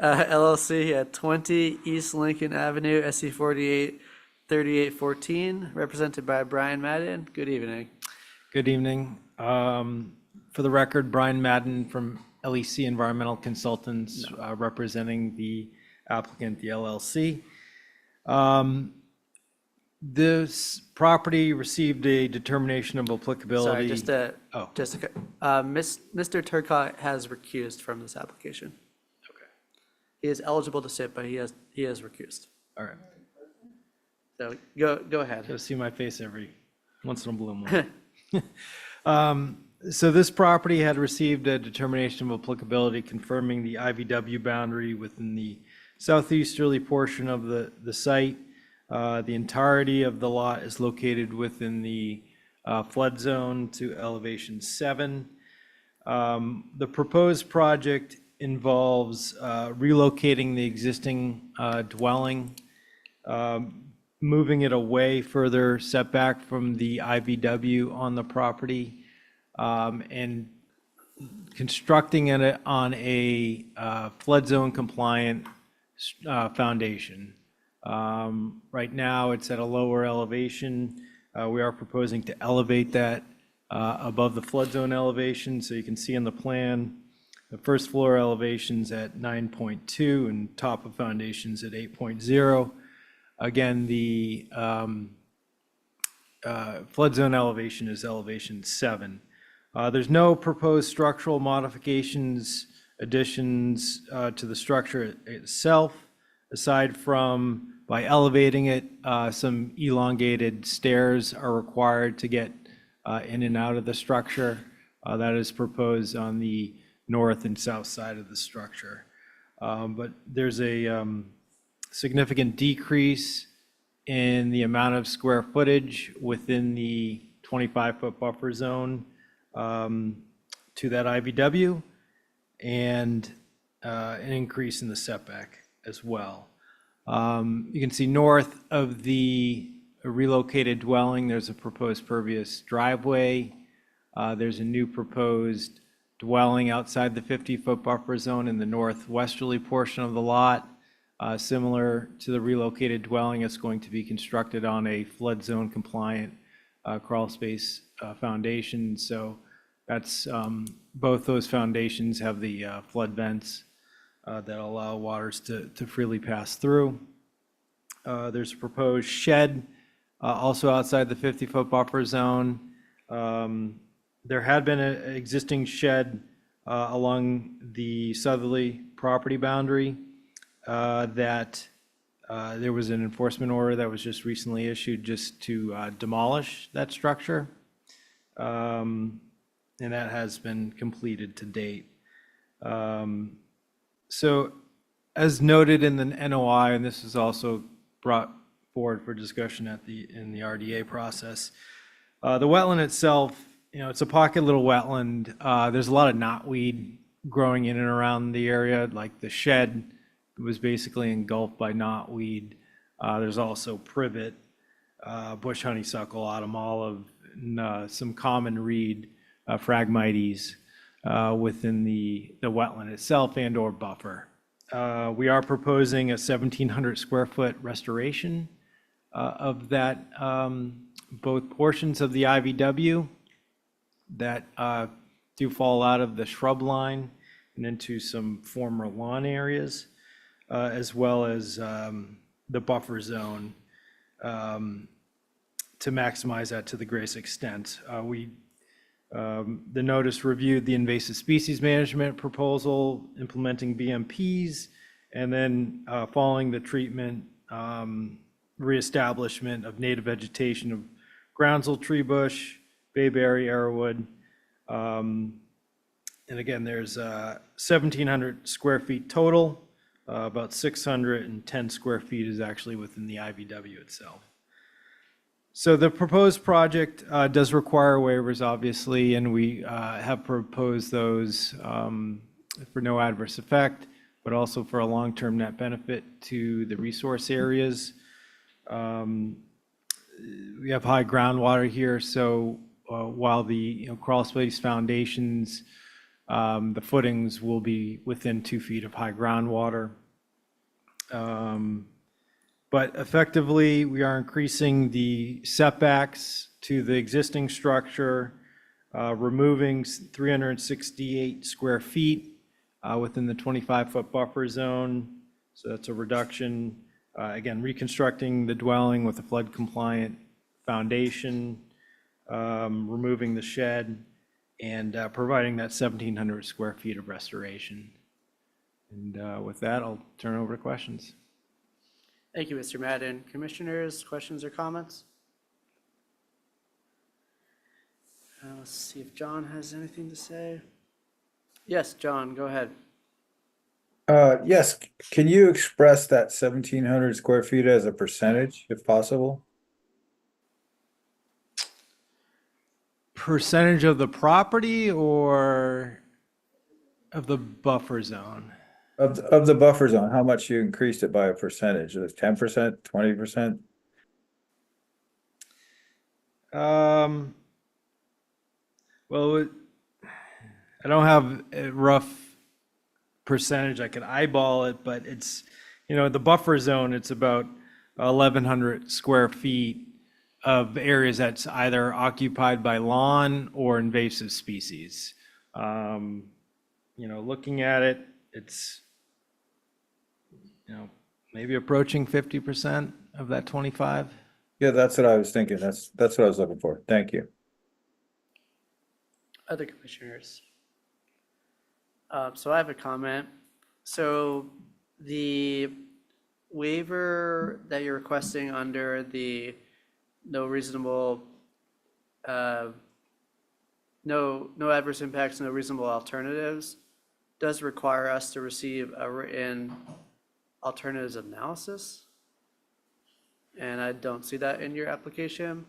LLC at 20 East Lincoln Avenue, SC 48 3814, represented by Brian Madden. Good evening. Good evening. For the record, Brian Madden from LEC Environmental Consultants, representing the applicant, the LLC. This property received a determination of applicability. Sorry, Mr. Turcott has recused from this application. Okay. He is eligible to sit, but he has recused. All right. So go ahead. You'll see my face every once in a blue moon. So this property had received a determination of applicability confirming the IVW boundary within the southeasterly portion of the site. The entirety of the lot is located within the flood zone to elevation 7. The proposed project involves relocating the existing dwelling, moving it away further setback from the IVW on the property, and constructing it on a flood zone compliant foundation. Right now, it's at a lower elevation. We are proposing to elevate that above the flood zone elevation. So you can see in the plan, the first floor elevation's at 9.2 and top of foundation's at 8.0. Again, the flood zone elevation is elevation 7. There's no proposed structural modifications additions to the structure itself, aside from by elevating it, some elongated stairs are required to get in and out of the structure. That is proposed on the north and south side of the structure. But there's a significant decrease in the amount of square footage within the 25-foot buffer zone to that IVW, and an increase in the setback as well. You can see north of the relocated dwelling, there's a proposed pervious driveway. There's a new proposed dwelling outside the 50-foot buffer zone in the northwesterly portion of the lot. Similar to the relocated dwelling, it's going to be constructed on a flood zone compliant crawl space foundation. So that's both those foundations have the flood vents that allow waters to freely pass through. There's a proposed shed also outside the 50-foot buffer zone. There had been an existing shed along the southerly property boundary that there was an enforcement order that was just recently issued just to demolish that structure. And that has been completed to date. So as noted in the NOI, and this is also brought forward for discussion in the RDA process, the wetland itself, it's a pocket little wetland. There's a lot of knotweed growing in and around the area, like the shed was basically engulfed by knotweed. There's also privet, bush honeysuckle, autumn olive, and some common reed, Phragmites, within the wetland itself and or buffer. We are proposing a 1,700 square foot restoration of that, both portions of the IVW that do fall out of the shrub line and into some former lawn areas, as well as the buffer zone to maximize that to the greatest extent. The notice reviewed the invasive species management proposal, implementing BMPs, and then following the treatment, reestablishment of native vegetation of groundsel tree bush, bayberry, arrowwood. And again, there's 1,700 square feet total. About 610 square feet is actually within the IVW itself. So the proposed project does require waivers, obviously, and we have proposed those for no adverse effect, but also for a long-term net benefit to the resource areas. We have high groundwater here, so while the crawl space foundations, the footings will be within 2 feet of high groundwater. But effectively, we are increasing the setbacks to the existing structure, removing 368 square feet within the 25-foot buffer zone. So that's a reduction. Again, reconstructing the dwelling with a flood compliant foundation, removing the shed, and providing that 1,700 square feet of restoration. And with that, I'll turn it over to questions. Thank you, Mr. Madden. Commissioners, questions or comments? Let's see if John has anything to say. Yes, John, go ahead. Yes, can you express that 1,700 square feet as a percentage, if possible? Percentage of the property or of the buffer zone? Of the buffer zone, how much you increased it by a percentage? Is it 10%, 20%? Well, I don't have a rough percentage. I could eyeball it, but it's, the buffer zone, it's about 1,100 square feet of areas that's either occupied by lawn or invasive species. Looking at it, it's, maybe approaching 50% of that 25. Yeah, that's what I was thinking. That's what I was looking for. Thank you. Other commissioners? So I have a comment. So the waiver that you're requesting under the no reasonable, no adverse impacts, no reasonable alternatives does require us to receive a written alternatives analysis. And I don't see that in your application.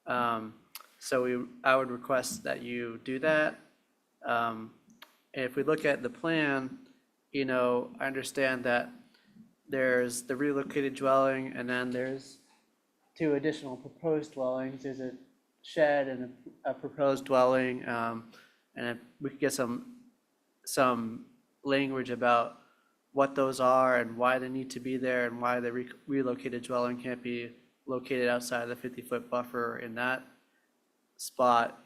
So I would request that you do that. If we look at the plan, I understand that there's the relocated dwelling, and then there's 2 additional proposed dwellings. There's a shed and a proposed dwelling, and if we could get some language about what those are and why they need to be there and why the relocated dwelling can't be located outside of the 50-foot buffer in that spot,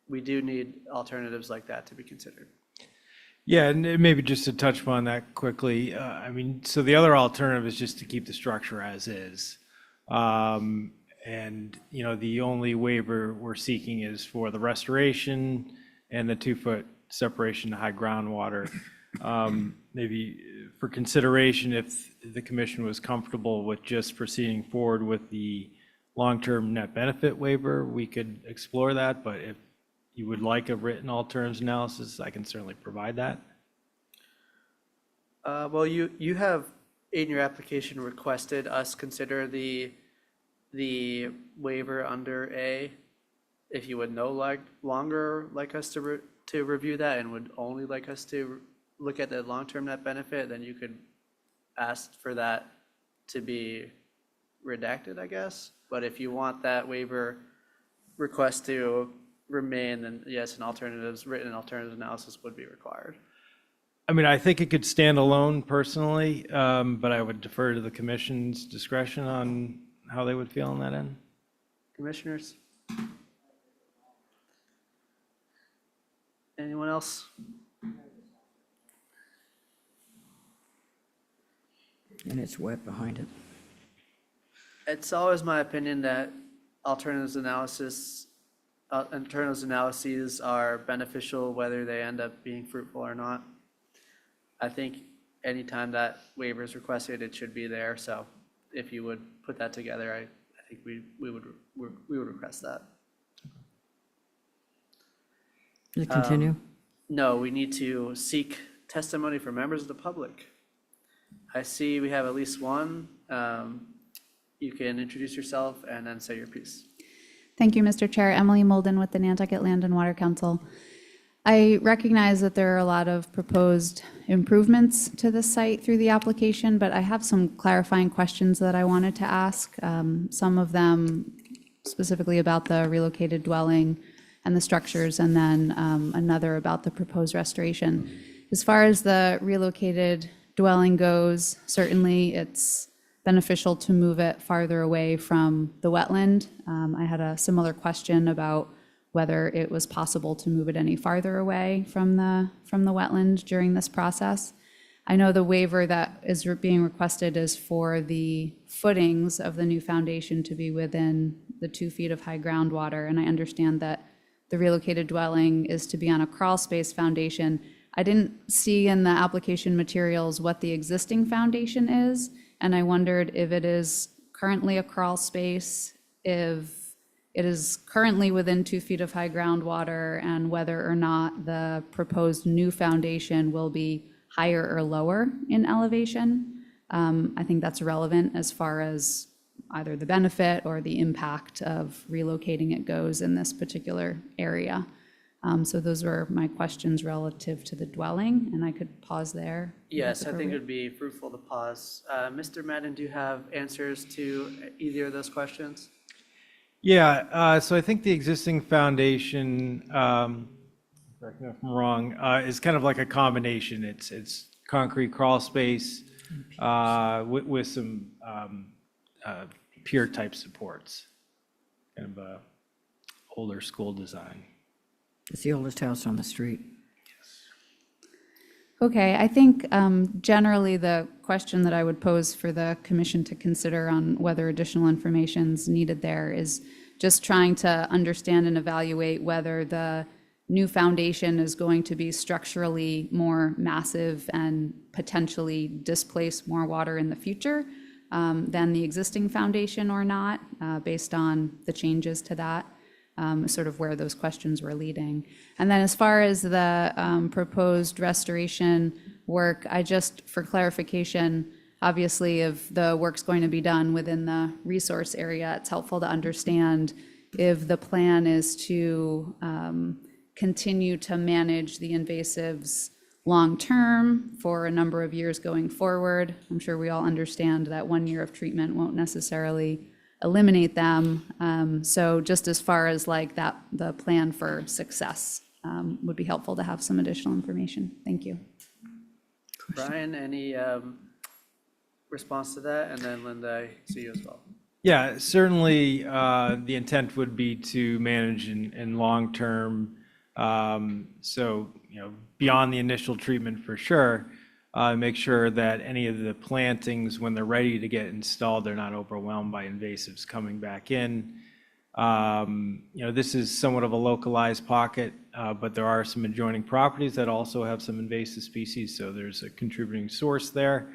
we do need alternatives like that to be considered. Yeah, and maybe just to touch upon that quickly, so the other alternative is just to keep the structure as is. And, the only waiver we're seeking is for the restoration and the 2-foot separation to high groundwater. Maybe for consideration, if the commission was comfortable with just proceeding forward with the long-term net benefit waiver, we could explore that, but if you would like a written alternatives analysis, I can certainly provide that. Well, you have in your application requested us consider the waiver under A. If you would longer like us to review that and would only like us to look at the long-term net benefit, then you could ask for that to be redacted, I guess. But if you want that waiver request to remain, then yes, written alternatives analysis would be required. I think it could stand alone personally, but I would defer to the commission's discretion on how they would feel on that end. Commissioners? Anyone else? And it's wet behind it. It's always my opinion that alternatives analyses are beneficial whether they end up being fruitful or not. I think anytime that waiver is requested, it should be there. So if you would put that together, I think we would request that. Does it continue? No, we need to seek testimony from members of the public. I see we have at least one. You can introduce yourself and then say your piece. Thank you, Mr. Chair. Emily Molden with the Nantucket Land and Water Council. I recognize that there are a lot of proposed improvements to this site through the application, but I have some clarifying questions that I wanted to ask. Some of them specifically about the relocated dwelling and the structures, and then another about the proposed restoration. As far as the relocated dwelling goes, certainly it's beneficial to move it farther away from the wetland. I had a similar question about whether it was possible to move it any farther away from the wetland during this process. I know the waiver that is being requested is for the footings of the new foundation to be within the 2 feet of high groundwater, and I understand that the relocated dwelling is to be on a crawl space foundation. I didn't see in the application materials what the existing foundation is, and I wondered if it is currently a crawl space, if it is currently within 2 feet of high groundwater, and whether or not the proposed new foundation will be higher or lower in elevation. I think that's relevant as far as either the benefit or the impact of relocating it goes in this particular area. So those were my questions relative to the dwelling, and I could pause there. Yes, I think it would be fruitful to pause. Mr. Madden, do you have answers to either of those questions? Yeah, so I think the existing foundation, correct me if I'm wrong, is kind of like a combination. It's concrete crawl space with some pier type supports, kind of a older school design. It's the oldest house on the street. Okay, I think generally the question that I would pose for the commission to consider on whether additional information is needed there is just trying to understand and evaluate whether the new foundation is going to be structurally more massive and potentially displace more water in the future than the existing foundation or not, based on the changes to that, sort of where those questions were leading. And then as far as the proposed restoration work, for clarification, obviously if the work's going to be done within the resource area, it's helpful to understand if the plan is to continue to manage the invasives long-term for a number of years going forward. I'm sure we all understand that 1 year of treatment won't necessarily eliminate them. So just as far as like that, the plan for success would be helpful to have some additional information. Thank you. Brian, any response to that? And then Linda, I see you as well. Yeah, certainly, the intent would be to manage in long term. So, beyond the initial treatment for sure, make sure that any of the plantings, when they're ready to get installed, they're not overwhelmed by invasives coming back in. This is somewhat of a localized pocket, but there are some adjoining properties that also have some invasive species, so there's a contributing source there.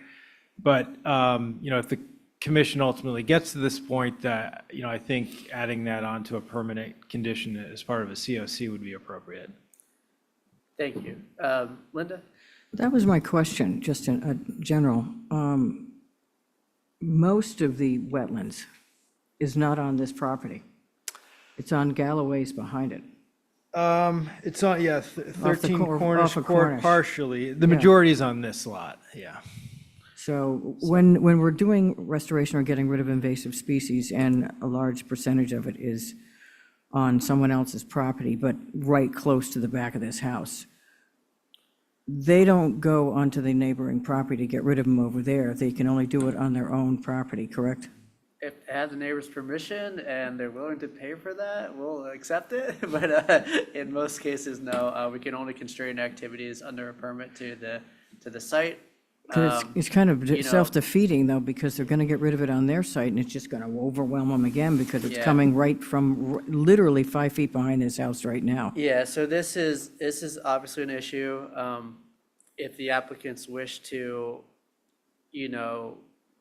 But, if the commission ultimately gets to this point, that, I think adding that onto a permanent condition as part of a COC would be appropriate. Thank you. Linda? That was my question, just in general. Most of the wetlands is not on this property. It's on Galloway's behind it. It's on, 13 Cornish off of Court Cornish. partially. The majority is on this lot, yeah. So when we're doing restoration or getting rid of invasive species, and a large percentage of it is on someone else's property, but right close to the back of this house, they don't go onto the neighboring property to get rid of them over there. They can only do it on their own property, correct? If they have the neighbor's permission and they're willing to pay for that, we'll accept it. But in most cases, no. We can only constrain activities under a permit to the site. 'Cause it's kind of self-defeating, though, because they're going to get rid of it on their site, and it's just going to overwhelm them again, because it's coming right from literally 5 feet behind this house right now. Yeah, so this is obviously an issue. If the applicants wish to,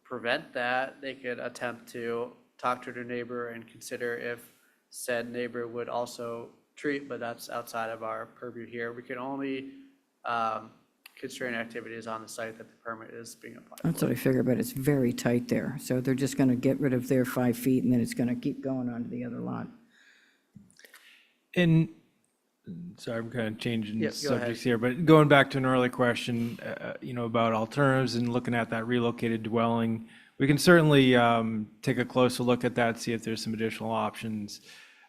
prevent that, they could attempt to talk to their neighbor and consider if said neighbor would also treat, but that's outside of our purview here. We can only constrain activities on the site that the permit is being applied for. That's what I figured, but it's very tight there. So they're just going to get rid of their 5 feet, and then it's going to keep going on to the other lot. And, sorry, I'm kind of changing Yep, go subjects ahead. here, but going back to an early question, about alternatives and looking at that relocated dwelling, we can certainly take a closer look at that, see if there's some additional options.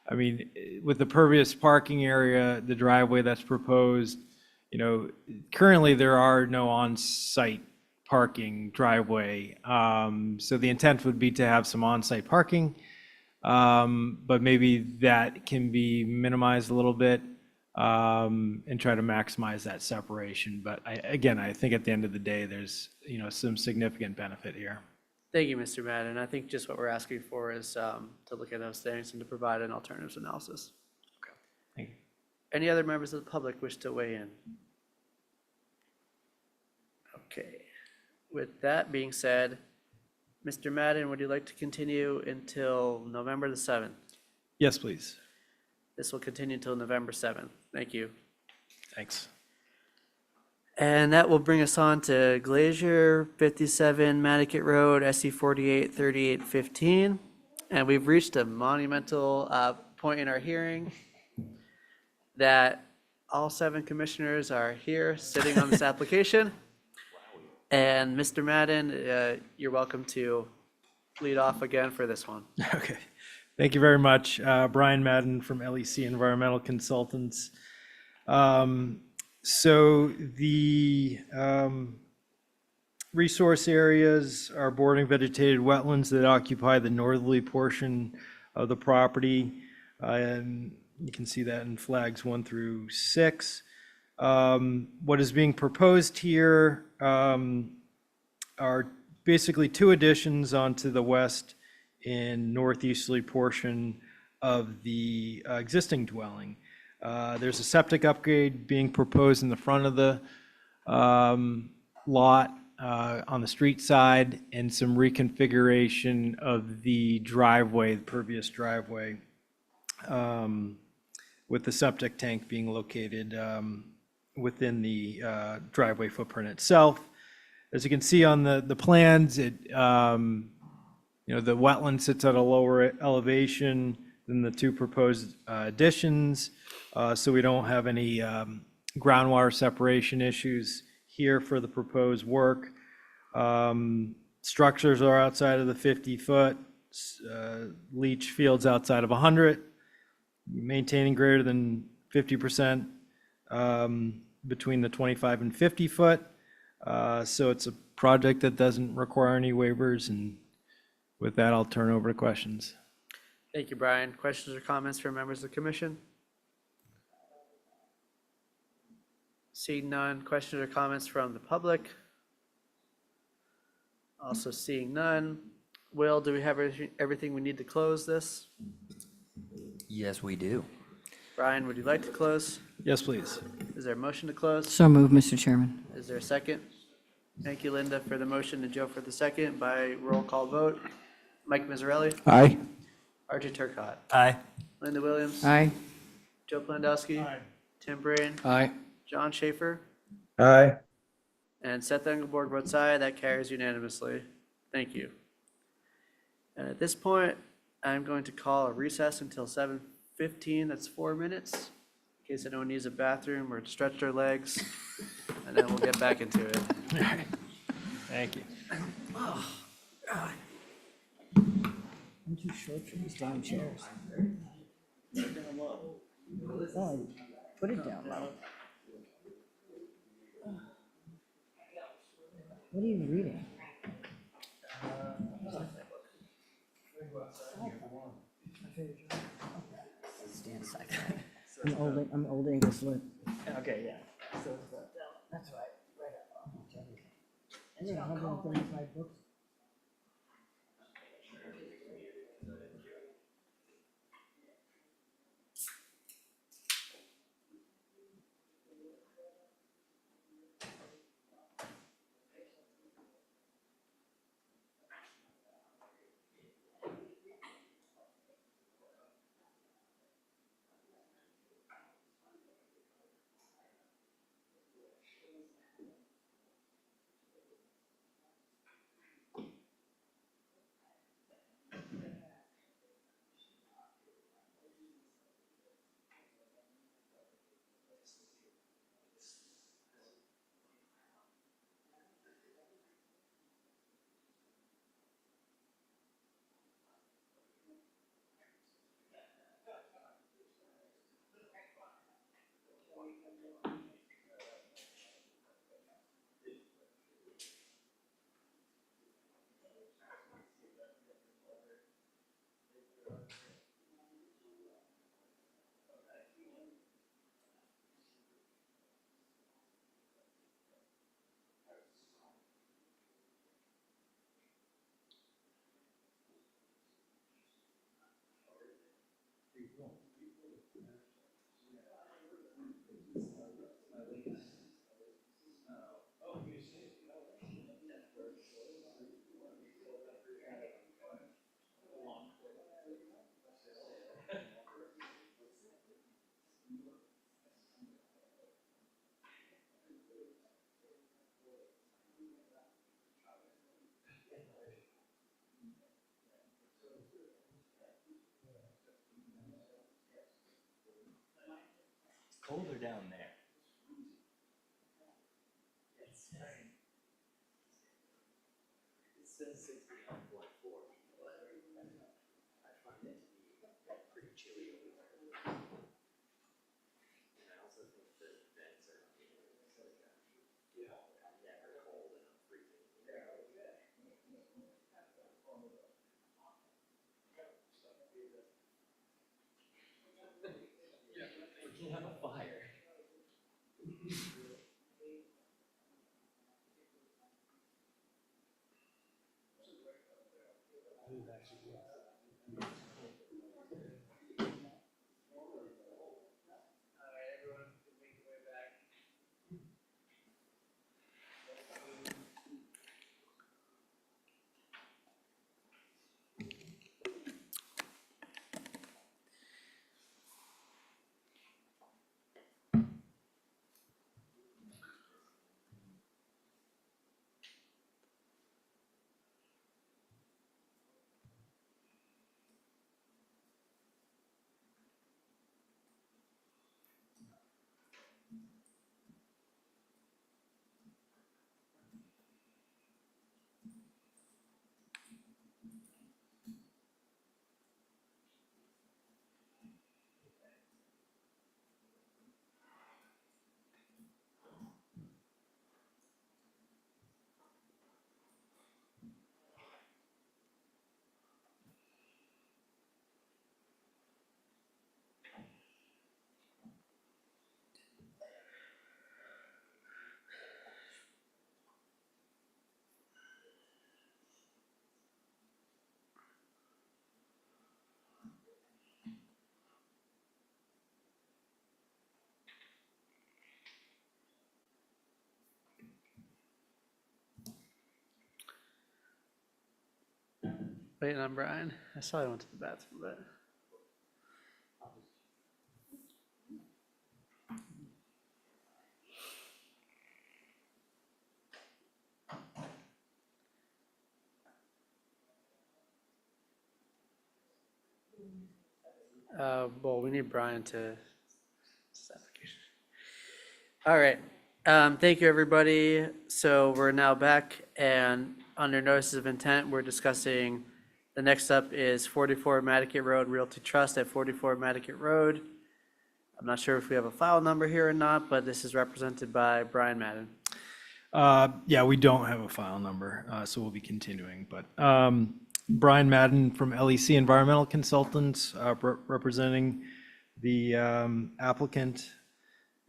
I mean, with the pervious parking area, the driveway that's proposed, currently there are no on-site parking driveway. So the intent would be to have some on-site parking, but maybe that can be minimized a little bit, and try to maximize that separation. But I think at the end of the day, there's, some significant benefit here. Thank you, Mr. Madden. I think just what we're asking for is to look at those things and to provide an alternatives analysis. Thank you. Any other members of the public wish to weigh in? Okay. With that being said, Mr. Madden, would you like to continue until November the 7th? Yes, please. This will continue until November 7th. Thank you. Thanks. And that will bring us on to Glacier 57 Nantucket Road, SC 48 3815. And we've reached a monumental point in our hearing that all 7 commissioners are here sitting on this application. And Mr. Madden, you're welcome to lead off again for this one. Okay. Thank you very much. Brian Madden from LEC Environmental Consultants. So the resource areas are bordering vegetated wetlands that occupy the northerly portion of the property. And you can see that in flags 1 through 6. What is being proposed here are basically 2 additions onto the west and northeasterly portion of the existing dwelling. There's a septic upgrade being proposed in the front of the lot on the street side, and some reconfiguration of the driveway, the pervious driveway, with the septic tank being located within the driveway footprint itself. As you can see on the plans, the wetland sits at a lower elevation than the two proposed additions, so we don't have any groundwater separation issues here for the proposed work. Structures are outside of the 50-foot, leach fields outside of 100, maintaining greater than 50% between the 25 and 50 foot. So it's a project that doesn't require any waivers, and with that, I'll turn over to questions. Thank you, Brian. Questions or comments from members of the commission? Seeing none. Questions or comments from the public? Also seeing none. Will, do we have everything we need to close this? Yes, we do. Brian, would you like to close? Yes, please. Is there a motion to close? So moved, Mr. Chairman. Is there a second? Thank you, Linda, for the motion and Joe for the second by roll call vote. Mike Mazzarelli? Aye. RJ Turcott? Aye. Linda Williams? Aye. Joe Plandowski? Aye. Tim Brain? Aye. John Schaefer? Aye. And Seth Engelborg votes aye. That carries unanimously. Thank you. And at this point, I'm going to call a recess until 7:15. That's 4 minutes, in case anyone needs a bathroom or to stretch their legs, and then we'll get back into it. Thank you. I'm too short for these damn chairs. Oh, put it down low. What are you reading? Stand aside. I'm old English lit. Okay, yeah. So That's right. And then 135 books. Colder down there. It says 61.4, but I find it to be pretty chilly over there. And I also think the vents are not I'm never cold and I'm freezing. We can have a fire. waiting on Brian. I saw he went to the bathroom, but. Well, we need Brian to. All right. Thank you, everybody. So we're now back, and under notices of intent, we're discussing, the next up is 44 Nantucket Road Realty Trust at 44 Nantucket Road. I'm not sure if we have a file number here or not, but this is represented by Brian Madden. Yeah, we don't have a file number, so we'll be continuing. But Brian Madden from LEC Environmental Consultants, representing the applicant.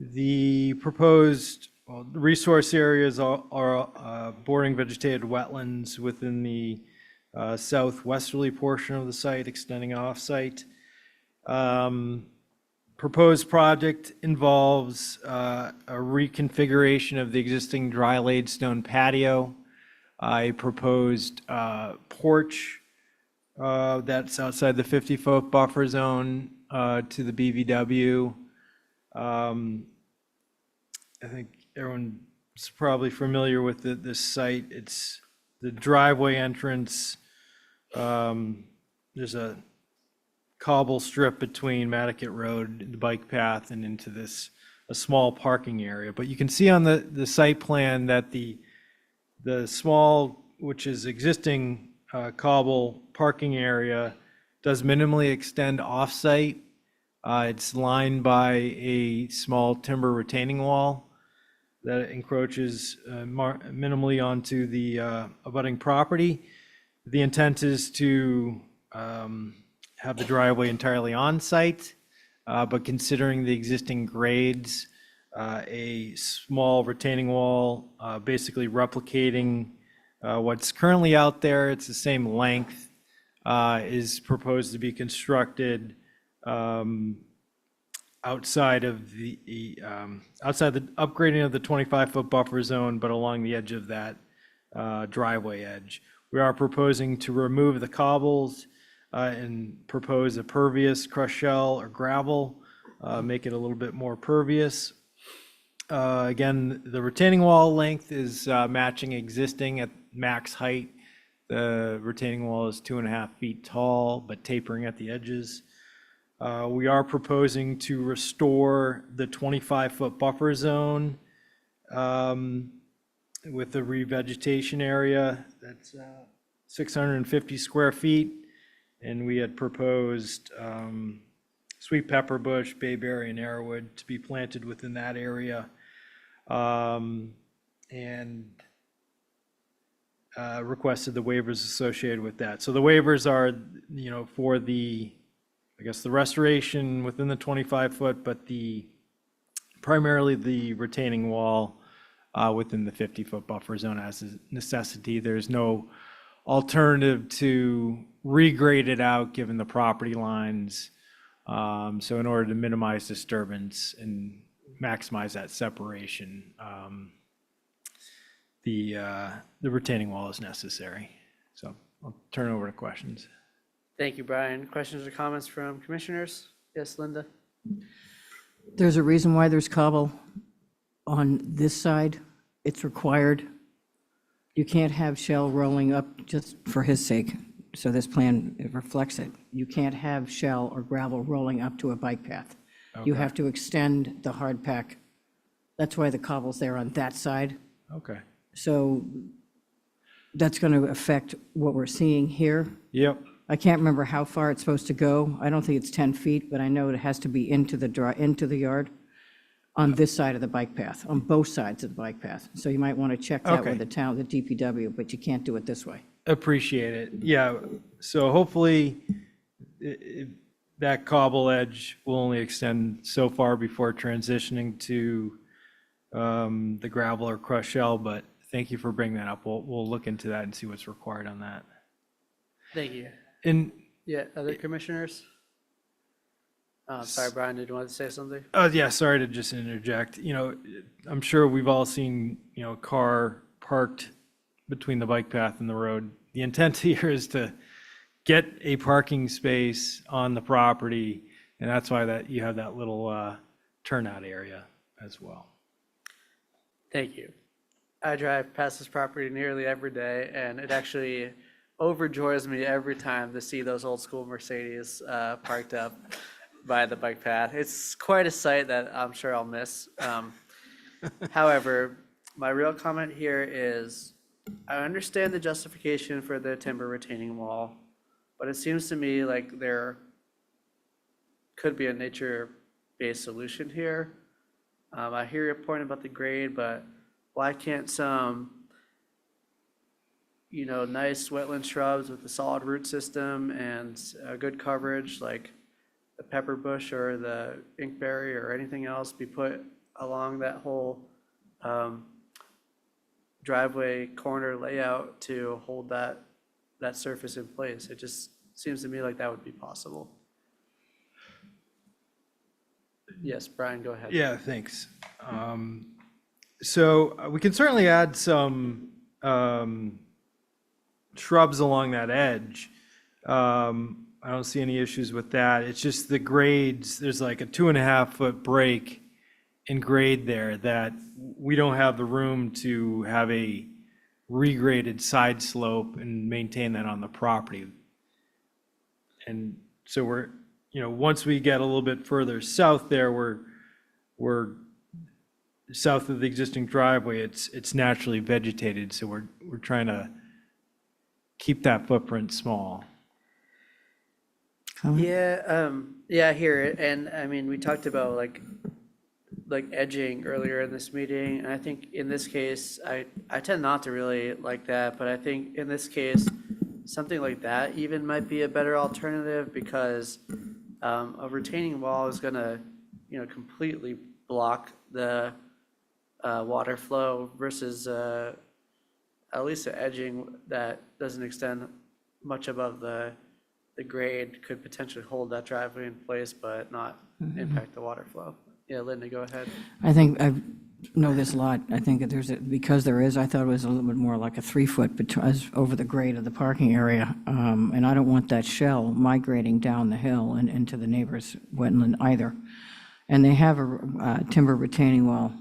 The proposed resource areas are bordering vegetated wetlands within the southwesterly portion of the site, extending off-site. Proposed project involves a reconfiguration of the existing dry laid stone patio, a proposed porch that's outside the 50-foot buffer zone to the BVW. I think everyone's probably familiar with this site. It's the driveway entrance. There's a cobble strip between Nantucket Road and the bike path and into a small parking area. But you can see on the site plan that the small, which is existing cobble parking area, does minimally extend off-site. It's lined by a small timber retaining wall that encroaches minimally onto the abutting property. The intent is to have the driveway entirely on-site, but considering the existing grades, a small retaining wall, basically replicating what's currently out there, it's the same length, is proposed to be constructed outside the upgrading of the 25-foot buffer zone, but along the edge of that driveway edge. We are proposing to remove the cobbles and propose a pervious crushed shell or gravel, make it a little bit more pervious. Again, the retaining wall length is matching existing at max height. The retaining wall is 2.5 feet tall, but tapering at the edges. We are proposing to restore the 25-foot buffer zone with the revegetation area. That's 650 square feet. And we had proposed sweet pepper bush, bayberry, and arrowwood to be planted within that area. And requested the waivers associated with that. So the waivers are, for the, I guess, the restoration within the 25-foot, but primarily the retaining wall within the 50-foot buffer zone as a necessity. There's no alternative to regrade it out given the property lines. So in order to minimize disturbance and maximize that separation, the retaining wall is necessary. So I'll turn it over to questions. Thank you, Brian. Questions or comments from commissioners? Yes, Linda? There's a reason why there's cobble on this side. It's required. You can't have shell rolling up just for his sake. So this plan, it reflects it. You can't have shell or gravel rolling up to a bike path. You Okay. have to extend the hard pack. That's why the cobble's there on that side. Okay. So that's going to affect what we're seeing here. Yep. I can't remember how far it's supposed to go. I don't think it's 10 feet, but I know it has to be into the yard on this side of the bike path, on both sides of the bike path. So you might want to check that Okay. with the town, the DPW, but you can't do it this way. Appreciate it. Yeah, so hopefully that cobble edge will only extend so far before transitioning to the gravel or crushed shell, but thank you for bringing that up. We'll look into that and see what's required on that. Thank you. And Yeah, other commissioners? Sorry, Brian, did you want to say something? yeah, sorry to just interject. I'm sure we've all seen, car parked between the bike path and the road. The intent here is to get a parking space on the property, and that's why that you have that little turnout area as well. Thank you. I drive past this property nearly every day, and it actually overjoys me every time to see those old school Mercedes parked up by the bike path. It's quite a sight that I'm sure I'll miss. However, my real comment here is I understand the justification for the timber retaining wall, but it seems to me like there could be a nature-based solution here. I hear your point about the grade, but why can't some, nice wetland shrubs with a solid root system and good coverage, like the pepper bush or the inkberry or anything else, be put along that whole driveway corner layout to hold that surface in place? It just seems to me like that would be possible. Yes, Brian, go ahead. Yeah, thanks. So we can certainly add some shrubs along that edge. I don't see any issues with that. It's just the grades, there's like a 2.5-foot break in grade there that we don't have the room to have a regraded side slope and maintain that on the property. And so we're, once we get a little bit further south there, we're south of the existing driveway, it's naturally vegetated, so we're trying to keep that footprint small. Yeah, I hear it. And I mean, we talked about like edging earlier in this meeting. And I think in this case, I tend not to really like that, but I think in this case, something like that even might be a better alternative because a retaining wall is gonna, completely block the water flow versus at least the edging that doesn't extend much above the grade could potentially hold that driveway in place, but not impact the water flow. Yeah, Linda, go ahead. I think I know this lot. I think that because there is, I thought it was a little bit more like a 3-foot over the grade of the parking area. And I don't want that shell migrating down the hill and into the neighbor's wetland either. And they have a timber retaining wall.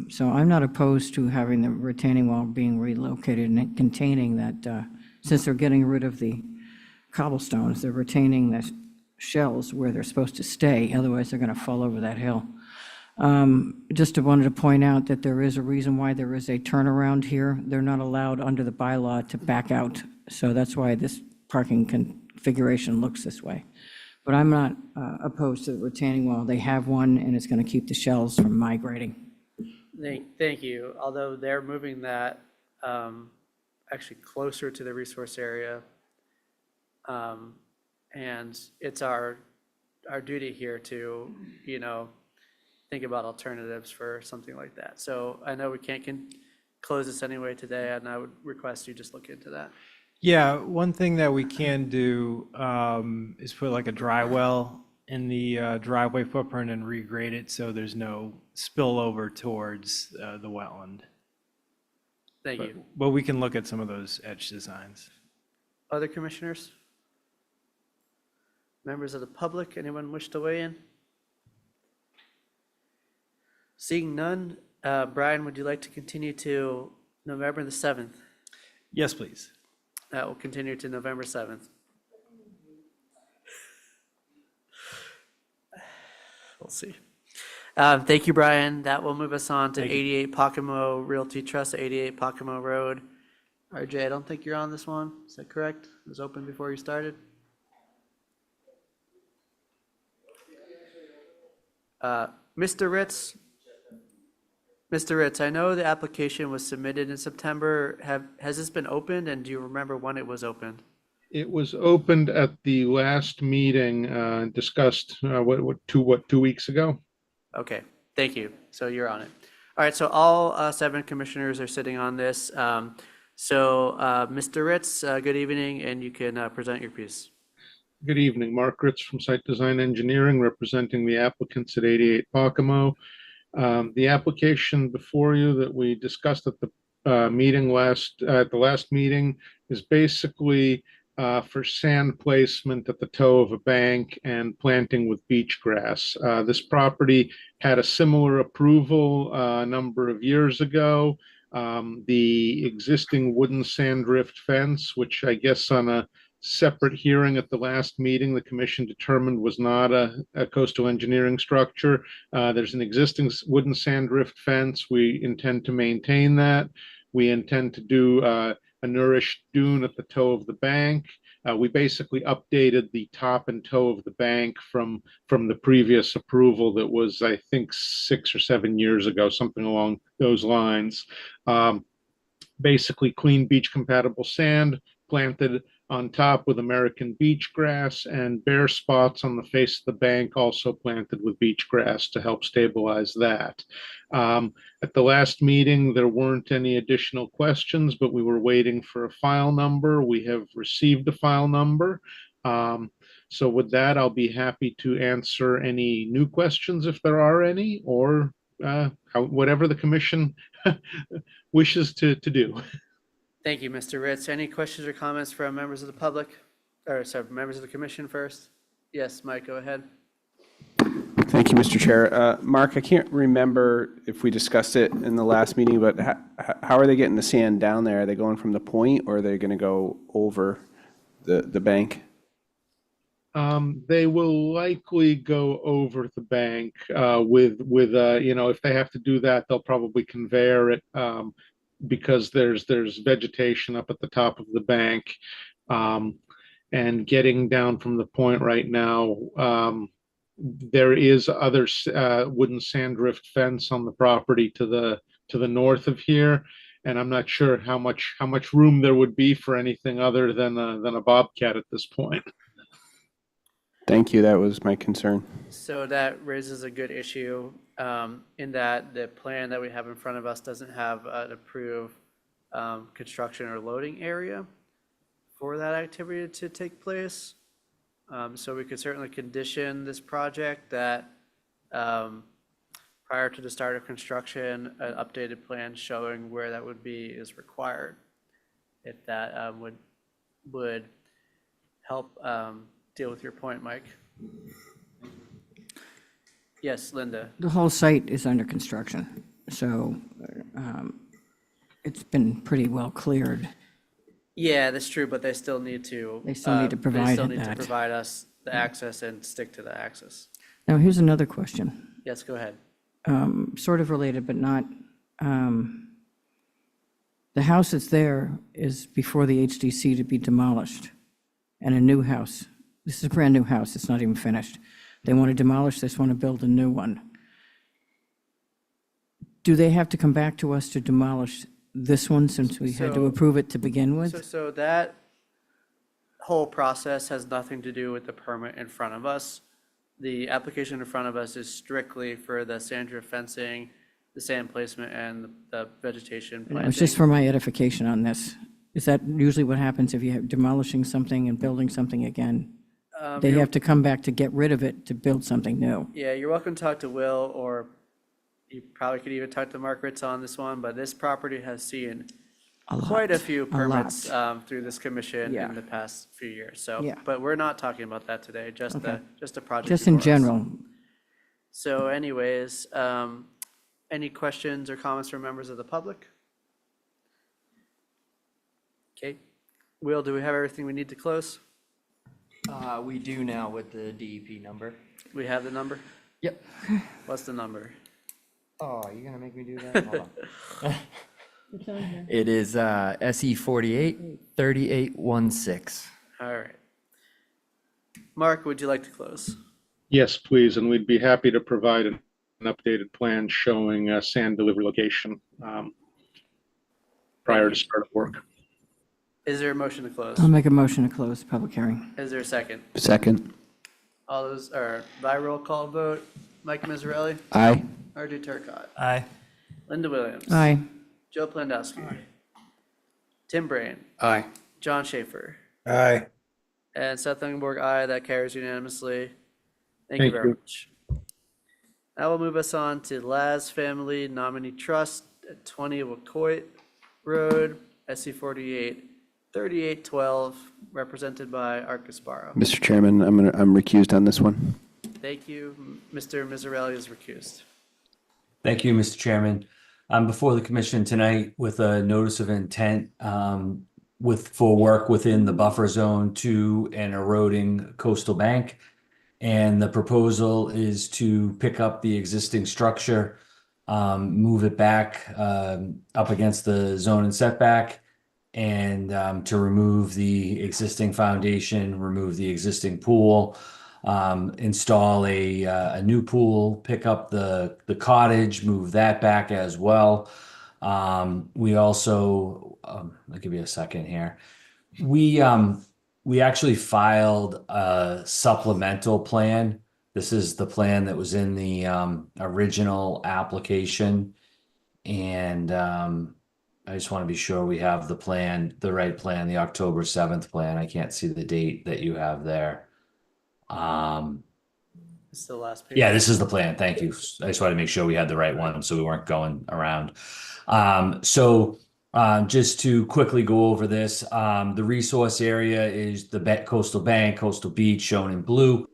So I'm not opposed to having the retaining wall being relocated and containing that, since they're getting rid of the cobblestones, they're retaining the shells where they're supposed to stay, otherwise they're going to fall over that hill. Just wanted to point out that there is a reason why there is a turnaround here. They're not allowed under the bylaw to back out, so that's why this parking configuration looks this way. But I'm not opposed to the retaining wall. They have one, and it's going to keep the shells from migrating. Thank you. Although they're moving that actually closer to the resource area. And it's our duty here to, think about alternatives for something like that. So I know we can't close this anyway today, and I would request you just look into that. Yeah, one thing that we can do is put like a dry well in the driveway footprint and regrade it so there's no spillover towards the wetland. Thank you. But we can look at some of those edge designs. Other commissioners? Members of the public, anyone wish to weigh in? Seeing none, Brian, would you like to continue to November the 7th? Yes, please. That will continue to November 7th. We'll see. Thank you, Brian. That will move us on to 88 Pocomo Realty Trust, 88 Pocomo Road. RJ, I don't think you're on this one. Is that correct? It was open before you started? Mr. Ritz, I know the application was submitted in September. Has this been opened, and do you remember when it was opened? It was opened at the last meeting, discussed, 2 weeks ago? Okay, thank you. So you're on it. All right, so all 7 commissioners are sitting on this. Mr. Ritz, good evening, and you can present your piece. Good evening, Mark Ritz from Site Design Engineering, representing the applicants at 88 Pocomo. The application before you that we discussed at the last meeting is basically for sand placement at the toe of a bank and planting with beach grass. This property had a similar approval a number of years ago. The existing wooden sand drift fence, which I guess on a separate hearing at the last meeting, the commission determined was not a coastal engineering structure. There's an existing wooden sand drift fence. We intend to maintain that. We intend to do a nourished dune at the toe of the bank. We basically updated the top and toe of the bank from the previous approval that was, I think, 6 or 7 years ago, something along those lines. Basically clean beach compatible sand planted on top with American beach grass, and bare spots on the face of the bank also planted with beach grass to help stabilize that. At the last meeting, there weren't any additional questions, but we were waiting for a file number. We have received a file number. So with that, I'll be happy to answer any new questions if there are any, or whatever the commission wishes to do. Thank you, Mr. Ritz. Any questions or comments from members of the public? Or sorry, members of the commission first? Yes, Mike, go ahead. Thank you, Mr. Chair. Mark, I can't remember if we discussed it in the last meeting, but how are they getting the sand down there? Are they going from the point, or are they going to go over the bank? They will likely go over the bank with if they have to do that, they'll probably conveyor it because there's vegetation up at the top of the bank, and getting down from the point right now. There is other wooden sand drift fence on the property to the north of here, and I'm not sure how much room there would be for anything other than a bobcat at this point. Thank you. That was my concern. So that raises a good issue in that the plan that we have in front of us doesn't have an approved construction or loading area for that activity to take place. So we could certainly condition this project that prior to the start of construction, an updated plan showing where that would be is required. If that would help deal with your point, Mike. Yes, Linda. The whole site is under construction, so it's been pretty well cleared. Yeah, that's true, but they still need to. They still need to provide that. Provide us the access and stick to the access. Now, here's another question. Yes, go ahead. Sort of related, but not. The house that's there is before the HDC to be demolished, and a new house. This is a brand new house. It's not even finished. They want to demolish this, want to build a new one. Do they have to come back to us to demolish this one since we had to approve it to begin with? So that whole process has nothing to do with the permit in front of us. The application in front of us is strictly for the sand drift fencing, the sand placement, and the vegetation planting. It's just for my edification on this. Is that usually what happens if you're demolishing something and building something again? They have to come back to get rid of it to build something new. Yeah, you're welcome to talk to Will, or you probably could even talk to Mark Ritz on this one, but this property has seen quite a few permits through this commission in the past few years. So, but we're not talking about that today, just a project. Just in general. So anyways, any questions or comments from members of the public? Okay. Will, do we have everything we need to close? We do now with the DEP number. We have the number? Yep. What's the number? Oh, you're gonna make me do that? Hold on. It is SE 483816. All right. Mark, would you like to close? Yes, please, and we'd be happy to provide an updated plan showing sand delivery location prior to start of work. Is there a motion to close? I'll make a motion to close the public hearing. Is there a second? Second. All those, or by roll call vote, Mike Miserelli? Aye. Artie Turcott? Aye. Linda Williams? Aye. Joe Plandowski? Tim Brain? Aye. John Schaefer? Aye. And Seth Ungenborg, aye. That carries unanimously. Thank you very much. That will move us on to Laz Family Nominee Trust at 20 Wacoit Road, SC 48 3812 represented by Art Gasparo. Mr. Chairman, I'm recused on this one. Thank you. Mr. Mizzarelli is recused. Thank you, Mr. Chairman. I'm before the commission tonight with a notice of intent for work within the buffer zone to an eroding coastal bank. And the proposal is to pick up the existing structure, move it back up against the zone and setback, and to remove the existing foundation, remove the existing pool, install a new pool, pick up the cottage, move that back as well. We also, I'll give you a second here. We actually filed a supplemental plan. This is the plan that was in the original application. And I just want to be sure we have the plan, the right plan, the October 7th plan. I can't see the date that you have there. It's the last page. Yeah, this is the plan. Thank you. I just wanted to make sure we had the right one so we weren't going around. Just to quickly go over this, the resource area is the coastal bank, coastal beach shown in blue.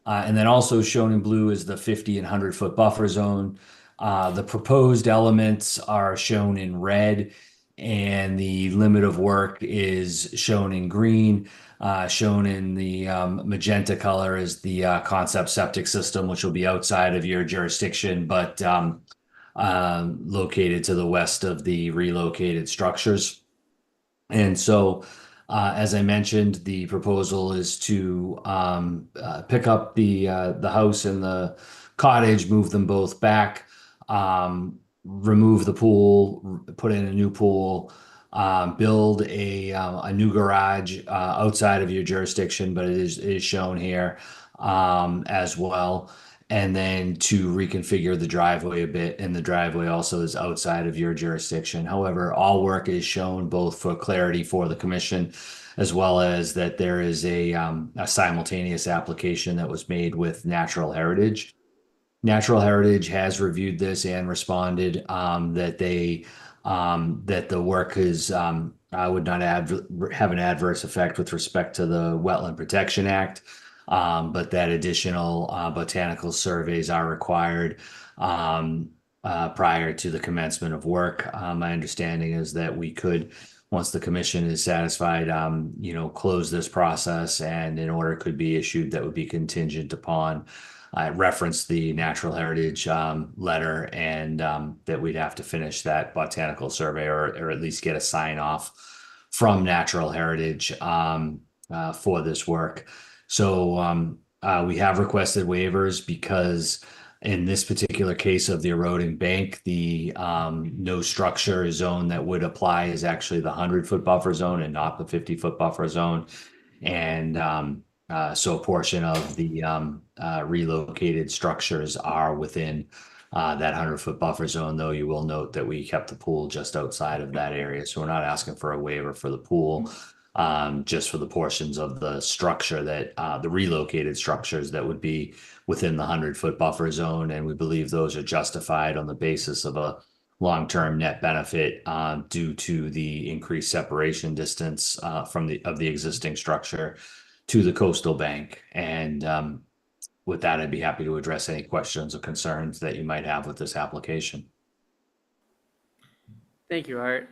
And then also shown in blue is the 50 and 100-foot buffer zone. The proposed elements are shown in red, and the limit of work is shown in green. Shown in the magenta color is the concept septic system, which will be outside of your jurisdiction, but located to the west of the relocated structures. And so, as I mentioned, the proposal is to pick up the house and the cottage, move them both back, remove the pool, put in a new pool, build a new garage outside of your jurisdiction, but it is shown here as well. And then to reconfigure the driveway a bit, and the driveway also is outside of your jurisdiction. However, all work is shown both for clarity for the commission, as well as that there is a simultaneous application that was made with Natural Heritage. Natural Heritage has reviewed this and responded that the work is would not have an adverse effect with respect to the Wetland Protection Act. But that additional botanical surveys are required prior to the commencement of work. My understanding is that we could, once the commission is satisfied, close this process, and an order could be issued that would be contingent upon reference the Natural Heritage letter, and that we'd have to finish that botanical survey or at least get a sign off from Natural Heritage for this work. So we have requested waivers because in this particular case of the eroding bank, the no structure zone that would apply is actually the 100-foot buffer zone and not the 50-foot buffer zone. And so a portion of the relocated structures are within that 100-foot buffer zone, though you will note that we kept the pool just outside of that area. So we're not asking for a waiver for the pool. Just for the portions of the structure that the relocated structures that would be within the 100-foot buffer zone. And we believe those are justified on the basis of a long-term net benefit due to the increased separation distance of the existing structure to the coastal bank. And with that, I'd be happy to address any questions or concerns that you might have with this application. Thank you, Art.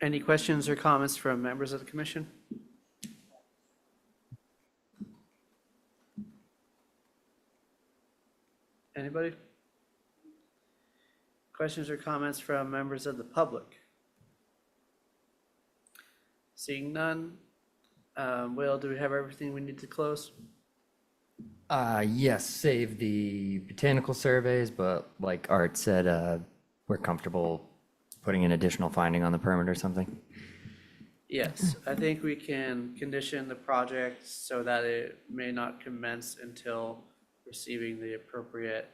Any questions or comments from members of the commission? Anybody? Questions or comments from members of the public? Seeing none. Will, do we have everything we need to close? Yes, save the botanical surveys, but like Art said, we're comfortable putting an additional finding on the permit or something. Yes, I think we can condition the project so that it may not commence until receiving the appropriate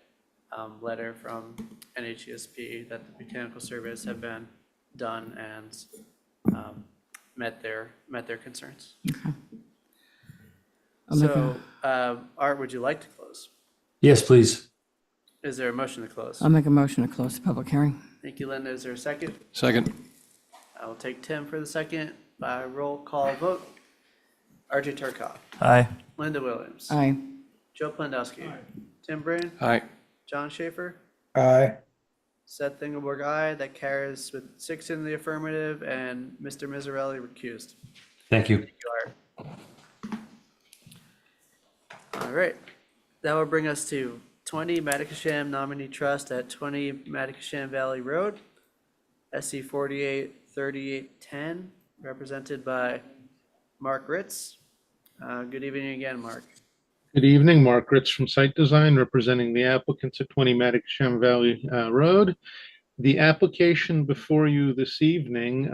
letter from NHESP that the botanical surveys have been done and met their concerns. Okay. So, Art, would you like to close? Yes, please. Is there a motion to close? I'll make a motion to close the public hearing. Thank you, Linda. Is there a second? Second. I will take Tim for the second by roll call vote. RJ Turcotte, Aye. Linda Williams, Aye. Joe Plandowski, Tim Brain, Aye. John Schaefer, Aye. Seth Engelberg, aye. That carries with 6 in the affirmative and Mr. Miserelli recused. Thank you. Thank you, Art. All right, that will bring us to 20 Matacasham Nominee Trust at 20 Matacasham Valley Road, SC 483810, represented by Mark Ritz. Good evening again, Mark. Good evening, Mark Ritz from Site Design, representing the applicants at 20 Matacasham Valley Road. The application before you this evening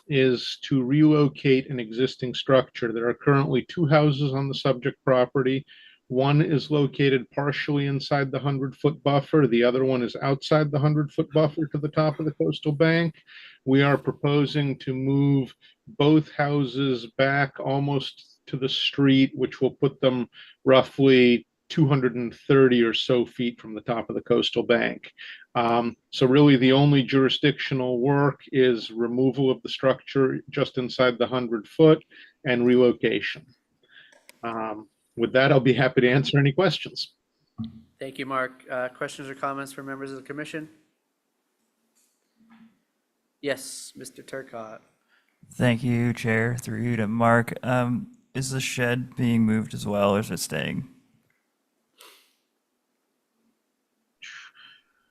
is to relocate an existing structure. There are currently 2 houses on the subject property. One is located partially inside the 100-foot buffer. The other one is outside the 100-foot buffer to the top of the coastal bank. We are proposing to move both houses back almost to the street, which will put them roughly 230 or so feet from the top of the coastal bank. So really the only jurisdictional work is removal of the structure just inside the 100-foot and relocation. With that, I'll be happy to answer any questions. Thank you, Mark. Questions or comments from members of the commission? Yes, Mr. Turcotte. Thank you, Chair. Through you to Mark. Is the shed being moved as well, or is it staying?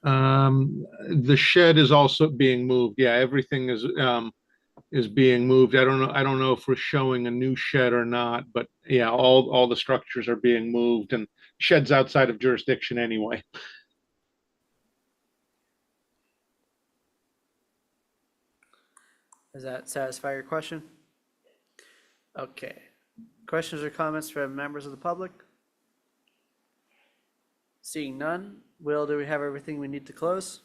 The shed is also being moved. Yeah, everything is being moved. I don't know if we're showing a new shed or not, but yeah, all the structures are being moved, and shed's outside of jurisdiction anyway. Does that satisfy your question? Okay. Questions or comments from members of the public? Seeing none, Will, do we have everything we need to close?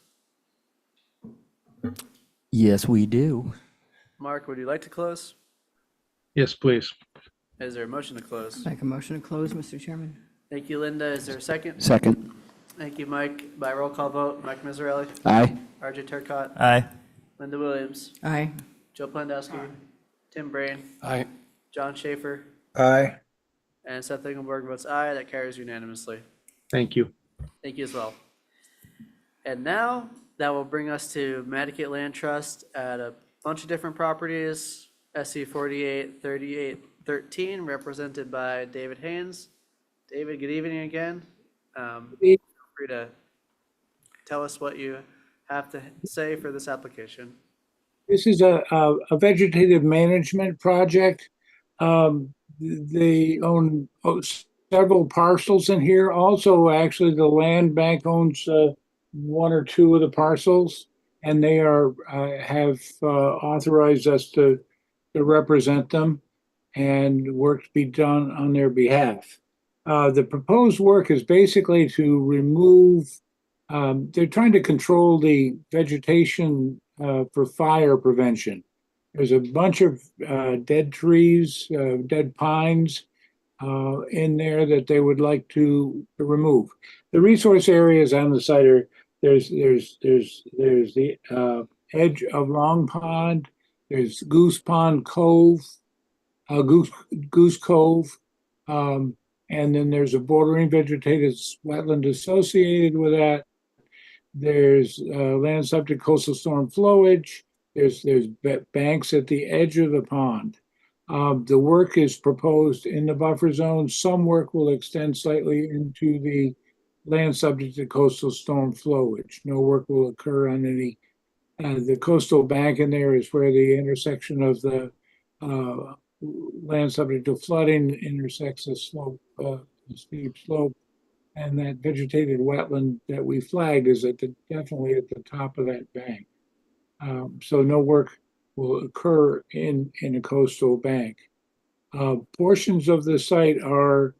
Yes, we do. Mark, would you like to close? Yes, please. Is there a motion to close? Make a motion to close, Mr. Chairman. Thank you, Linda. Is there a second? Second. Thank you, Mike. By roll call vote, Mike Miserelli, Aye. RJ Turcotte, Aye. Linda Williams, Aye. Joe Plandowski, Tim Brain, Aye. John Schaefer, Aye. and Seth Engelberg votes aye. That carries unanimously. Thank you. Thank you as well. And now that will bring us to Nantucket Land Trust at a bunch of different properties. SC 483813, represented by David Haynes. David, good evening again. Feel free to tell us what you have to say for this application. This is a vegetative management project. They own several parcels in here. Also, actually, the land bank owns 1 or 2 of the parcels, and they have authorized us to represent them and work to be done on their behalf. The proposed work is basically to remove, they're trying to control the vegetation for fire prevention. There's a bunch of dead trees, dead pines in there that they would like to remove. The resource areas on the site are there's the edge of Long Pond, there's Goose Pond Cove, Goose Cove, and then there's a bordering vegetated wetland associated with that. There's land subject coastal storm flowage. There's banks at the edge of the pond. The work is proposed in the buffer zone. Some work will extend slightly into the land subject to coastal storm flowage. No work will occur on any. The coastal bank in there is where the intersection of the land subject to flooding intersects a slope, a steep slope. And that vegetated wetland that we flagged is definitely at the top of that bank. So no work will occur in a coastal bank. Portions of the site are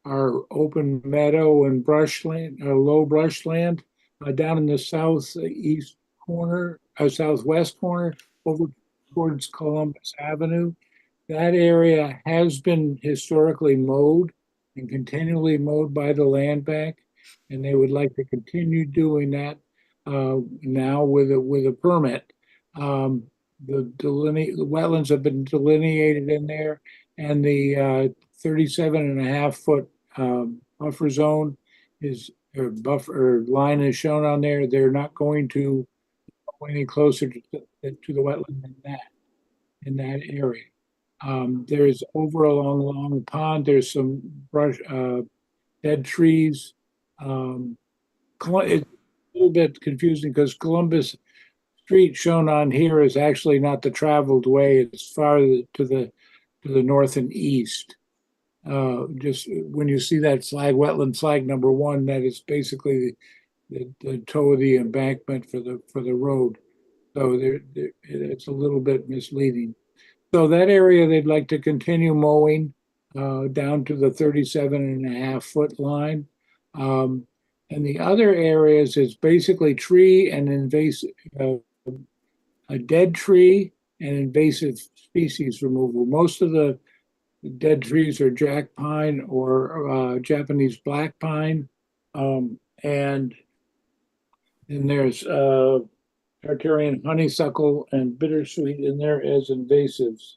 open meadow and brushland, low brushland down in the southwest corner over towards Columbus Avenue. That area has been historically mowed and continually mowed by the land bank, and they would like to continue doing that now with a permit. The wetlands have been delineated in there, and the 37.5-foot buffer zone is, or buffer line is shown on there. They're not going to go any closer to the wetland than that, in that area. There's over along Long Pond, there's some brush, dead trees. It's a little bit confusing because Columbus Street shown on here is actually not the traveled way. It's far to the north and east. Just when you see that flag, wetland flag number 1, that is basically the toe of the embankment for the road. So it's a little bit misleading. So that area, they'd like to continue mowing down to the 37.5-foot line. And the other areas is basically tree and invasive, a dead tree and invasive species removal. Most of the dead trees are jack pine or Japanese black pine. And then there's Tartarian honeysuckle and bittersweet in there as invasives.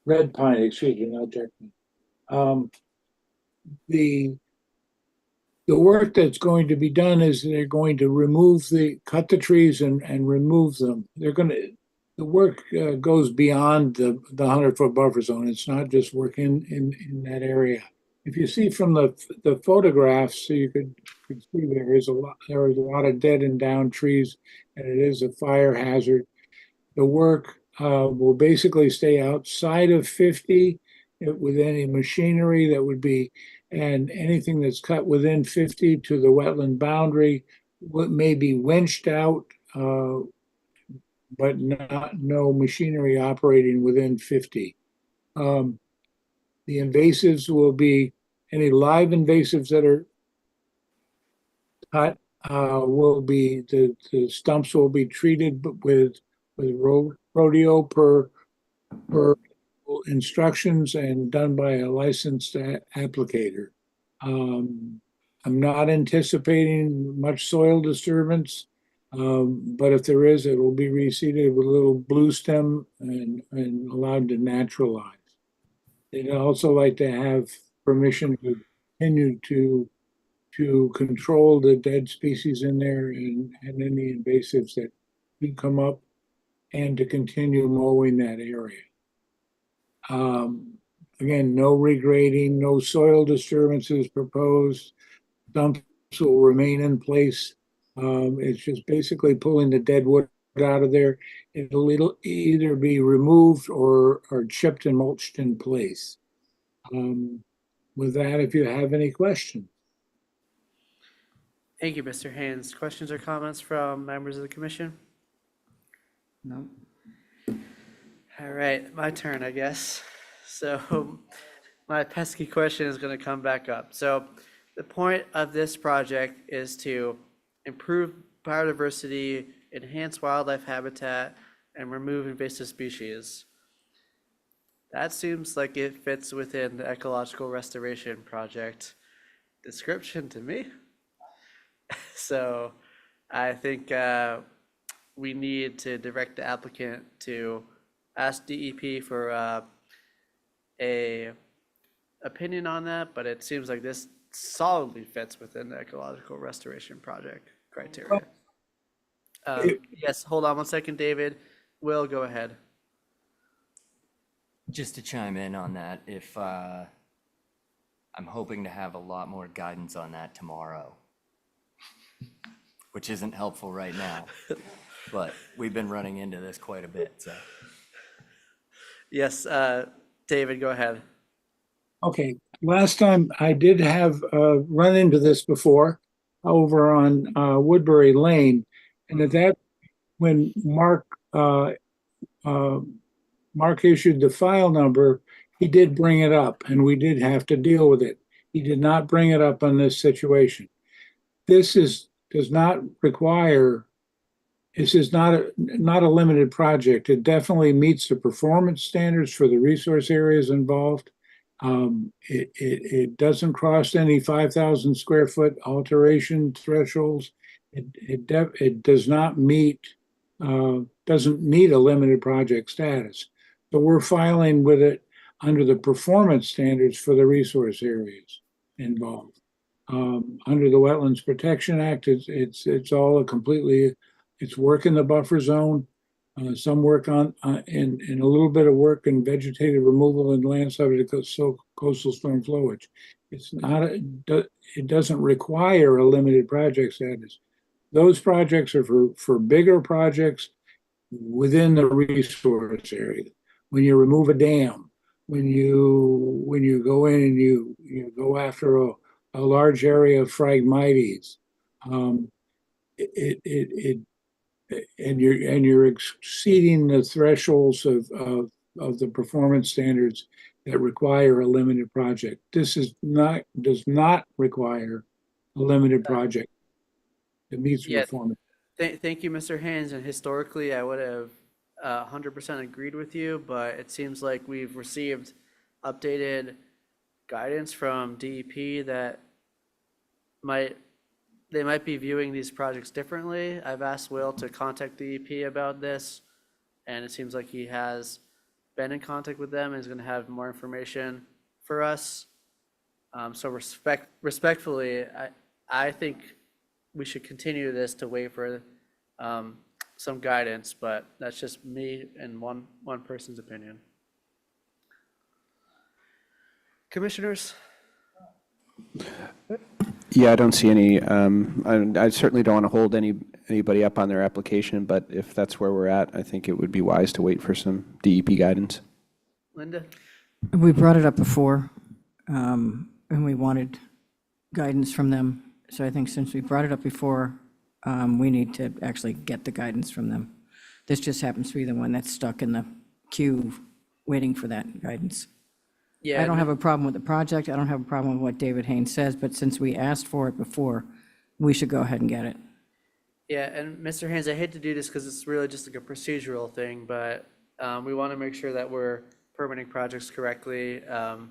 Red pine, excuse me, not jack pine. The work that's going to be done is they're going to cut the trees and remove them. The work goes beyond the 100-foot buffer zone. It's not just work in that area. If you see from the photographs, so you could see there is a lot of dead and down trees, and it is a fire hazard. The work will basically stay outside of 50 with any machinery that would be, and anything that's cut within 50 to the wetland boundary may be winched out, but no machinery operating within 50. The invasives will be any live invasives that are cut will be, the stumps will be treated with rodeo per instructions and done by a licensed applicator. I'm not anticipating much soil disturbance, but if there is, it will be reseeded with a little blue stem and allowed to naturalize. They'd also like to have permission to continue to control the dead species in there and any invasives that do come up, and to continue mowing that area. Again, no regrading, no soil disturbances proposed. Dumps will remain in place. It's just basically pulling the dead wood out of there. It'll either be removed or chipped and mulched in place. With that, if you have any questions. Thank you, Mr. Haynes. Questions or comments from members of the commission? No. All right, my turn, I guess. So my pesky question is going to come back up. So the point of this project is to improve biodiversity, enhance wildlife habitat, and remove invasive species. That seems like it fits within the ecological restoration project description to me. So I think we need to direct the applicant to ask DEP for a opinion on that, but it seems like this solidly fits within the ecological restoration project criteria. Yes, hold on one second, David. Will, go ahead. Just to chime in on that, if I'm hoping to have a lot more guidance on that tomorrow, which isn't helpful right now, but we've been running into this quite a bit, so. Yes, David, go ahead. Okay, last time I did have run into this before over on Woodbury Lane, and at that, when Mark issued the file number, he did bring it up, and we did have to deal with it. He did not bring it up on this situation. This does not require. This is not a limited project. It definitely meets the performance standards for the resource areas involved. It doesn't cross any 5,000 square foot alteration thresholds. It does not meet doesn't need a limited project status. So we're filing with it under the performance standards for the resource areas involved. Under the Wetlands Protection Act, it's all a completely, it's work in the buffer zone. Some work on, and a little bit of work in vegetative removal and land subject to coastal storm flowage. It's not, it doesn't require a limited project status. Those projects are for bigger projects within the resource area. When you remove a dam, when you go in and you go after a large area of phragmites, and you're exceeding the thresholds of the performance standards that require a limited project. This does not require a limited project. It meets Yeah. performance. Thank you, Mr. Haynes. And historically, I would have 100% agreed with you, but it seems like we've received updated guidance from DEP that they might be viewing these projects differently. I've asked Will to contact DEP about this, and it seems like he has been in contact with them and is going to have more information for us. So respectfully, I think we should continue this to wait for some guidance, but that's just me and one person's opinion. Commissioners? Yeah, I don't see any, I certainly don't want to hold anybody up on their application, but if that's where we're at, I think it would be wise to wait for some DEP guidance. Linda? We brought it up before, and we wanted guidance from them. So I think since we brought it up before, we need to actually get the guidance from them. This just happens to be the one that's stuck in the queue waiting for that guidance. Yeah, I don't have a problem with the project. I don't have a problem with what David Haynes says, but since we asked for it before, we should go ahead and get it. Yeah, and Mr. Haynes, I hate to do this because it's really just like a procedural thing, but we want to make sure that we're permitting projects correctly. And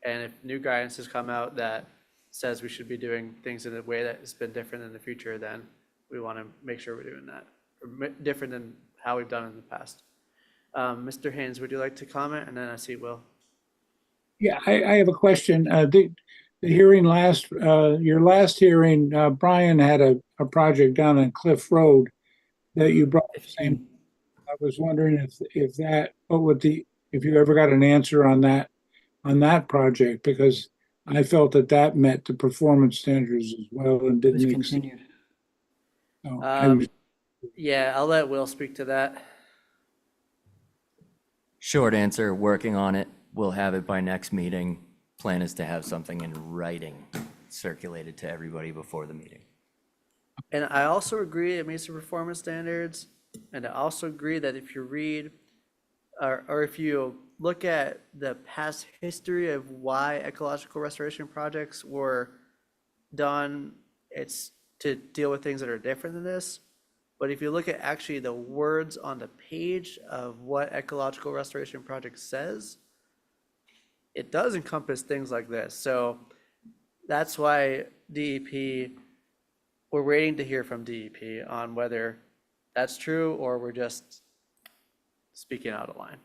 if new guidance has come out that says we should be doing things in a way that has been different in the future, then we want to make sure we're doing that, or different than how we've done in the past. Mr. Haynes, would you like to comment? And then I see Will. Yeah, I have a question. The hearing your last hearing, Brian had a project down on Cliff Road that you brought the same. I was wondering if you ever got an answer on that project, because I felt that met the performance standards as well and It was didn't continued. Yeah, I'll let Will speak to that. Short answer, working on it. We'll have it by next meeting. Plan is to have something in writing circulated to everybody before the meeting. And I also agree it meets the performance standards. And I also agree that if you read or if you look at the past history of why ecological restoration projects were done, it's to deal with things that are different than this. But if you look at actually the words on the page of what ecological restoration project says, it does encompass things like this. So that's why DEP, we're waiting to hear from DEP on whether that's true or we're just speaking out of line.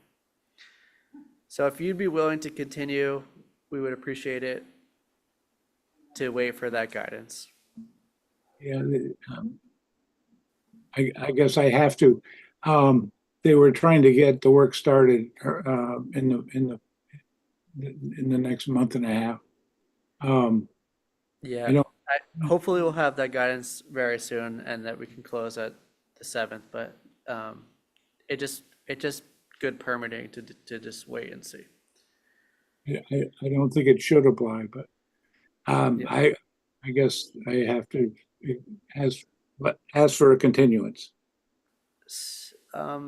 So if you'd be willing to continue, we would appreciate it to wait for that guidance. Yeah, I guess I have to. They were trying to get the work started in the next month and a half. Yeah, hopefully we'll have that guidance very soon and that we can close at the 7th, but it just good permitting to just wait and see. I don't think it should apply, but I guess I have to ask for a continuance.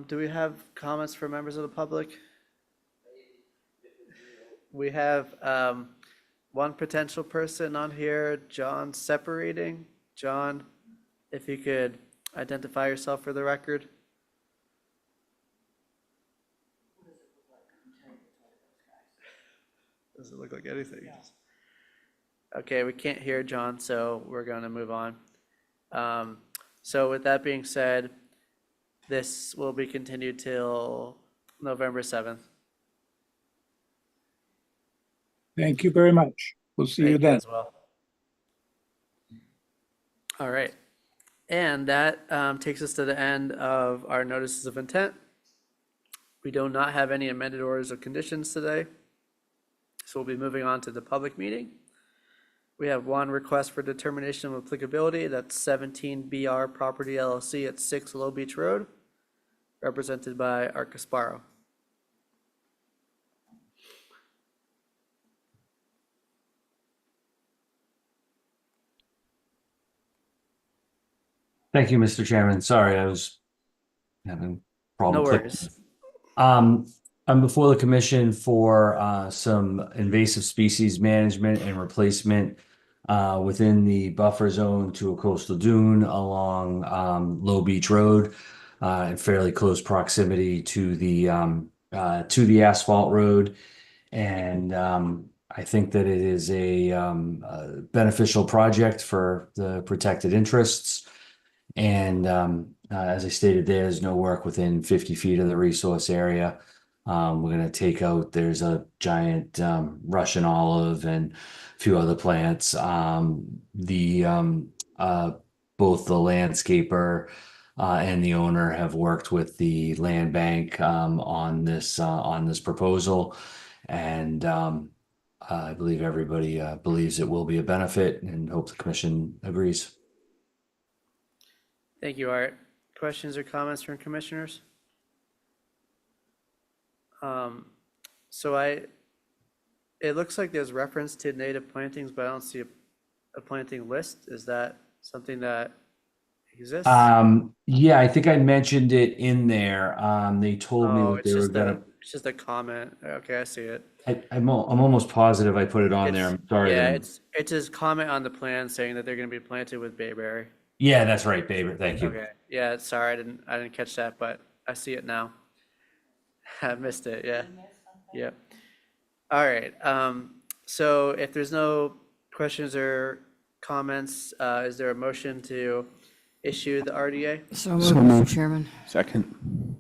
Do we have comments from members of the public? We have one potential person on here, John Separating. John, if you could identify yourself for the record. Doesn't look like anything. Okay, we can't hear John, so we're going to move on. So with that being said, this will be continued till November 7th. Thank you very much. We'll see you Thank you then. as well. All right. And that takes us to the end of our notices of intent. We do not have any amended orders of conditions today. So we'll be moving on to the public meeting. We have one request for determination of applicability. That's 17 BR Property LLC at 6 Low Beach Road, represented by Art Gasparo. Thank you, Mr. Chairman. Sorry, I was having a problem No clicking. worries. I'm before the commission for some invasive species management and replacement within the buffer zone to a coastal dune along Low Beach Road in fairly close proximity to the asphalt road. And I think that it is a beneficial project for the protected interests. And as I stated, there's no work within 50 feet of the resource area. We're going to take out, there's a giant Russian olive and a few other plants. Both the landscaper and the owner have worked with the land bank on this proposal. And I believe everybody believes it will be a benefit and hope the commission agrees. Thank you, Art. Questions or comments from commissioners? It looks like there's reference to native plantings, but I don't see a planting list. Is that something that exists? Yeah, I think I mentioned it in there. They told me Oh, that they were gonna. it's just a comment. Okay, I see it. I'm almost positive I put it on there. I'm sorry. Yeah, it's his comment on the plan saying that they're gonna be planted with bayberry. Yeah, that's right, Baber. Thank you. Okay, yeah, sorry, I didn't catch that, but I see it now. I missed it, yeah. Yep. All right, so if there's no questions or comments, is there a motion to issue the RDA? So moved, Mr. Chairman. Second.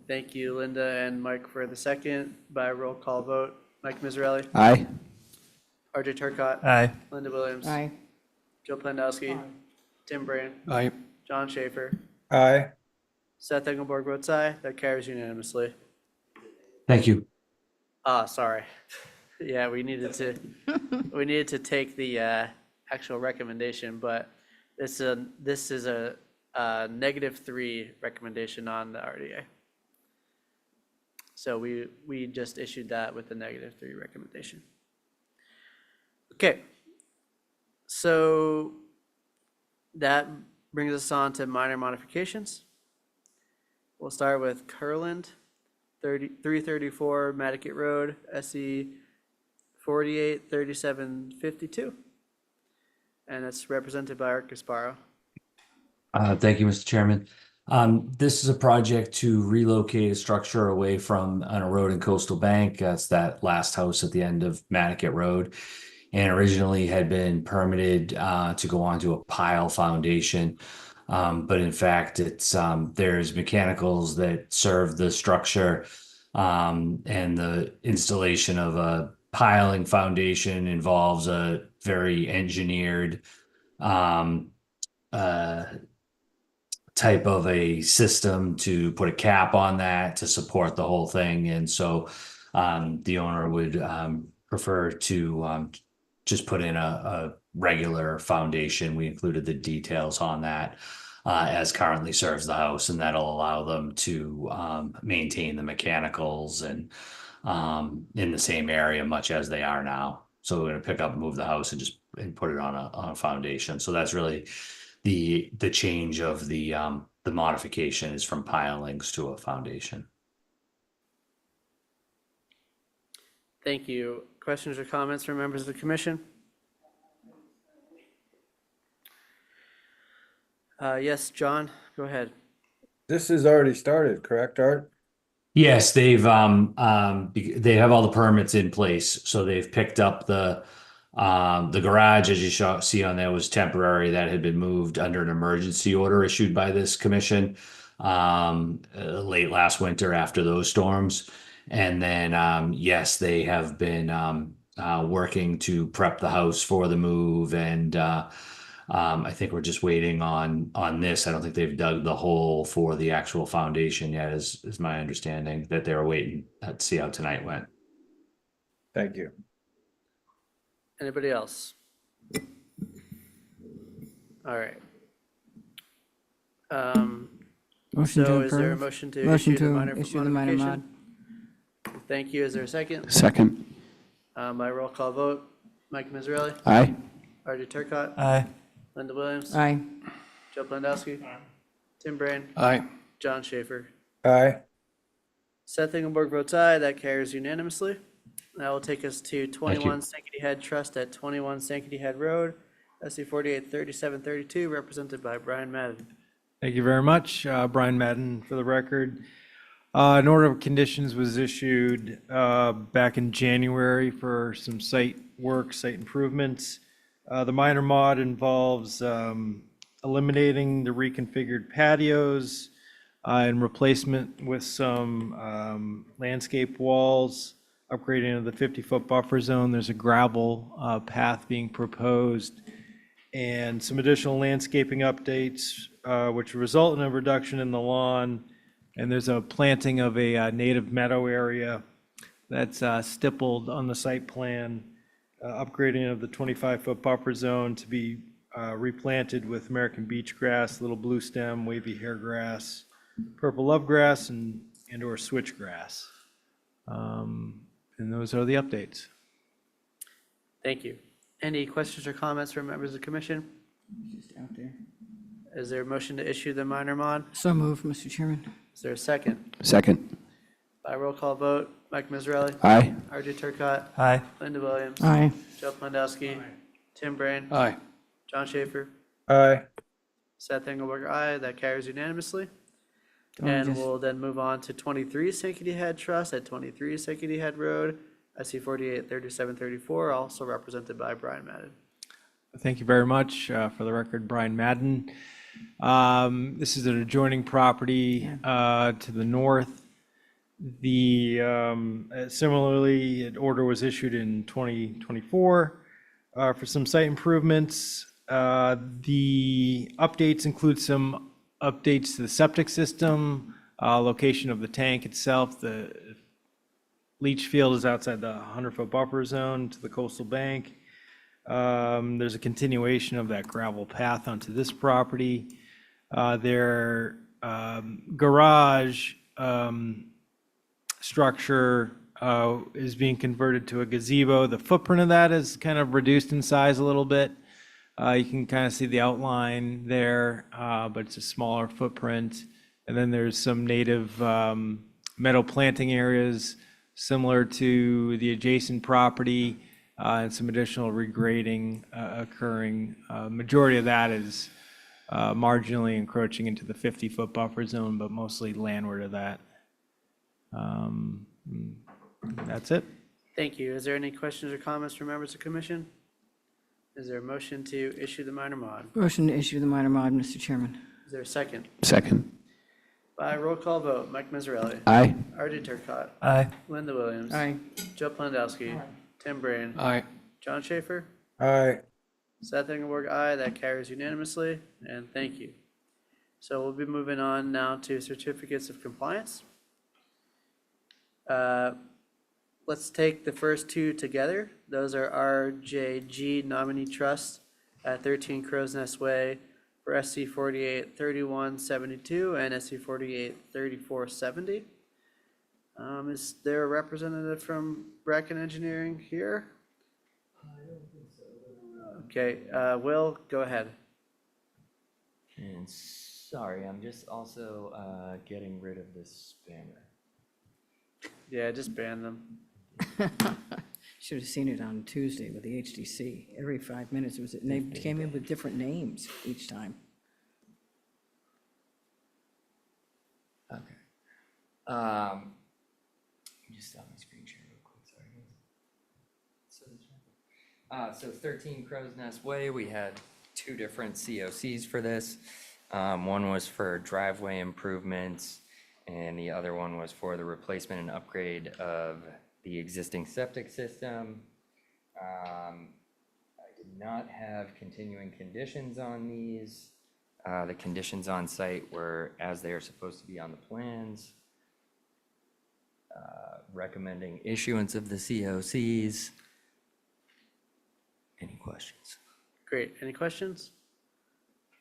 Thank you, Linda and Mike, for the second. By roll call vote, Mike Miserelli, Aye. RJ Turcott. Aye. Linda Williams. Aye. Joe Plendowski. Tim Brand. Aye. John Schaefer. Aye. Seth Engelborg votes aye. That carries unanimously. Thank you. Sorry. Yeah, we needed to take the actual recommendation, but this is a -3 recommendation on the RDA. So we just issued that with the -3 recommendation. Okay. So that brings us on to minor modifications. We'll start with Curland, 334 Matticat Road, SE 483752. And it's represented by Art Gasparo. Thank you, Mr. Chairman. This is a project to relocate a structure away from on a road in Coastal Bank. That's that last house at the end of Matticat Road. And originally had been permitted to go onto a pile foundation. But in fact, there's mechanicals that serve the structure, and the installation of a piling foundation involves a very engineered type of a system to put a cap on that to support the whole thing. And so the owner would prefer to just put in a regular foundation. We included the details on that as currently serves the house, and that'll allow them to maintain the mechanicals and in the same area much as they are now. So we're going to pick up and move the house and just put it on a foundation. So that's really the change of the modification is from pilings to a foundation. Thank you. Questions or comments from members of the commission? Yes, John, go ahead. This has already started, correct, Art? Yes, they have all the permits in place, so they've picked up the garage, as you see on there, was temporary. That had been moved under an emergency order issued by this commission late last winter after those storms. And then yes, they have been working to prep the house for the move, and I think we're just waiting on this. I don't think they've dug the hole for the actual foundation yet, is my understanding, that they were waiting to see how tonight went. Thank you. Anybody else? All right. Motion to So is there a approve. motion to Motion issue the to minor issue the minor mod. modification? Thank you. Is there a second? Second. By roll call vote, Mike Miserelli, Aye. Artie Turcott, Aye. Linda Williams, Aye. Joe Plandowski, Tim Brain, Aye. John Schaefer. Aye. Seth Engelberg votes aye. That carries unanimously. That will take us to 21 Sankaty Head Trust at 21 Sankaty Head Road, SC 483732, represented by Brian Madden. Thank you very much. Brian Madden for the record. An order of conditions was issued back in January for some site work, site improvements. The minor mod involves eliminating the reconfigured patios and replacement with some landscape walls, upgrading of the 50-foot buffer zone. There's a gravel path being proposed, and some additional landscaping updates, which result in a reduction in the lawn. And there's a planting of a native meadow area that's stippled on the site plan, upgrading of the 25-foot buffer zone to be replanted with American beach grass, little blue stem, wavy hair grass, purple love grass, and or switchgrass. And those are the updates. Thank you. Any questions or comments from members of the commission? Just out there. Is there a motion to issue the minor mod? So moved, Mr. Chairman. Is there a second? Second. By roll call vote, Mike Miserelli, Aye. Artie Turcott, Aye. Linda Williams, Aye. Joe Plandowski, Tim Brain, Aye. John Schaefer, Aye. Seth Engelberg, aye. That carries unanimously. Don't And just- we'll then move on to 23 Sankaty Head Trust at 23 Sankaty Head Road, SC 483734, also represented by Brian Madden. Thank you very much. For the record, Brian Madden. This is an adjoining property to the north. Similarly, an order was issued in 2024 for some site improvements. The updates include some updates to the septic system, location of the tank itself. The leach field is outside the 100-foot buffer zone to the coastal bank. There's a continuation of that gravel path onto this property. Their garage structure is being converted to a gazebo. The footprint of that is kind of reduced in size a little bit. You can kind of see the outline there, but it's a smaller footprint. And then there's some native meadow planting areas similar to the adjacent property, and some additional regrading occurring. Majority of that is marginally encroaching into the 50-foot buffer zone, but mostly landward of that. That's it. Thank you. Is there any questions or comments from members of the commission? Is there a motion to issue the minor mod? Motion to issue the minor mod, Mr. Chairman. Is there a second? Second. By roll call vote, Mike Miserelli, Aye. Artie Turcott, Aye. Linda Williams, Aye. Joe Plandowski, Tim Brain, Aye. John Schaefer, Aye. Seth Engelberg, aye. That carries unanimously, and thank you. So we'll be moving on now to certificates of compliance. Let's take the first two together. Those are RJG Nominee Trust at 13 Crow's Nest Way for SC 483172 and SC 483470. Is there a representative from Bracken Engineering here? Okay, Will, go ahead. And sorry, I'm just also getting rid of this spammer. Yeah, just ban them. Should have seen it on Tuesday with the HDC. Every 5 minutes, and they came in with different names each time. Okay. Let me just stop my screen share real quick. Sorry. So 13 Crow's Nest Way, we had two different COCs for this. One was for driveway improvements, and the other one was for the replacement and upgrade of the existing septic system. I did not have continuing conditions on these. The conditions on site were as they are supposed to be on the plans. Recommending issuance of the COCs. Any questions? Great. Any questions?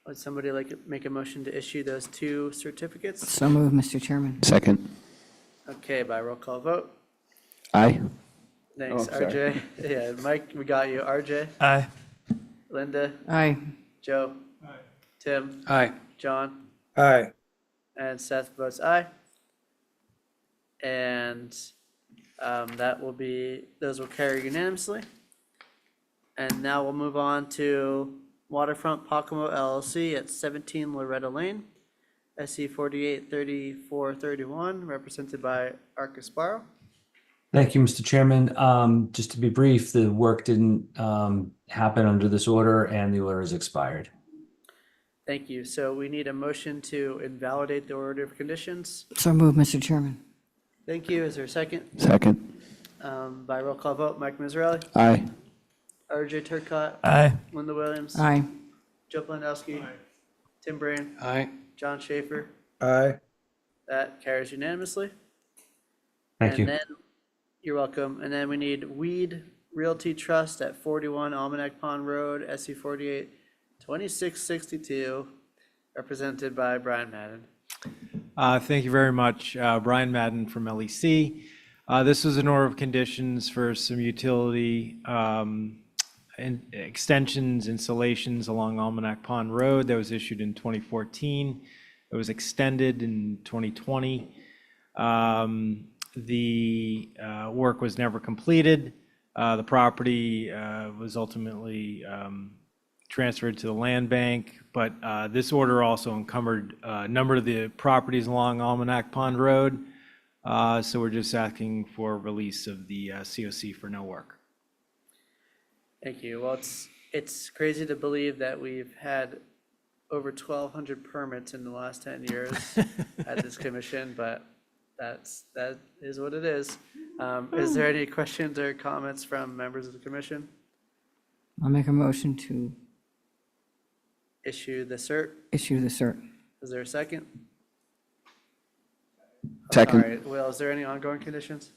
Would somebody like to make a motion to issue those 2 certificates? So moved, Mr. Chairman. Second. Okay, by roll call vote. Aye. Thanks, Oh, sorry. RJ. Yeah, Mike, we got you. RJ, Aye. Linda, Aye. Joe, Tim, Aye. John, Aye. and Seth votes aye. And those will carry unanimously. And now we'll move on to Waterfront Pocomo LLC at 17 Loretta Lane, SC 483431, represented by Arcus Sparrow. Thank you, Mr. Chairman. Just to be brief, the work didn't happen under this order and the order is expired. Thank you. So we need a motion to invalidate the order of conditions. So moved, Mr. Chairman. Thank you. Is there a second? Second. By roll call vote, Mike Miserelli, Aye. RJ Turcott, Aye. Linda Williams, Aye. Joe Plandowski, Tim Brain, Aye. John Schaefer. Aye. That carries unanimously. Thank you. And then, you're welcome. And then we need Weed Realty Trust at 41 Almanac Pond Road, SC 48 2662, represented by Brian Madden. Thank you very much. Brian Madden from LEC. This was an order of conditions for some utility extensions, installations along Almanac Pond Road that was issued in 2014. It was extended in 2020. The work was never completed. The property was ultimately transferred to the land bank, but this order also encumbered a number of the properties along Almanac Pond Road. So we're just asking for release of the COC for no work. Thank you. Well, it's crazy to believe that we've had over 1,200 permits in the last 10 years at this commission, but that is what it is. Is there any questions or comments from members of the commission? I'll make a motion to Issue the cert. issue the cert. Is there a second? Second. All right. Will, is there any ongoing conditions?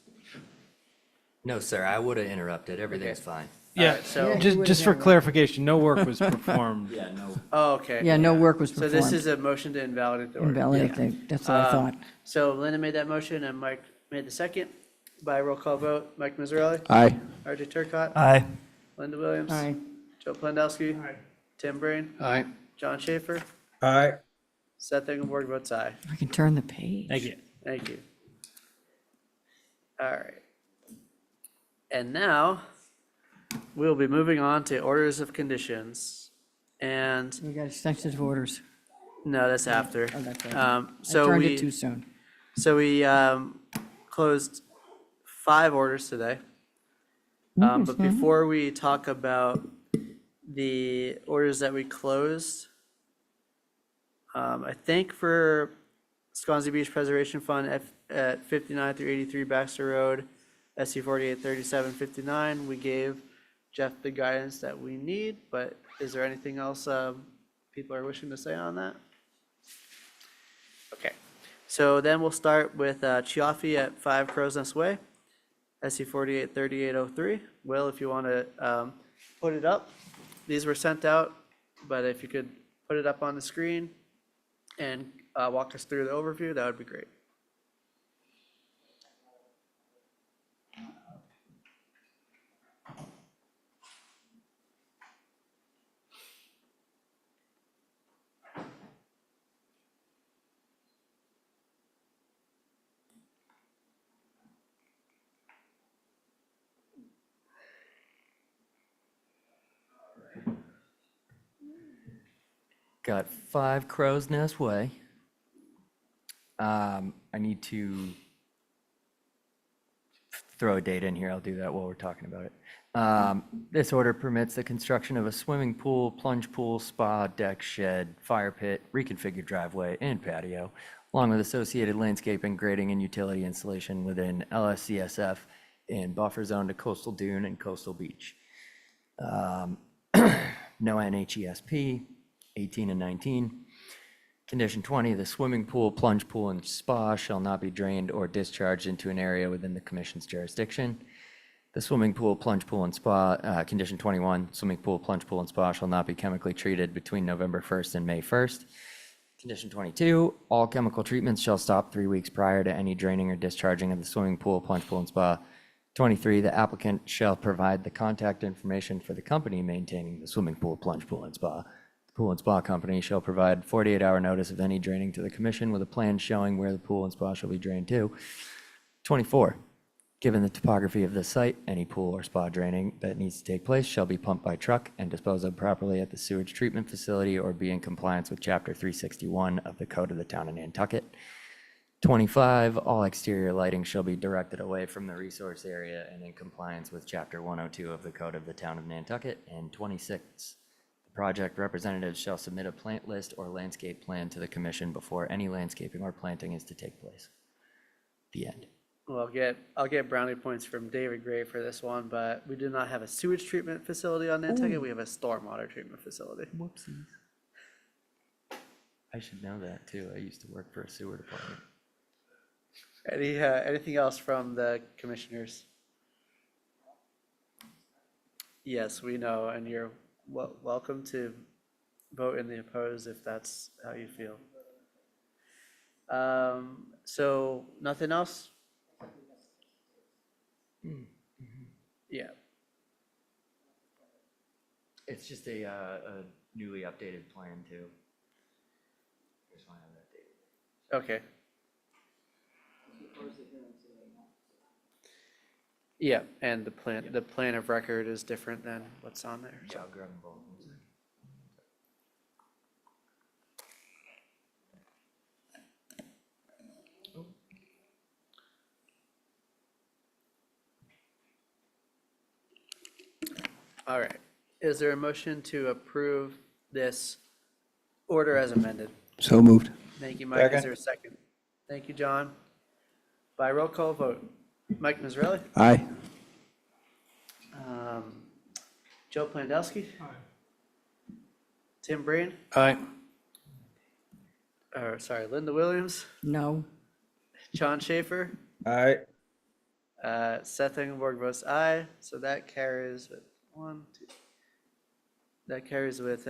No, sir, I would have interrupted. Everything's fine. Yeah, Alright, so- just for clarification, no work was performed. Yeah, no. Oh, okay. Yeah, no work was So performed. this is a motion to invalidate the order. Invalidate, that's what I thought. So Linda made that motion and Mike made the second. By roll call vote, Mike Miserelli, Aye. RJ Turcott, Aye. Linda Williams, Aye. Joe Plandowski, Tim Brain, Aye. John Schaefer, Aye. Seth Engelborg votes aye. I can turn the page. Thank you. Thank you. All right. And now we'll be moving on to orders of conditions. And We got extensions of orders. no, that's after. Oh, that's right. I So turned we it too soon. So we closed 5 orders today. But before we talk about the orders that we closed, I think for Swansea Beach Preservation Fund at 59 through 83 Baxter Road, SC 483759, we gave Jeff the guidance that we need, but is there anything else people are wishing to say on that? Okay, so then we'll start with Chiaffi at 5 Crow's Nest Way, SC 483803. Will, if you want to put it up. These were sent out, but if you could put it up on the screen and walk us through the overview, that would be great. Got 5 Crow's Nest Way. I need to throw a date in here. I'll do that while we're talking about it. This order permits the construction of a swimming pool, plunge pool, spa, deck, shed, fire pit, reconfigured driveway, and patio, along with associated landscaping, grading, and utility installation within LSCSF in buffer zone to coastal dune and coastal beach. No NHESP, 18 and 19. Condition 20, the swimming pool, plunge pool, and spa shall not be drained or discharged into an area within the commission's jurisdiction. The swimming pool, plunge pool, and spa, condition 21, swimming pool, plunge pool, and spa shall not be chemically treated between November 1st and May 1st. Condition 22, all chemical treatments shall stop 3 weeks prior to any draining or discharging of the swimming pool, plunge pool, and spa. 23, the applicant shall provide the contact information for the company maintaining the swimming pool, plunge pool, and spa. The pool and spa company shall provide 48-hour notice of any draining to the commission with a plan showing where the pool and spa shall be drained to. 24, given the topography of the site, any pool or spa draining that needs to take place shall be pumped by truck and disposed of properly at the sewage treatment facility or be in compliance with Chapter 361 of the Code of the Town of Nantucket. 25, all exterior lighting shall be directed away from the resource area and in compliance with Chapter 102 of the Code of the Town of Nantucket. And 26, the project representatives shall submit a plant list or landscape plan to the commission before any landscaping or planting is to take place. The end. Well, I'll get brownie points from David Gray for this one, but we do not have a sewage treatment facility on Nantucket. We have a stormwater treatment facility. Whoopsies. I should know that too. I used to work for a sewer department. Anything else from the commissioners? Yes, we know, and you're welcome to vote in the opposed if that's how you feel. So nothing else? Yeah. It's just a newly updated plan too. Just want to have that date. Okay. Yeah, and the plan of record is different than what's on there. Yeah, I'll grab them both. All right. Is there a motion to approve this order as amended? So moved. Thank you, Mike. Is there a second? Thank you, John. By roll call vote, Mike Mazzarelli? Aye. Joe Plandowski? Tim Breen? Aye. Sorry, Linda Williams? No. John Schaefer? Aye. Seth Engelborg votes aye, so that carries with that carries with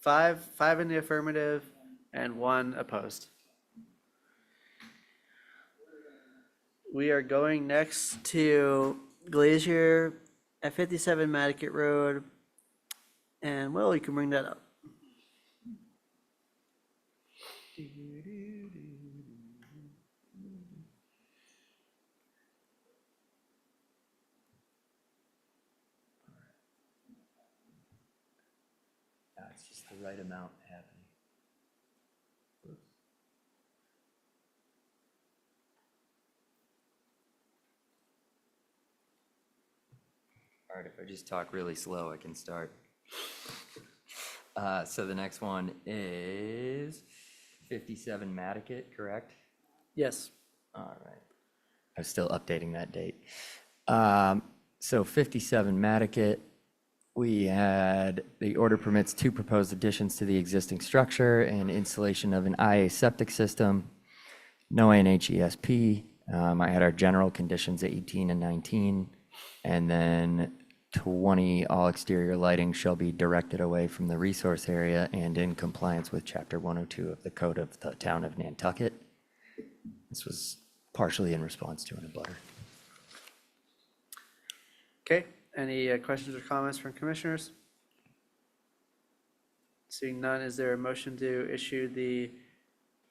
five in the affirmative and 1 opposed. We are going next to Glacier at 57 Nantucket Road, and Will, you can bring that up. It's just the right amount happening. All right, if I just talk really slow, I can start. So the next one is 57 Nantucket, correct? Yes. All right. I was still updating that date. So 57 Nantucket, we had, the order permits 2 proposed additions to the existing structure and installation of an IA septic system, no NHESP. I had our general conditions 18 and 19, and then 20, all exterior lighting shall be directed away from the resource area and in compliance with Chapter 102 of the Code of the Town of Nantucket. This was partially in response to an abutter. Okay, any questions or comments from commissioners? Seeing none, is there a motion to issue the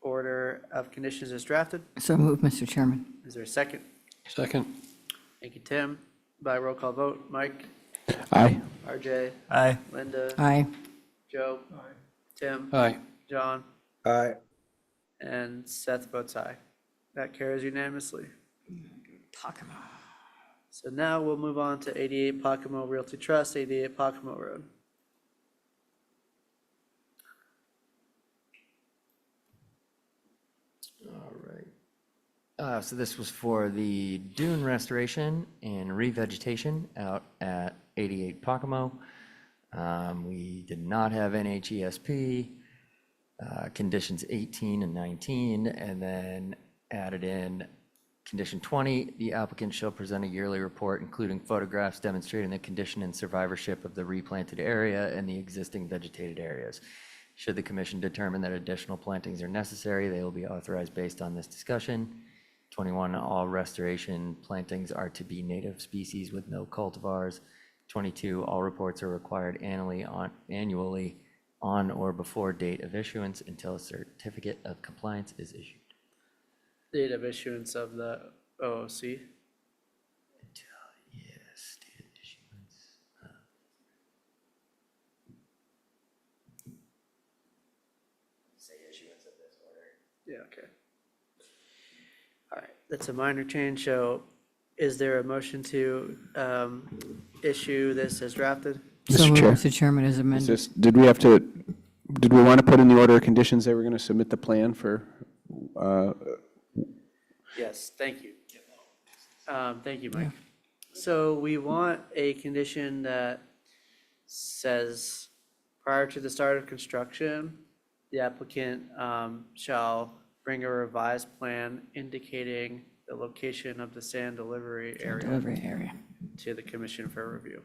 order of conditions as drafted? So moved, Mr. Chairman. Is there a second? Second. Thank you, Tim. By roll call vote, Mike? Aye. RJ? Aye. Linda? Aye. Joe? Tim? Aye. John? Aye. And Seth votes aye. That carries unanimously. So now we'll move on to 88 Pocomo Realty Trust, 88 Pocomo Road. All right. So this was for the dune restoration and revegetation out at 88 Pocomo. We did not have NHESP, conditions 18 and 19, and then added in condition 20, the applicant shall present a yearly report including photographs demonstrating the condition and survivorship of the replanted area and the existing vegetated areas. Should the commission determine that additional plantings are necessary, they will be authorized based on this discussion. 21, all restoration plantings are to be native species with no cultivars. 22, all reports are required annually on or before date of issuance until a certificate of compliance is issued. Date of issuance of the OOC. Yes, date of issuance. Say issuance of this order. Yeah, okay. All right, that's a minor change. So is there a motion to issue this as drafted? So Mr. moved, Chair. Mr. Chairman, as Is amended. this, did we want to put in the order of conditions that we're going to submit the plan for, Yes, thank you. Thank you, Mike. So we want a condition that says, prior to the start of construction, the applicant shall bring a revised plan indicating the location of the sand delivery area to the commission for review.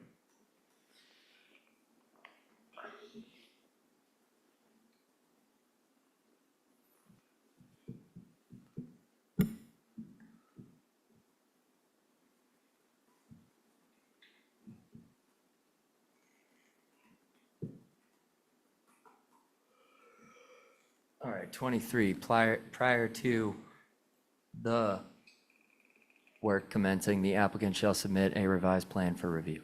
All right, 23, prior to the work commencing, the applicant shall submit a revised plan for review.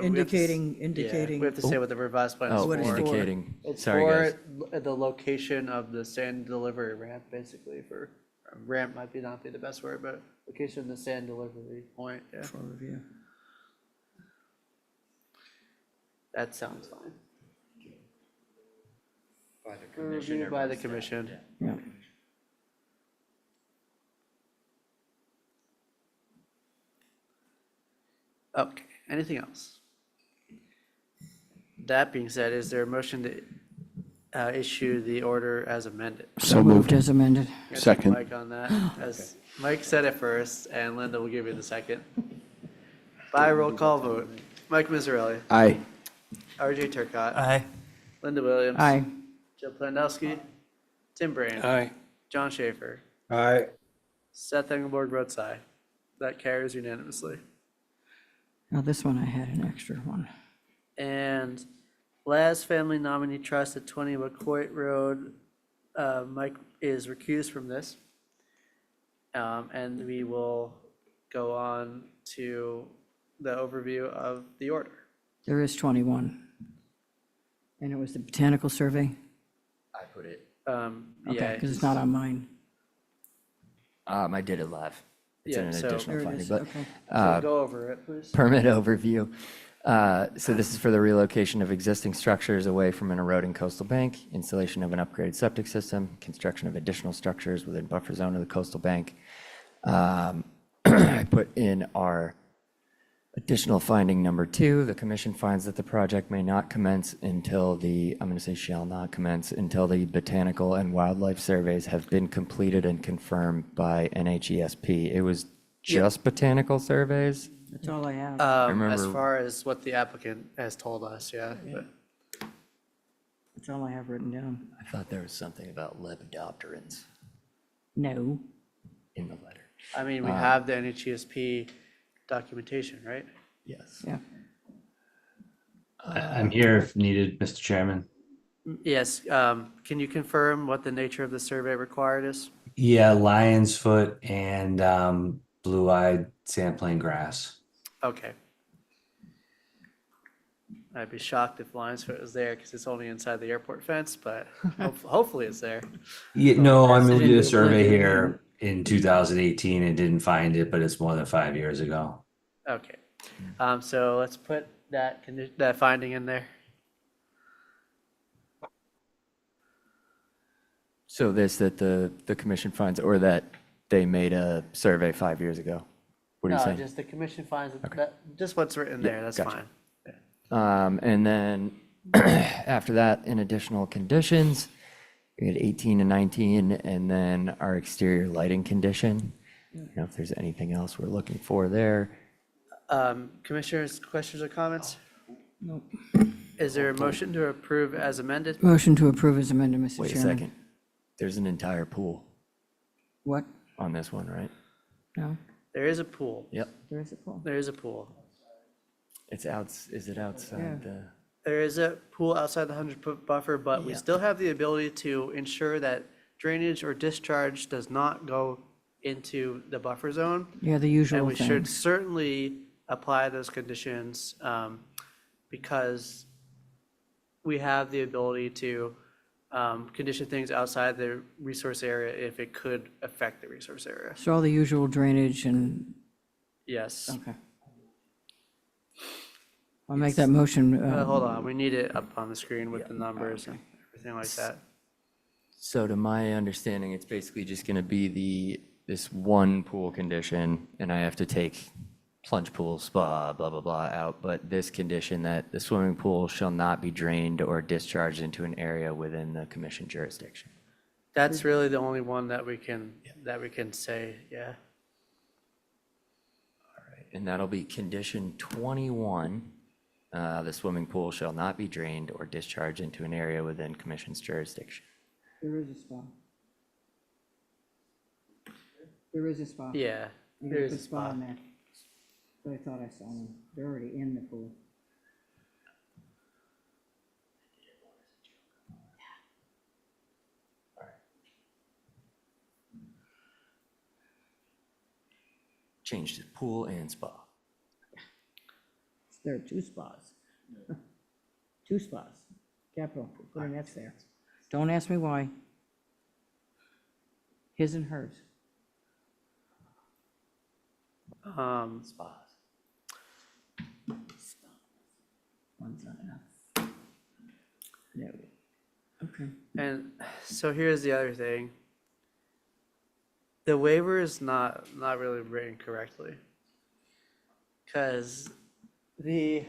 Indicating- Yeah, we have to say what the revised plan is Oh, for. indicating, It's sorry, guys. for the location of the sand delivery ramp, basically, for, ramp might not be the best word, but location of the sand delivery point, yeah. For review. That sounds fine. By the For review by the commission. Yeah. Okay, anything else? That being said, is there a motion to issue the order as amended? So moved. As amended. I'm gonna take Second. Mike on that, as Mike said it first, and Linda will give you the second. By roll call vote, Mike Mizzarelli, Aye. RJ Turcott. Aye. Linda Williams. Aye. Joe Plandowski. Tim Brand. Aye. John Schaefer. Aye. Seth Engelborg votes aye. That carries unanimously. Now, this one I had an extra one. And Laz Family Nominee Trust at 20 McCoy Road, Mike is recused from this. And we will go on to the overview of the order. There is 21. And it was the botanical survey? I put it, Okay, Yeah, because it's not on mine. I did it live. It's in Yeah, an so- additional There it finding, is, but okay. So go over it, please. permit overview. So this is for the relocation of existing structures away from an eroding coastal bank, installation of an upgraded septic system, construction of additional structures within buffer zone of the coastal bank. I put in our additional finding number 2, the commission finds that the project may not commence until I'm going to say shall not commence until the botanical and wildlife surveys have been completed and confirmed by NHESP. It was just botanical surveys? That's all I have. As remember- far as what the applicant has told us, yeah. But That's all I have written down. I thought there was something about lepidopterans No. in the letter. I mean, we have the NHESP documentation, right? Yes. Yeah. I'm here if needed, Mr. Chairman. Yes, can you confirm what the nature of the survey required is? Yeah, lion's foot and blue-eyed sandplain grass. Okay. I'd be shocked if Lions Foot was there because it's only inside the airport fence, but hopefully it's there. Yeah, no, I mean, we Resident did a survey living here in 2018 and didn't find it, but it's more than 5 years ago. Okay, so let's put that finding in there. So this, that the commission finds, or that they made a survey 5 years ago? What are you No, saying? just the commission finds that, just what's written there, that's gotcha. fine. And then after that, in additional conditions, we had 18 and 19, and then our exterior lighting condition. You know, if there's anything else we're looking for there. Commissioners, questions or comments? Nope. Is there a motion to approve as amended? Motion to approve as amended, Mr. Wait a Chairman. second. There's an entire pool What? on this one, right? No, There is a pool. Yep. there is a pool. There is a pool. It's out, is it outside the? There is a pool outside the 100-foot buffer, but we Yeah. still have the ability to ensure that drainage or discharge does not go into the buffer zone. Yeah, the usual And we should things. certainly apply those conditions because we have the ability to condition things outside the resource area if it could affect the resource area. So all the usual drainage and, Yes. okay. I'll make that motion. Hold on, we need it up on the screen with the numbers and everything like that. So to my understanding, it's basically just gonna be this one pool condition, and I have to take plunge pool, spa, blah, blah, blah out, but this condition that the swimming pool shall not be drained or discharged into an area within the commission jurisdiction. That's really the only one that we can say, yeah. And that'll be condition 21. The swimming pool shall not be drained or discharged into an area within commission's jurisdiction. There is a spa. There is a spa. Yeah, I'm there gonna is put a spa. in there. But I thought I saw them. They're already in the pool. Change to pool and spa. There are two spas. Two spas. Capital, put an X there. Don't ask me why. His and hers. Spas. One's not enough. There we go. Okay. And so here's the other thing. The waiver is not really written correctly. Because the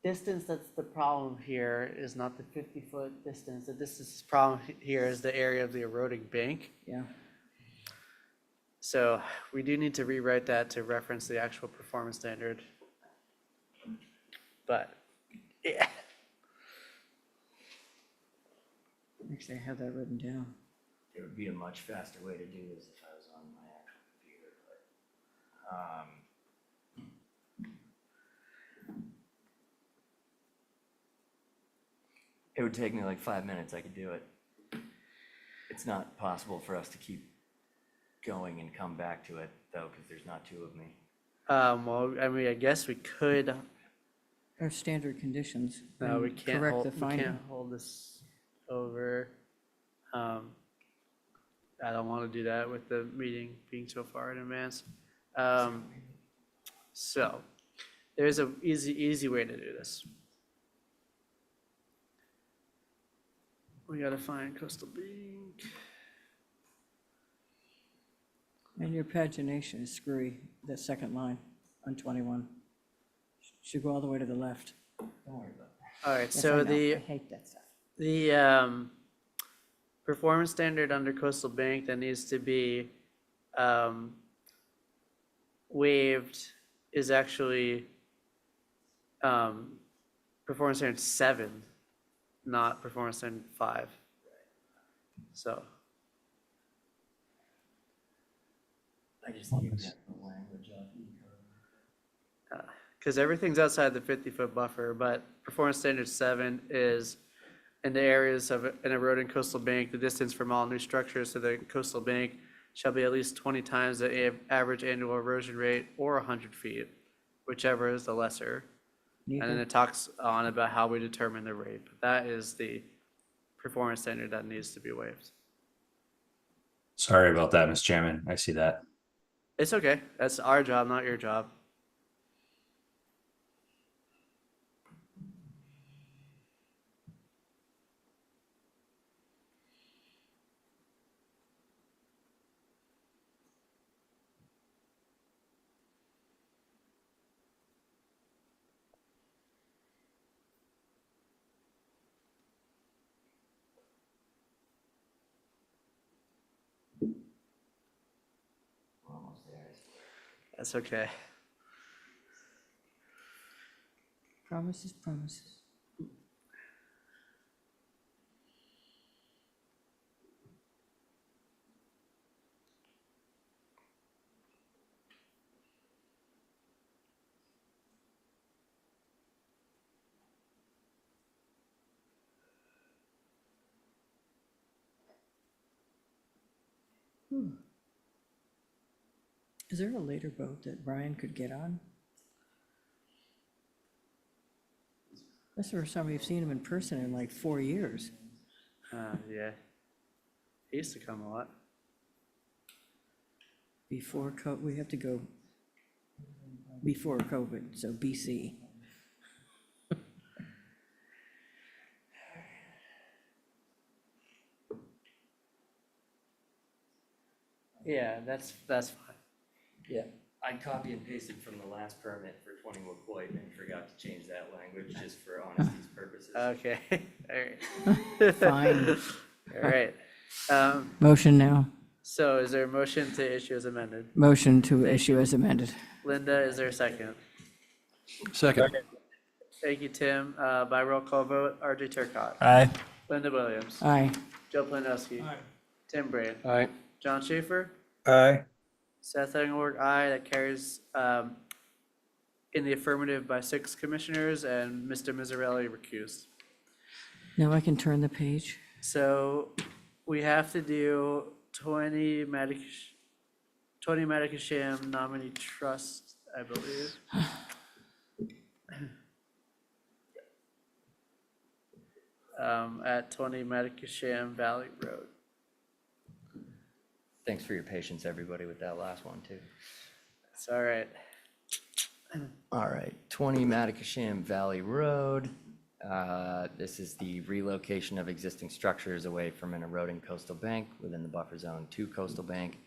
distance that's the problem here is not the 50-foot distance. The distance problem here is the area of the eroding bank. Yeah. So we do need to rewrite that to reference the actual performance standard. But, yeah. Actually, I have that written down. There would be a much faster way to do this if I was on my actual computer, but it would take me like 5 minutes, I could do it. It's not possible for us to keep going and come back to it, though, because there's not two of me. Well, I mean, I guess we could. Our standard conditions. No, and we can't correct hold, the we finding. can't hold this over. I don't want to do that with the meeting being so far in advance. So there's a easy way to do this. We gotta find Coastal Bank. And your pagination is screwy, that second line on 21. Should go all the way to the left. Don't worry about that. All right, Yes, I so know. the I hate that stuff. the performance standard under Coastal Bank that needs to be waived is actually performance standard 7, not performance standard 5. So I just need the language of because everything's outside the 50-foot buffer, but performance standard 7 is in the areas of an eroding coastal bank, the distance from all new structures to the coastal bank shall be at least 20 times the average annual erosion rate or 100 feet, whichever is the lesser. And then it talks on about how we determine the rate. But that is the performance standard that needs to be waived. Sorry about that, Mr. Chairman. I see that. It's okay. That's our job, not your job. That's okay. Promises, promises. Is there a later boat that Brian could get on? That's the first time we've seen him in person in like 4 years. Yeah. He used to come a lot. Before we have to go before COVID, so BC. Yeah, that's fine. Yeah, I copy and pasted from the last permit for 20 Wacoit and forgot to change that language just for honesty's purposes. Okay, all right. Fine. All right. Motion now. So is there a motion to issue as amended? Motion to issue as amended. Linda, is there a second? Second. Thank you, Tim. By roll call vote, RJ Turcott. Aye. Linda Williams. Aye. Joe Planowski. Tim Brain. Aye. John Schaefer. Aye. Seth Engelberg, aye. That carries in the affirmative by 6 commissioners, and Mr. Mizzarelli recused. Now I can turn the page. So we have to do 20 Medicasham nominee trust, I believe. At 20 Medicasham Valley Road. Thanks for your patience, everybody, with that last one, too. It's all right. All right, 20 Matacasham Valley Road. This is the relocation of existing structures away from an eroding coastal bank within the buffer zone to coastal bank.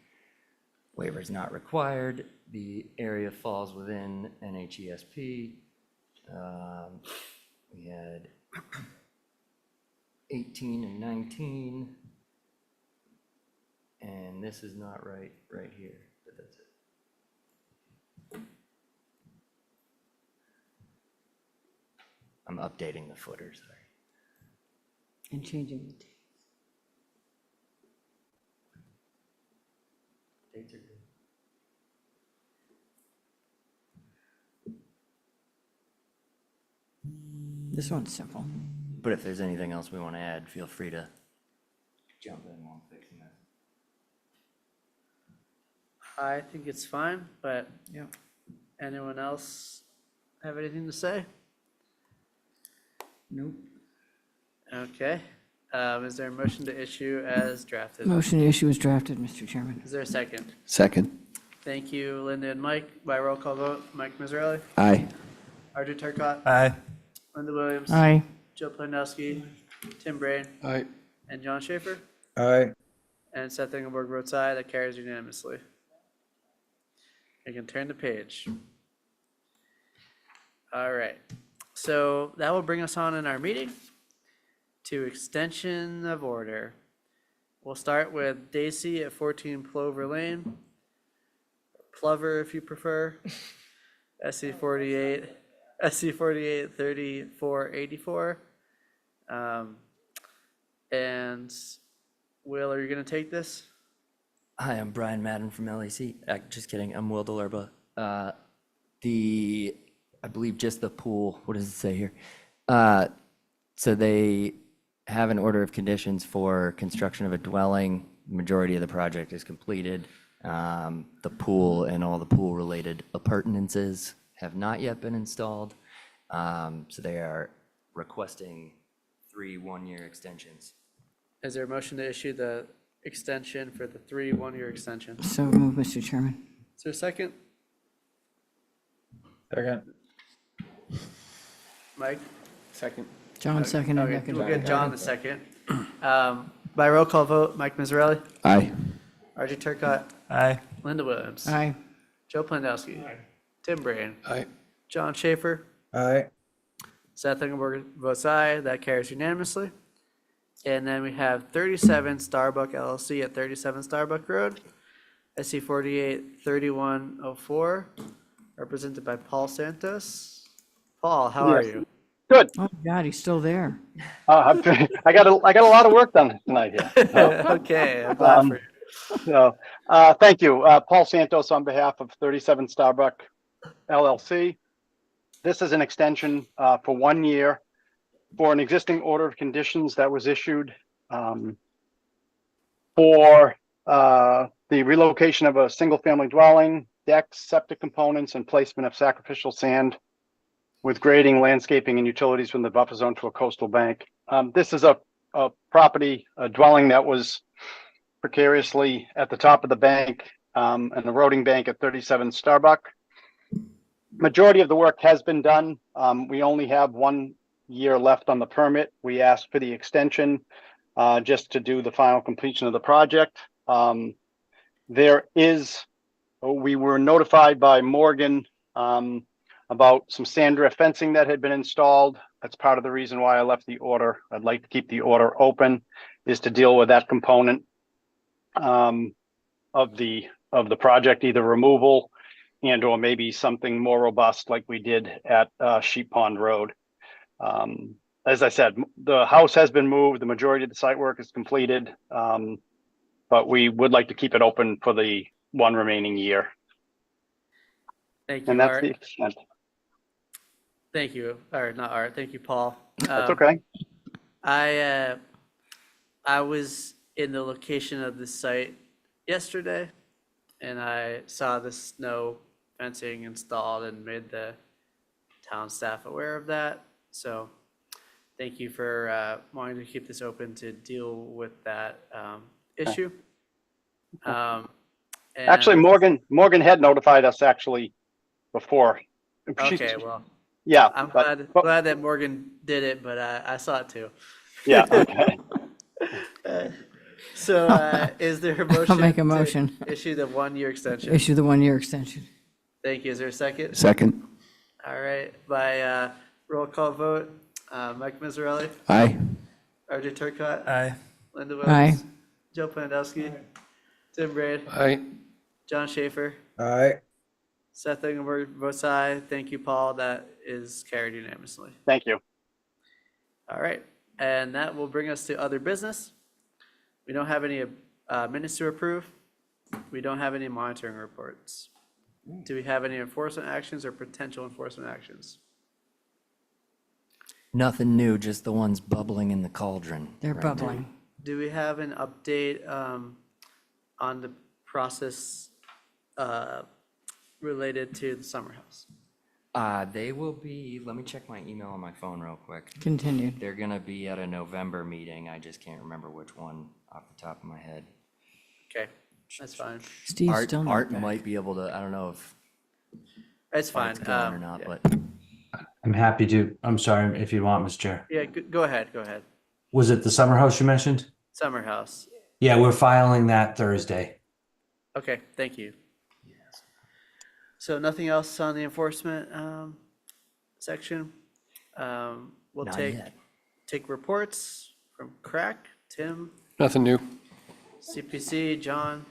Waiver is not required. The area falls within NHESP. We had 18 and 19. And this is not right here, but that's it. I'm updating the footer, sorry. And changing the date. Dates are good. This one's simple. But if there's anything else we want to add, feel free to jump in while I'm fixing that. I think it's fine, but Yeah. anyone else have anything to say? Nope. Okay. Is there a motion to issue as drafted? Motion to issue is drafted, Mr. Chairman. Is there a second? Second. Thank you, Linda and Mike. By roll call vote, Mike Mizzarelli, Aye. RJ Turcott, Aye. Linda Williams. Aye. Joe Planowski, Tim Brain, Aye. and John Schaefer. Aye. And Seth Engelberg votes aye. That carries unanimously. You can turn the page. All right. So that will bring us on in our meeting to extension of order. We'll start with Daisy at 14 Plover Lane. Plover, if you prefer. SC 48 3484. And Will, are you going to take this? Hi, I'm Brian Madden from LAC. Just kidding, I'm Will Delerba. I believe just the pool, what does it say here? So they have an order of conditions for construction of a dwelling. Majority of the project is completed. The pool and all the pool-related appurtenances have not yet been installed. So they are requesting 3 one-year extensions. Is there a motion to issue the extension for the 3 one-year extensions? So moved, Mr. Chairman. Is there a second? Second. Mike? Second. John seconded. Okay, that could- we'll get John the second. By roll call vote, Mike Mizzarelli, Aye. RJ Turcott, Aye. Linda Williams. Aye. Joe Planowski. Tim Brain. Aye. John Schaefer. Aye. Seth Engelberg votes aye. That carries unanimously. And then we have 37 Starbuck LLC at 37 Starbuck Road. SC 483104, represented by Paul Santos. Paul, how are Yes. you? Good. Oh, God, he's still there. I got a lot of work done tonight here. So, Okay, I'm glad for you. thank you. Paul Santos on behalf of 37 Starbuck LLC. This is an extension for 1 year for an existing order of conditions that was issued for the relocation of a single-family dwelling, decks, septic components, and placement of sacrificial sand with grading, landscaping, and utilities from the buffer zone to a coastal bank. This is a property, a dwelling that was precariously at the top of the bank, an eroding bank at 37 Starbuck. Majority of the work has been done. We only have 1 year left on the permit. We asked for the extension just to do the final completion of the project. We were notified by Morgan about some sand drift fencing that had been installed. That's part of the reason why I left the order. I'd like to keep the order open, is to deal with that component of the project, either removal and or maybe something more robust like we did at Sheep Pond Road. As I said, the house has been moved. The majority of the site work is completed, but we would like to keep it open for the 1 remaining year. Thank you, And that's Art. the extent. Thank you, or not Art, thank you, Paul. That's okay. I was in the location of the site yesterday, and I saw the snow fencing installed and made the town staff aware of that. So thank you for wanting to keep this open to deal with that issue. Actually, Morgan had notified us actually before. Okay, well, yeah, I'm glad that Morgan did it, but I saw it too. Yeah, okay. So is there a motion? I'll make a to motion. Issue the 1 year extension. Issue the 1 year extension. Thank you. Is there a second? Second. All right, by roll call vote, Mike Mizzarelli, Aye. RJ Turcott, Aye. Linda Williams, Aye. Joe Pandowski, Tim Braid, Aye. John Schaefer, Aye. Seth Engelberg votes aye. Thank you, Paul. That is carried unanimously. Thank you. All right, and that will bring us to other business. We don't have any minutes to approve. We don't have any monitoring reports. Do we have any enforcement actions or potential enforcement actions? Nothing new, just the ones bubbling in the cauldron. They're right now. bubbling. Do we have an update on the process related to the summer house? They will be, let me check my email on my phone real quick. Continued. They're gonna be at a November meeting. I just can't remember which one off the top of my head. Okay, that's fine. Steve's Art, still not Art back. might be able to, I don't know if It's fine. Art's going or not, Yeah. but I'm happy to. I'm sorry if you want, Mr. Chair. Yeah, go ahead, go ahead. Was it the summer house you mentioned? Summer house. Yeah, we're filing that Thursday. Okay, thank you. So nothing else on the enforcement section? We'll Not take yet. reports from Crack, Tim, Nothing new. CPC, John.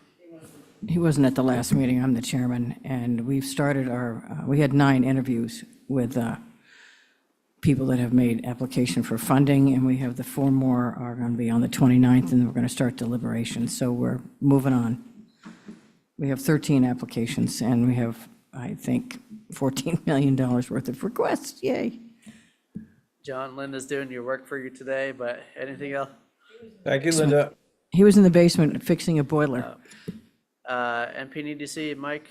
He wasn't at the last meeting, I'm the chairman, and we've started we had 9 interviews with people that have made application for funding, and we have the 4 more are going to be on the 29th, and we're going to start deliberations, so we're moving on. We have 13 applications, and we have, I think, $14 million worth of requests, yay. John, Linda's doing your work for you today, but anything else? Thank you, Linda. He was in the basement fixing a boiler. NPDC, Mike?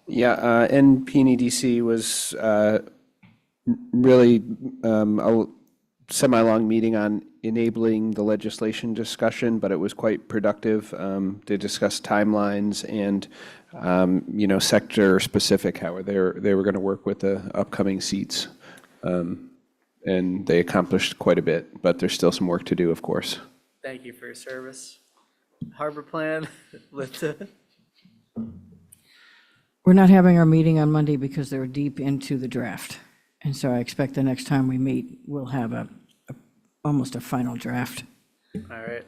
Yeah, NPNEDC was really a semi-long meeting on enabling the legislation discussion, but it was quite productive. They discussed timelines and, sector-specific, how they were going to work with the upcoming seats. And they accomplished quite a bit, but there's still some work to do, of course. Thank you for your service. Harbor Plan, Linda? We're not having our meeting on Monday because they're deep into the draft. And so I expect the next time we meet, we'll have almost a final draft. All right.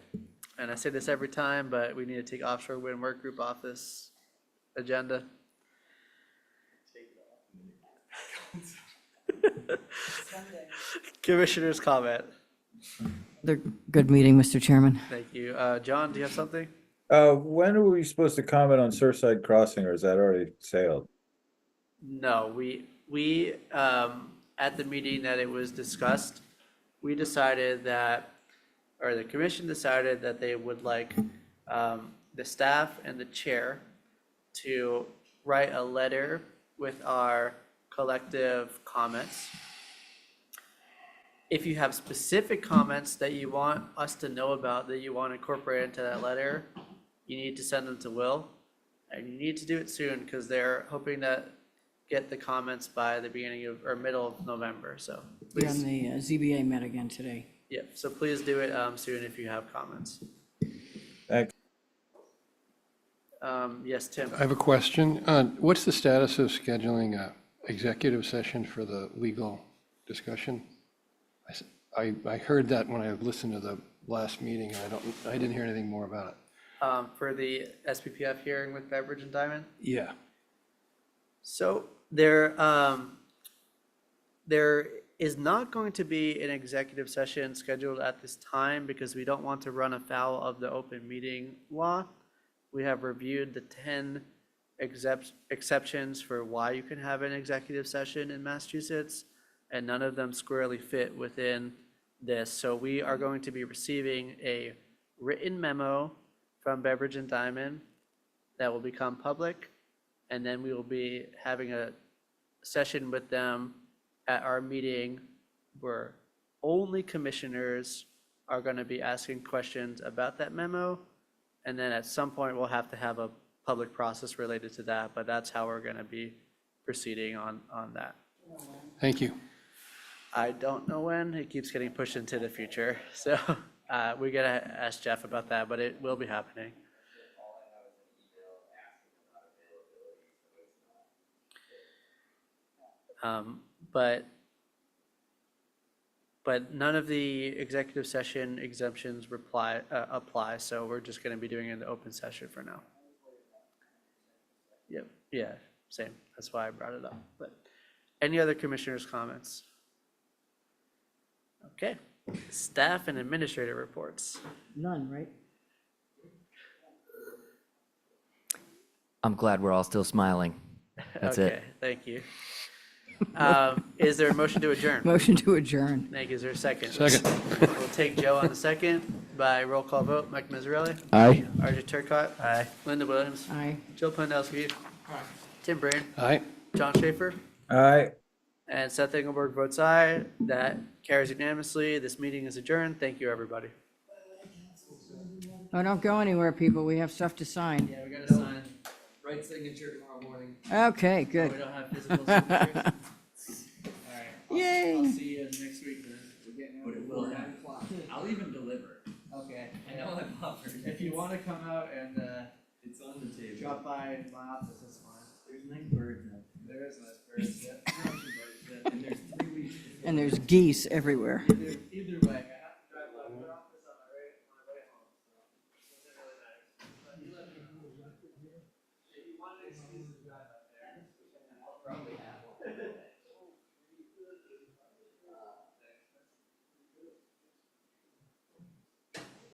and I say this every time, but we need to take offshore wind work group off this agenda. Commissioners comment. They're good meeting, Mr. Chairman. Thank you. John, do you have something? When are we supposed to comment on Surfside Crossing, or is that already sailed? No, we at the meeting that it was discussed, we decided that, or the commission decided that they would like the staff and the chair to write a letter with our collective comments. If you have specific comments that you want us to know about, that you want to incorporate into that letter, you need to send them to Will. And you need to do it soon because they're hoping to get the comments by the beginning of, or middle of November, so. Yeah, please- and the ZBA met again today. Yeah, so please do it soon if you have comments. Thanks. Yes, Tim. I have a question. What's the status of scheduling a executive session for the legal discussion? I heard that when I listened to the last meeting, and I didn't hear anything more about it. For the SPPF hearing with Beverage and Diamond? Yeah. So there is not going to be an executive session scheduled at this time because we don't want to run afoul of the open meeting law. We have reviewed the 10 exceptions for why you can have an executive session in Massachusetts, and none of them squarely fit within this. So we are going to be receiving a written memo from Beverage and Diamond that will become public, and then we will be having a session with them at our meeting where only commissioners are going to be asking questions about that memo. And then at some point, we'll have to have a public process related to that, but that's how we're going to be proceeding on that. Thank you. I don't know when. It keeps getting pushed into the future. So we got to ask Jeff about that, but it will be happening. But none of the executive session exemptions apply, so we're just going to be doing it in the open session for now. Yep, yeah, same. That's why I brought it up. But any other commissioners' comments? Okay, staff and administrator reports. None, right? I'm glad we're all still smiling. That's Okay, it. thank you. Is there a motion to adjourn? Motion to adjourn. Thank you. Is there a second? Second. We'll take Joe on the second by roll call vote. Mike Mazzarelli. Aye. RJ Turcott. Aye. Linda Williams. Aye. Jill Pondowski. Tim Brand. Aye. John Schaefer. Aye. And Seth Engelberg votes aye. That carries unanimously. This meeting is adjourned. Thank you, everybody. Oh, don't go anywhere, people. We have stuff to sign. Yeah, we got to sign. Right signature tomorrow morning. Okay, good. We don't have physical signatures. All right. Yay. I'll see you next week then. But it will happen. I'll even deliver. Okay. I know I'm offered. If you want to come out and It's on the table. drop by my office, that's fine. There's nice birds out There is nice birds. Yeah. and there's 3 weeks. And there's geese everywhere. Either way, I have to drive by my office on my way home. So it doesn't really matter. But you let me know. If you want to excuse the drive,